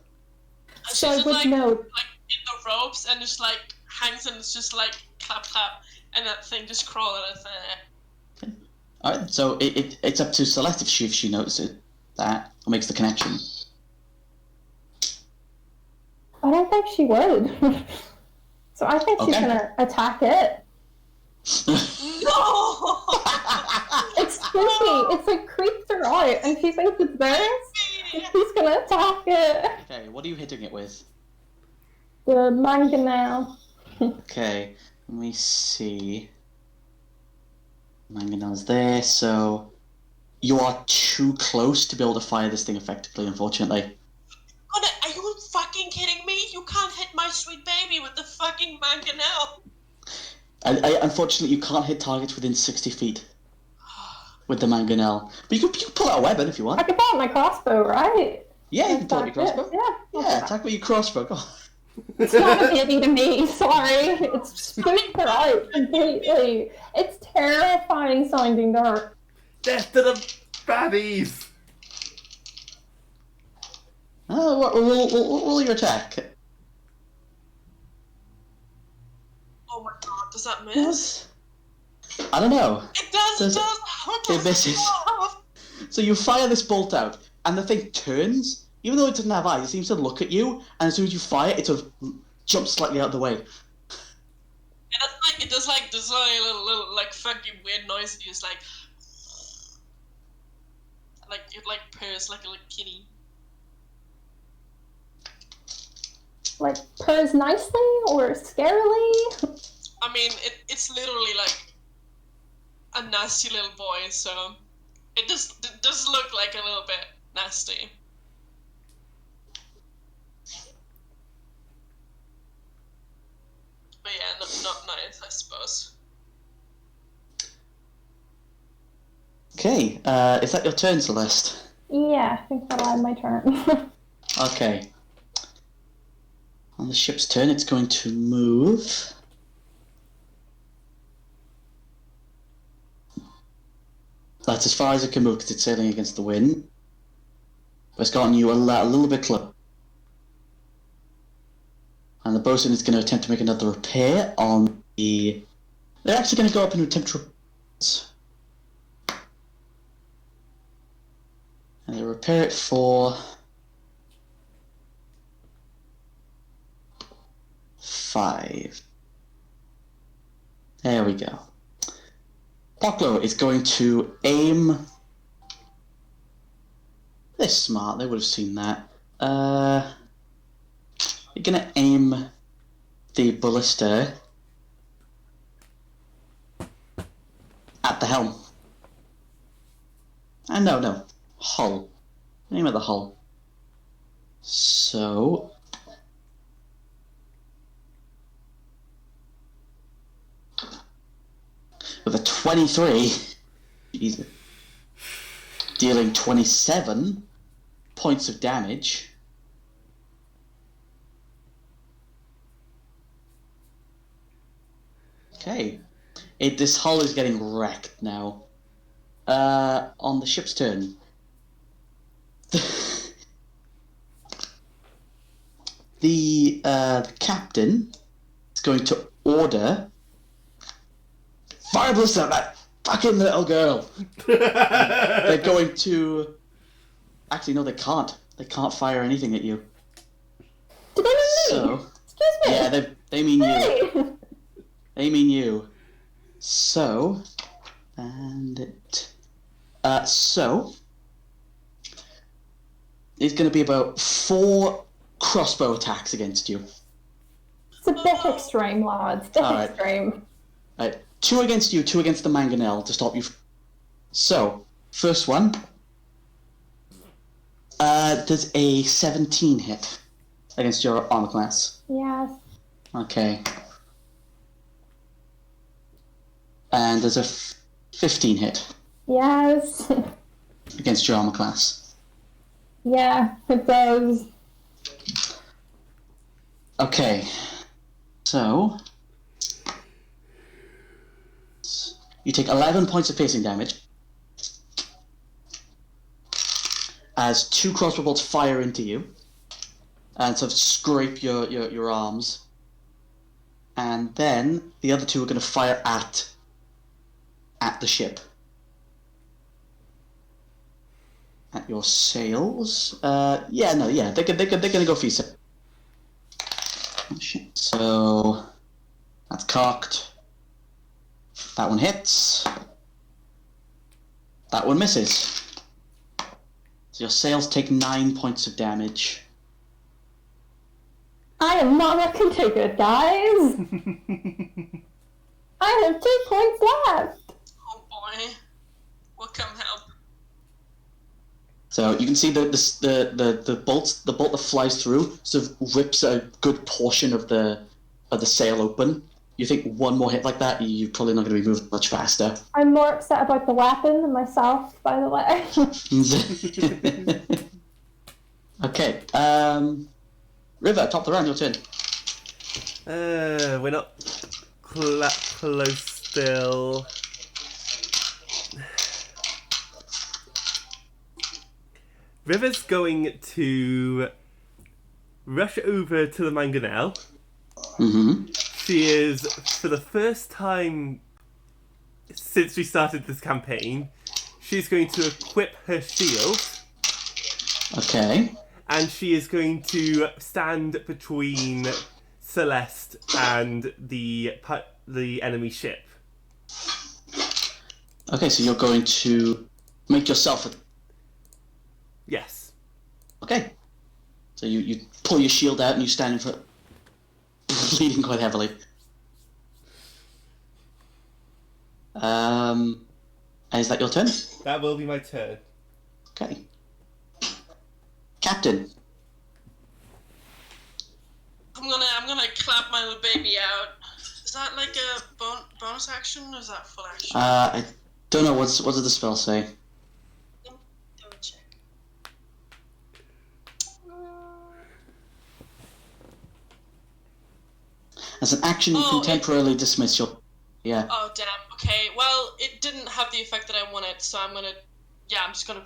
So
she's
I
just
would
like
know.
in the ropes and just like hangs and it's just like clap, and that thing just crawls out of there.
Alright, so it's up to Celeste if she notices that or makes the connection.
I don't think she would. So I think she's
Okay.
gonna attack it.
No!
It's spooky. It's like creeps her out, and she thinks it's theirs. And she's gonna attack it.
Okay, what are you hitting it with?
The mangonel.
Okay, let me see. Mangonel's there, so you are too close to be able to fire this thing effectively, unfortunately.
God, are you fucking kidding me? You can't hit my sweet baby with the fucking mangonel.
Unfortunately, you can't hit targets within 60 feet with the mangonel. But you can pull out a weapon if you
I
want.
could pull out my crossbow, right?
Yeah, you can pull out your crossbow.
Yeah.
Attack with your crossbow. Go on.
It's not a baby to me, sorry. It's spooked her out completely. It's terrifying sounding dark.
Death to the baddies!
Oh, roll your attack.
Does that miss?
I don't know.
It does.
Does
It
it?
does. How does
It misses. So you fire this bolt out, and the thing turns. Even though it doesn't have eyes, it seems to look at you, and as soon as you fire, it sort of jumps slightly out of the way.
It does like this little like fucking weird noise. It's like it like purrs like a little kitty.
Like, purrs nicely or scarily?
I mean, it's literally like a nasty little boy, so it does look like a little bit nasty. But yeah, not nice, I suppose.
Okay, is that your turn, Celeste?
Yeah, I think that'll end my turn.
Okay. On the ship's turn, it's going to move. That's as far as it can move because it's sailing against the wind. But it's gotten you a little bit close. And the bosun is going to attempt to make another repair on the... They're actually going to go up and attempt to... And they repair it for... 5. There we go. Poklo is going to aim... They're smart, they would have seen that. You're going to aim the ballista at the helm. No. Hull. Aim at the hull. So... With a 23, Jesus, dealing 27 points of damage. Okay, this hull is getting wrecked now. On the ship's turn. The captain is going to order fire ballista at that fucking little girl. They're going to... Actually, no, they can't. They can't fire anything at you.
Do they mean me?
So,
Excuse me.
yeah, they mean you.
Hey!
They mean you. So, and it... so... It's going to be about 4 crossbow attacks against you.
It's a bit extreme, lads. Bit
Alright.
extreme.
Right, 2 against you, 2 against the mangonel to stop you. So, first one. Does a 17 hit against your armor class?
Yes.
Okay. And does a 15 hit
Yes.
against your armor class?
Yeah, it does.
Okay. So... You take 11 points of piercing damage as 2 crossbow bolts fire into you and sort of scrape your arms. And then the other 2 are going to fire at the ship. At your sails. They're going to go for your sails. So that's cocked. That one hits. That one misses. So your sails take 9 points of damage.
I am not looking too good, guys. I have 2 points left.
Oh boy, what come help?
So you can see the bolt that flies through sort of rips a good portion of the sail open. You think one more hit like that, you're probably not going to be moving much faster.
I'm more upset about the weapon than myself, by the way.
Okay. River, top of the round, your turn.
We're not close still. River's going to rush over to the mangonel,
Mm-hmm.
she is, for the first time since we started this campaign, she's going to equip her shield.
Okay.
And she is going to stand between Celeste and the enemy ship.
Okay, so you're going to make yourself a...
Yes.
Okay. So you pull your shield out and you stand in front, bleeding quite heavily. Is that your turn?
That will be my turn.
Okay. Captain.
I'm gonna clap my little baby out. Is that like a bonus action or is that full action?
I don't know, what does the spell say?
Double check.
As an action, you can temporarily dismiss your... Yeah.
Oh, damn. Okay, well, it didn't have the effect that I wanted, so I'm just gonna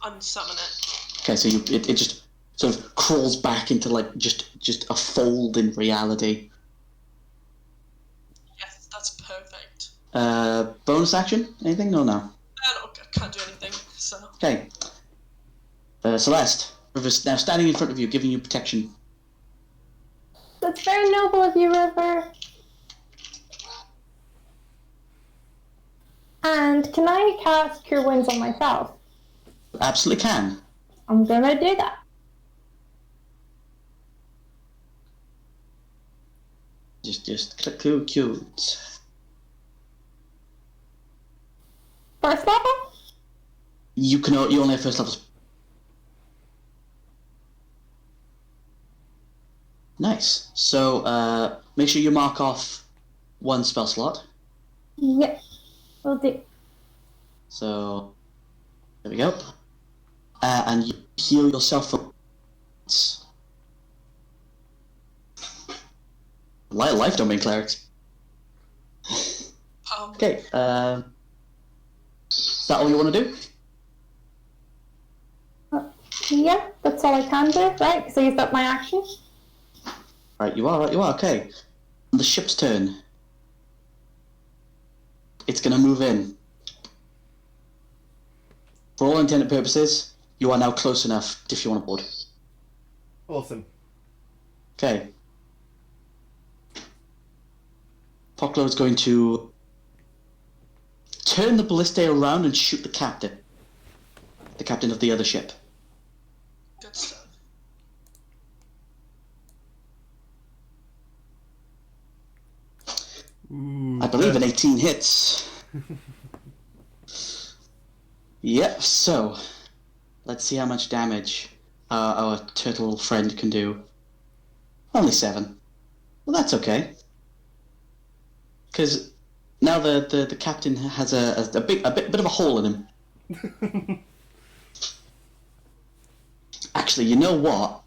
unsummon it.
Okay, so it just sort of crawls back into, like, just a fold in reality.
Yes, that's perfect.
Bonus action? Anything? No.
I can't do anything, so...
Okay. Celeste. River's now standing in front of you, giving you protection.
That's very noble of you, River. And can I cast Cure Wounds on myself?
Absolutely can.
I'm gonna do that.
Just click cute.
First level?
You only have first levels. Nice. So make sure you mark off one spell slot.
Yep. Will do.
So there we go. And you heal yourself for life domain clerics. Okay. Is that all you want to do?
Yeah, that's all I can do, right? Because I used up my action.
Right, you are. Okay. The ship's turn. It's going to move in. For all intended purposes, you are now close enough if you want to board.
Awesome.
Okay. Poklo is going to turn the ballista around and shoot the captain of the other ship.
Good stuff.
Ooh,
I believe an 18 hits. Yep, so let's see how much damage our turtle friend can do. Only 7. Well, that's okay. Because now the captain has a bit of a hole in him. Actually, you know what?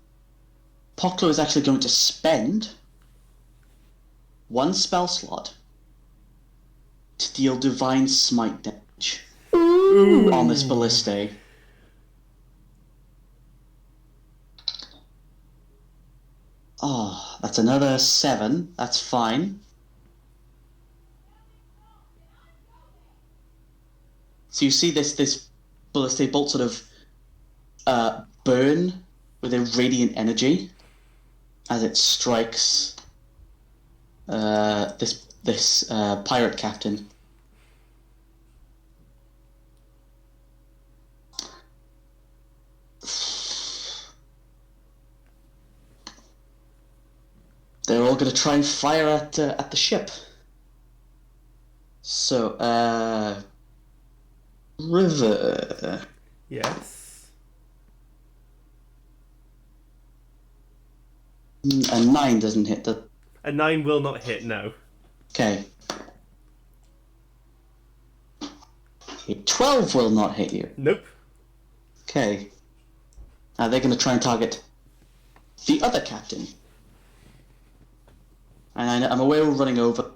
Poklo is actually going to spend one spell slot to deal divine smite damage on this ballista. Oh, that's another 7. That's fine. So you see this ballista bolt sort of burn with a radiant energy as it strikes this pirate captain. They're all going to try and fire at the ship. So, River.
Yes.
A 9 doesn't hit the...
A 9 will not hit, no.
Okay. A 12 will not hit you.
Nope.
Okay. Now they're going to try and target the other captain. And I'm aware we're running over.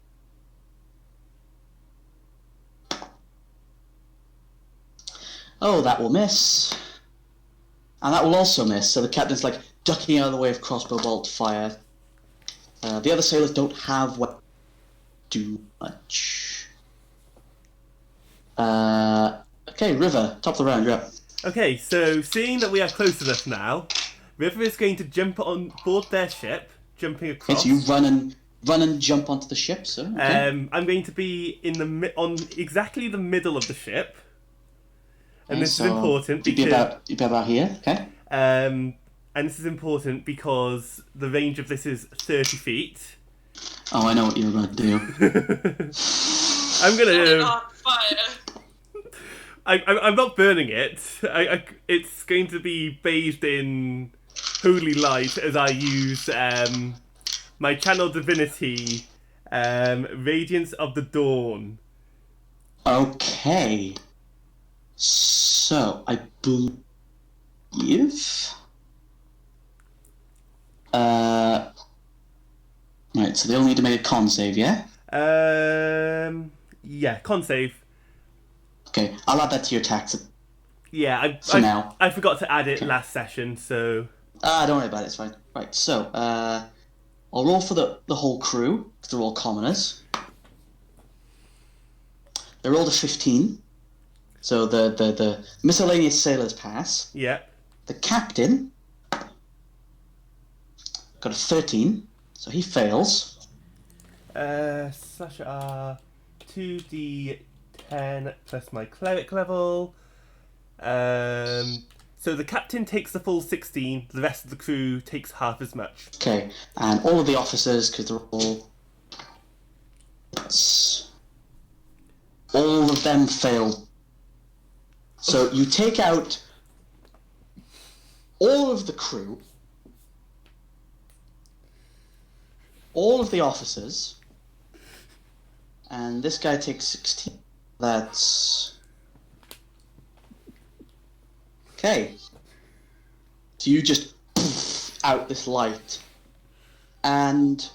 Oh, that will miss. And that will also miss. So the captain's like ducking out of the way of crossbow bolt fire. The other sailors don't have what do much. Okay, River, top of the round, you're up.
Okay, so seeing that we are close enough now, River is going to jump on board their ship, jumping
Okay,
across.
so you run and jump onto the ship, sir. Okay.
I'm going to be in the on exactly the middle of the ship, and
Okay,
this
so
is important
you'd be
because
about here, okay?
and this is important because the range of this is 30 feet.
Oh, I know what you're going to do.
I'm
Set it
gonna.
on fire.
I'm not burning it. It's going to be bathed in holy light as I use my channel divinity, Radiance of the Dawn.
Okay. So, I believe... Right, so they all need to make a con save, yeah?
Yeah, con save.
Okay, I'll add that to your attacks.
Yeah,
For now.
I forgot to add it last session, so...
Don't worry about it, it's fine. Right, so, I'll roll for the whole crew, because they're all commoners. They rolled a 15. So the miscellaneous sailors pass.
Yeah.
The captain got a 13, so he fails.
Slash R 2d10 plus my cleric level. So the captain takes the full 16, the rest of the crew takes half as much.
Okay, and all of the officers, because they're all of them failed. So you take out all of the crew, all of the officers, and this guy takes 16. That's... Okay. So you just poof out this light, and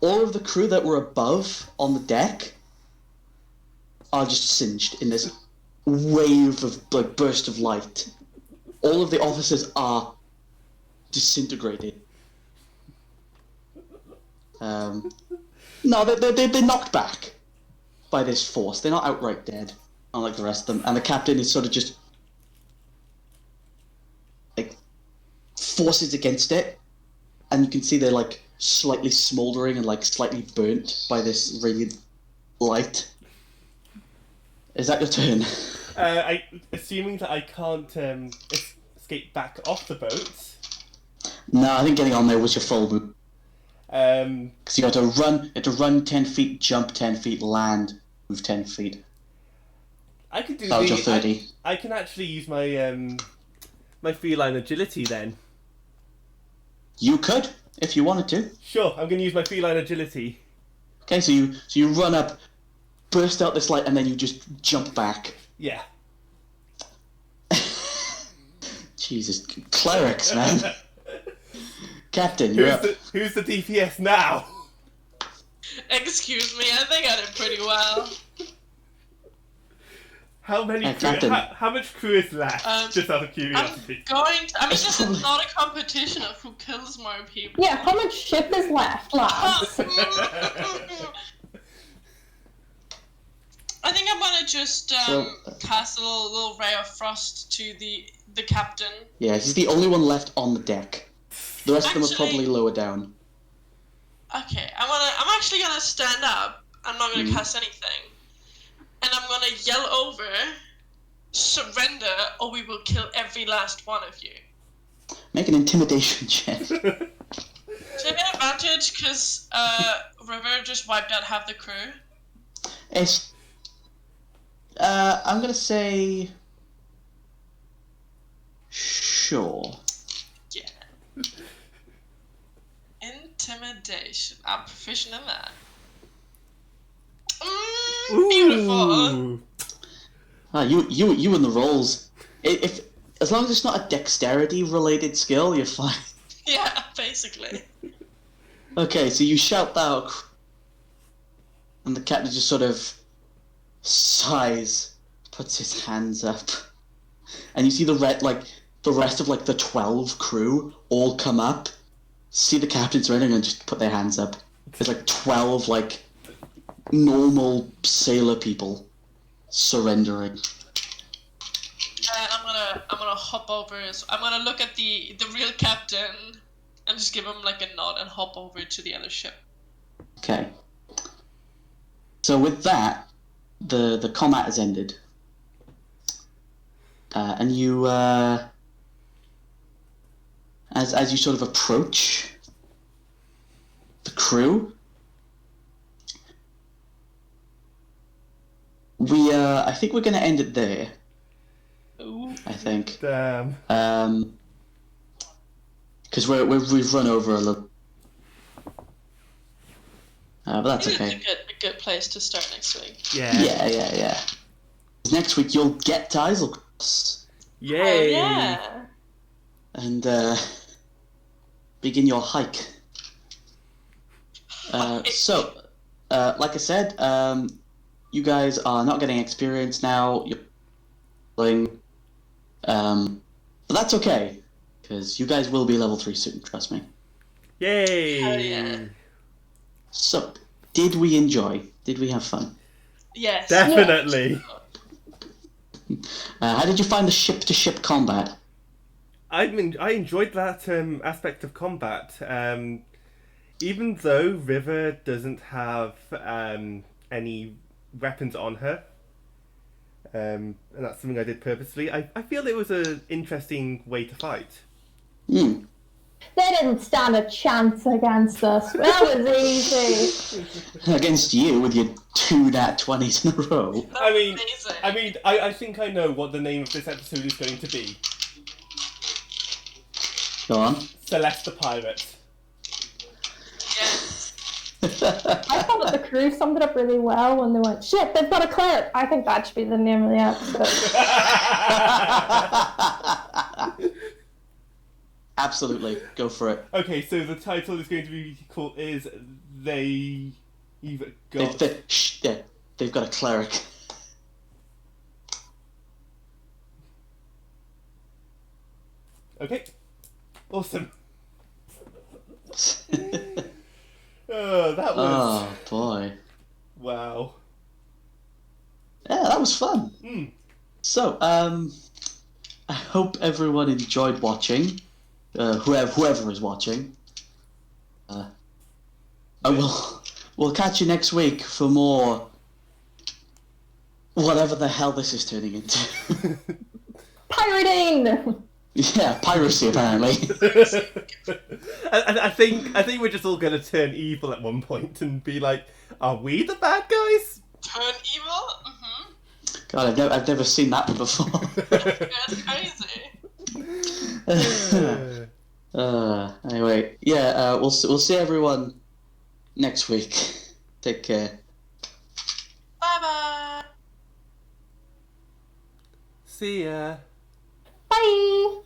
all of the crew that were above on the deck are just singed in this wave of like burst of light. All of the officers are disintegrated. No, they're knocked back by this force. They're not outright dead, unlike the rest of them. And the captain is sort of just like forces against it, and you can see they're like slightly smouldering and like slightly burnt by this radiant light. Is that your turn?
Assuming that I can't escape back off the boat.
No, I think getting on there was your full move. Because you had to run 10 feet, jump 10 feet, land, move 10 feet.
I could do
That was your 30.
I can actually use my my feline agility then.
You could, if you wanted to.
Sure, I'm going to use my feline agility.
Okay, so you run up, burst out this light, and then you just jump back.
Yeah.
Jesus, clerics, man. Captain, you're up.
Who's the DPS now?
Excuse me, I think I did pretty well.
How many crew,
Captain.
how much crew is left? Just out of curiosity.
This is not a competition of who kills more people.
Yeah, how much ship is left, lads?
I think I'm gonna just cast a little ray of frost to the captain.
Yeah, he's the only one left on the deck. The rest of them are probably lower down.
Okay, I'm actually gonna stand up. I'm not gonna cast anything, and I'm gonna yell over, "Surrender, or we will kill every last one of you."
Make an intimidation check.
Do I get advantage because River just wiped out half the crew?
It's... I'm gonna say... Sure.
Yeah. Intimidation. I'm proficient in that. Beautiful.
You and the rolls. If as long as it's not a dexterity related skill, you're fine.
Yeah, basically.
Okay, so you shout that out, and the captain just sort of sighs, puts his hands up, and you see the red, like, the rest of like the 12 crew all come up, see the captain surrendering, and just put their hands up. There's like 12 like normal sailor people surrendering.
I'm gonna hop over. So I'm gonna look at the real captain and just give him like a nod and hop over to the other ship.
Okay. So with that, the combat has ended, and you as you sort of approach the crew, I think we're going to end it there.
Ooh.
I think.
Damn.
Because we've run over a little. But that's okay.
It's a good place to start next week.
Yeah.
Next week you'll get to Islecross
Yay.
Yeah.
and begin your hike. So, like I said, you guys are not getting experience now. You're playing, but that's okay because you guys will be level 3 soon. Trust me.
Yay.
Hell yeah.
So, did we enjoy? Did we have fun?
Yes.
Definitely.
How did you find the ship-to-ship combat?
I enjoyed that aspect of combat. Even though River doesn't have any weapons on her, and that's something I did purposely, I feel it was an interesting way to fight.
Hmm.
They didn't stand a chance against us. That was easy.
Against you with your 2 nat 20s in a row.
I mean,
Amazing.
I think I know what the name of this episode is going to be.
Go on.
Celeste the Pirate.
Yes.
I thought that the crew summed it up really well when they went, shit, they've got a cleric. I think that should be the name of the episode.
Absolutely, go for it.
Okay, so the title is going to be called They've Got...
They've got a cleric.
Okay. Awesome. Oh, that was...
Oh boy.
Wow.
Yeah, that was fun.
Mm. So,
I hope everyone enjoyed watching. Whoever is watching. We'll catch you next week for more. Whatever the hell this is turning into.
Pirating!
Yeah, piracy apparently.
I think we're just all going to turn evil at one point and be like, are we the bad guys?
Turn evil? Mm-hmm.
God, I've never seen that one before.
That's crazy.
Anyway, yeah, we'll see everyone next week. Take care.
Bye-bye.
See ya.
Bye!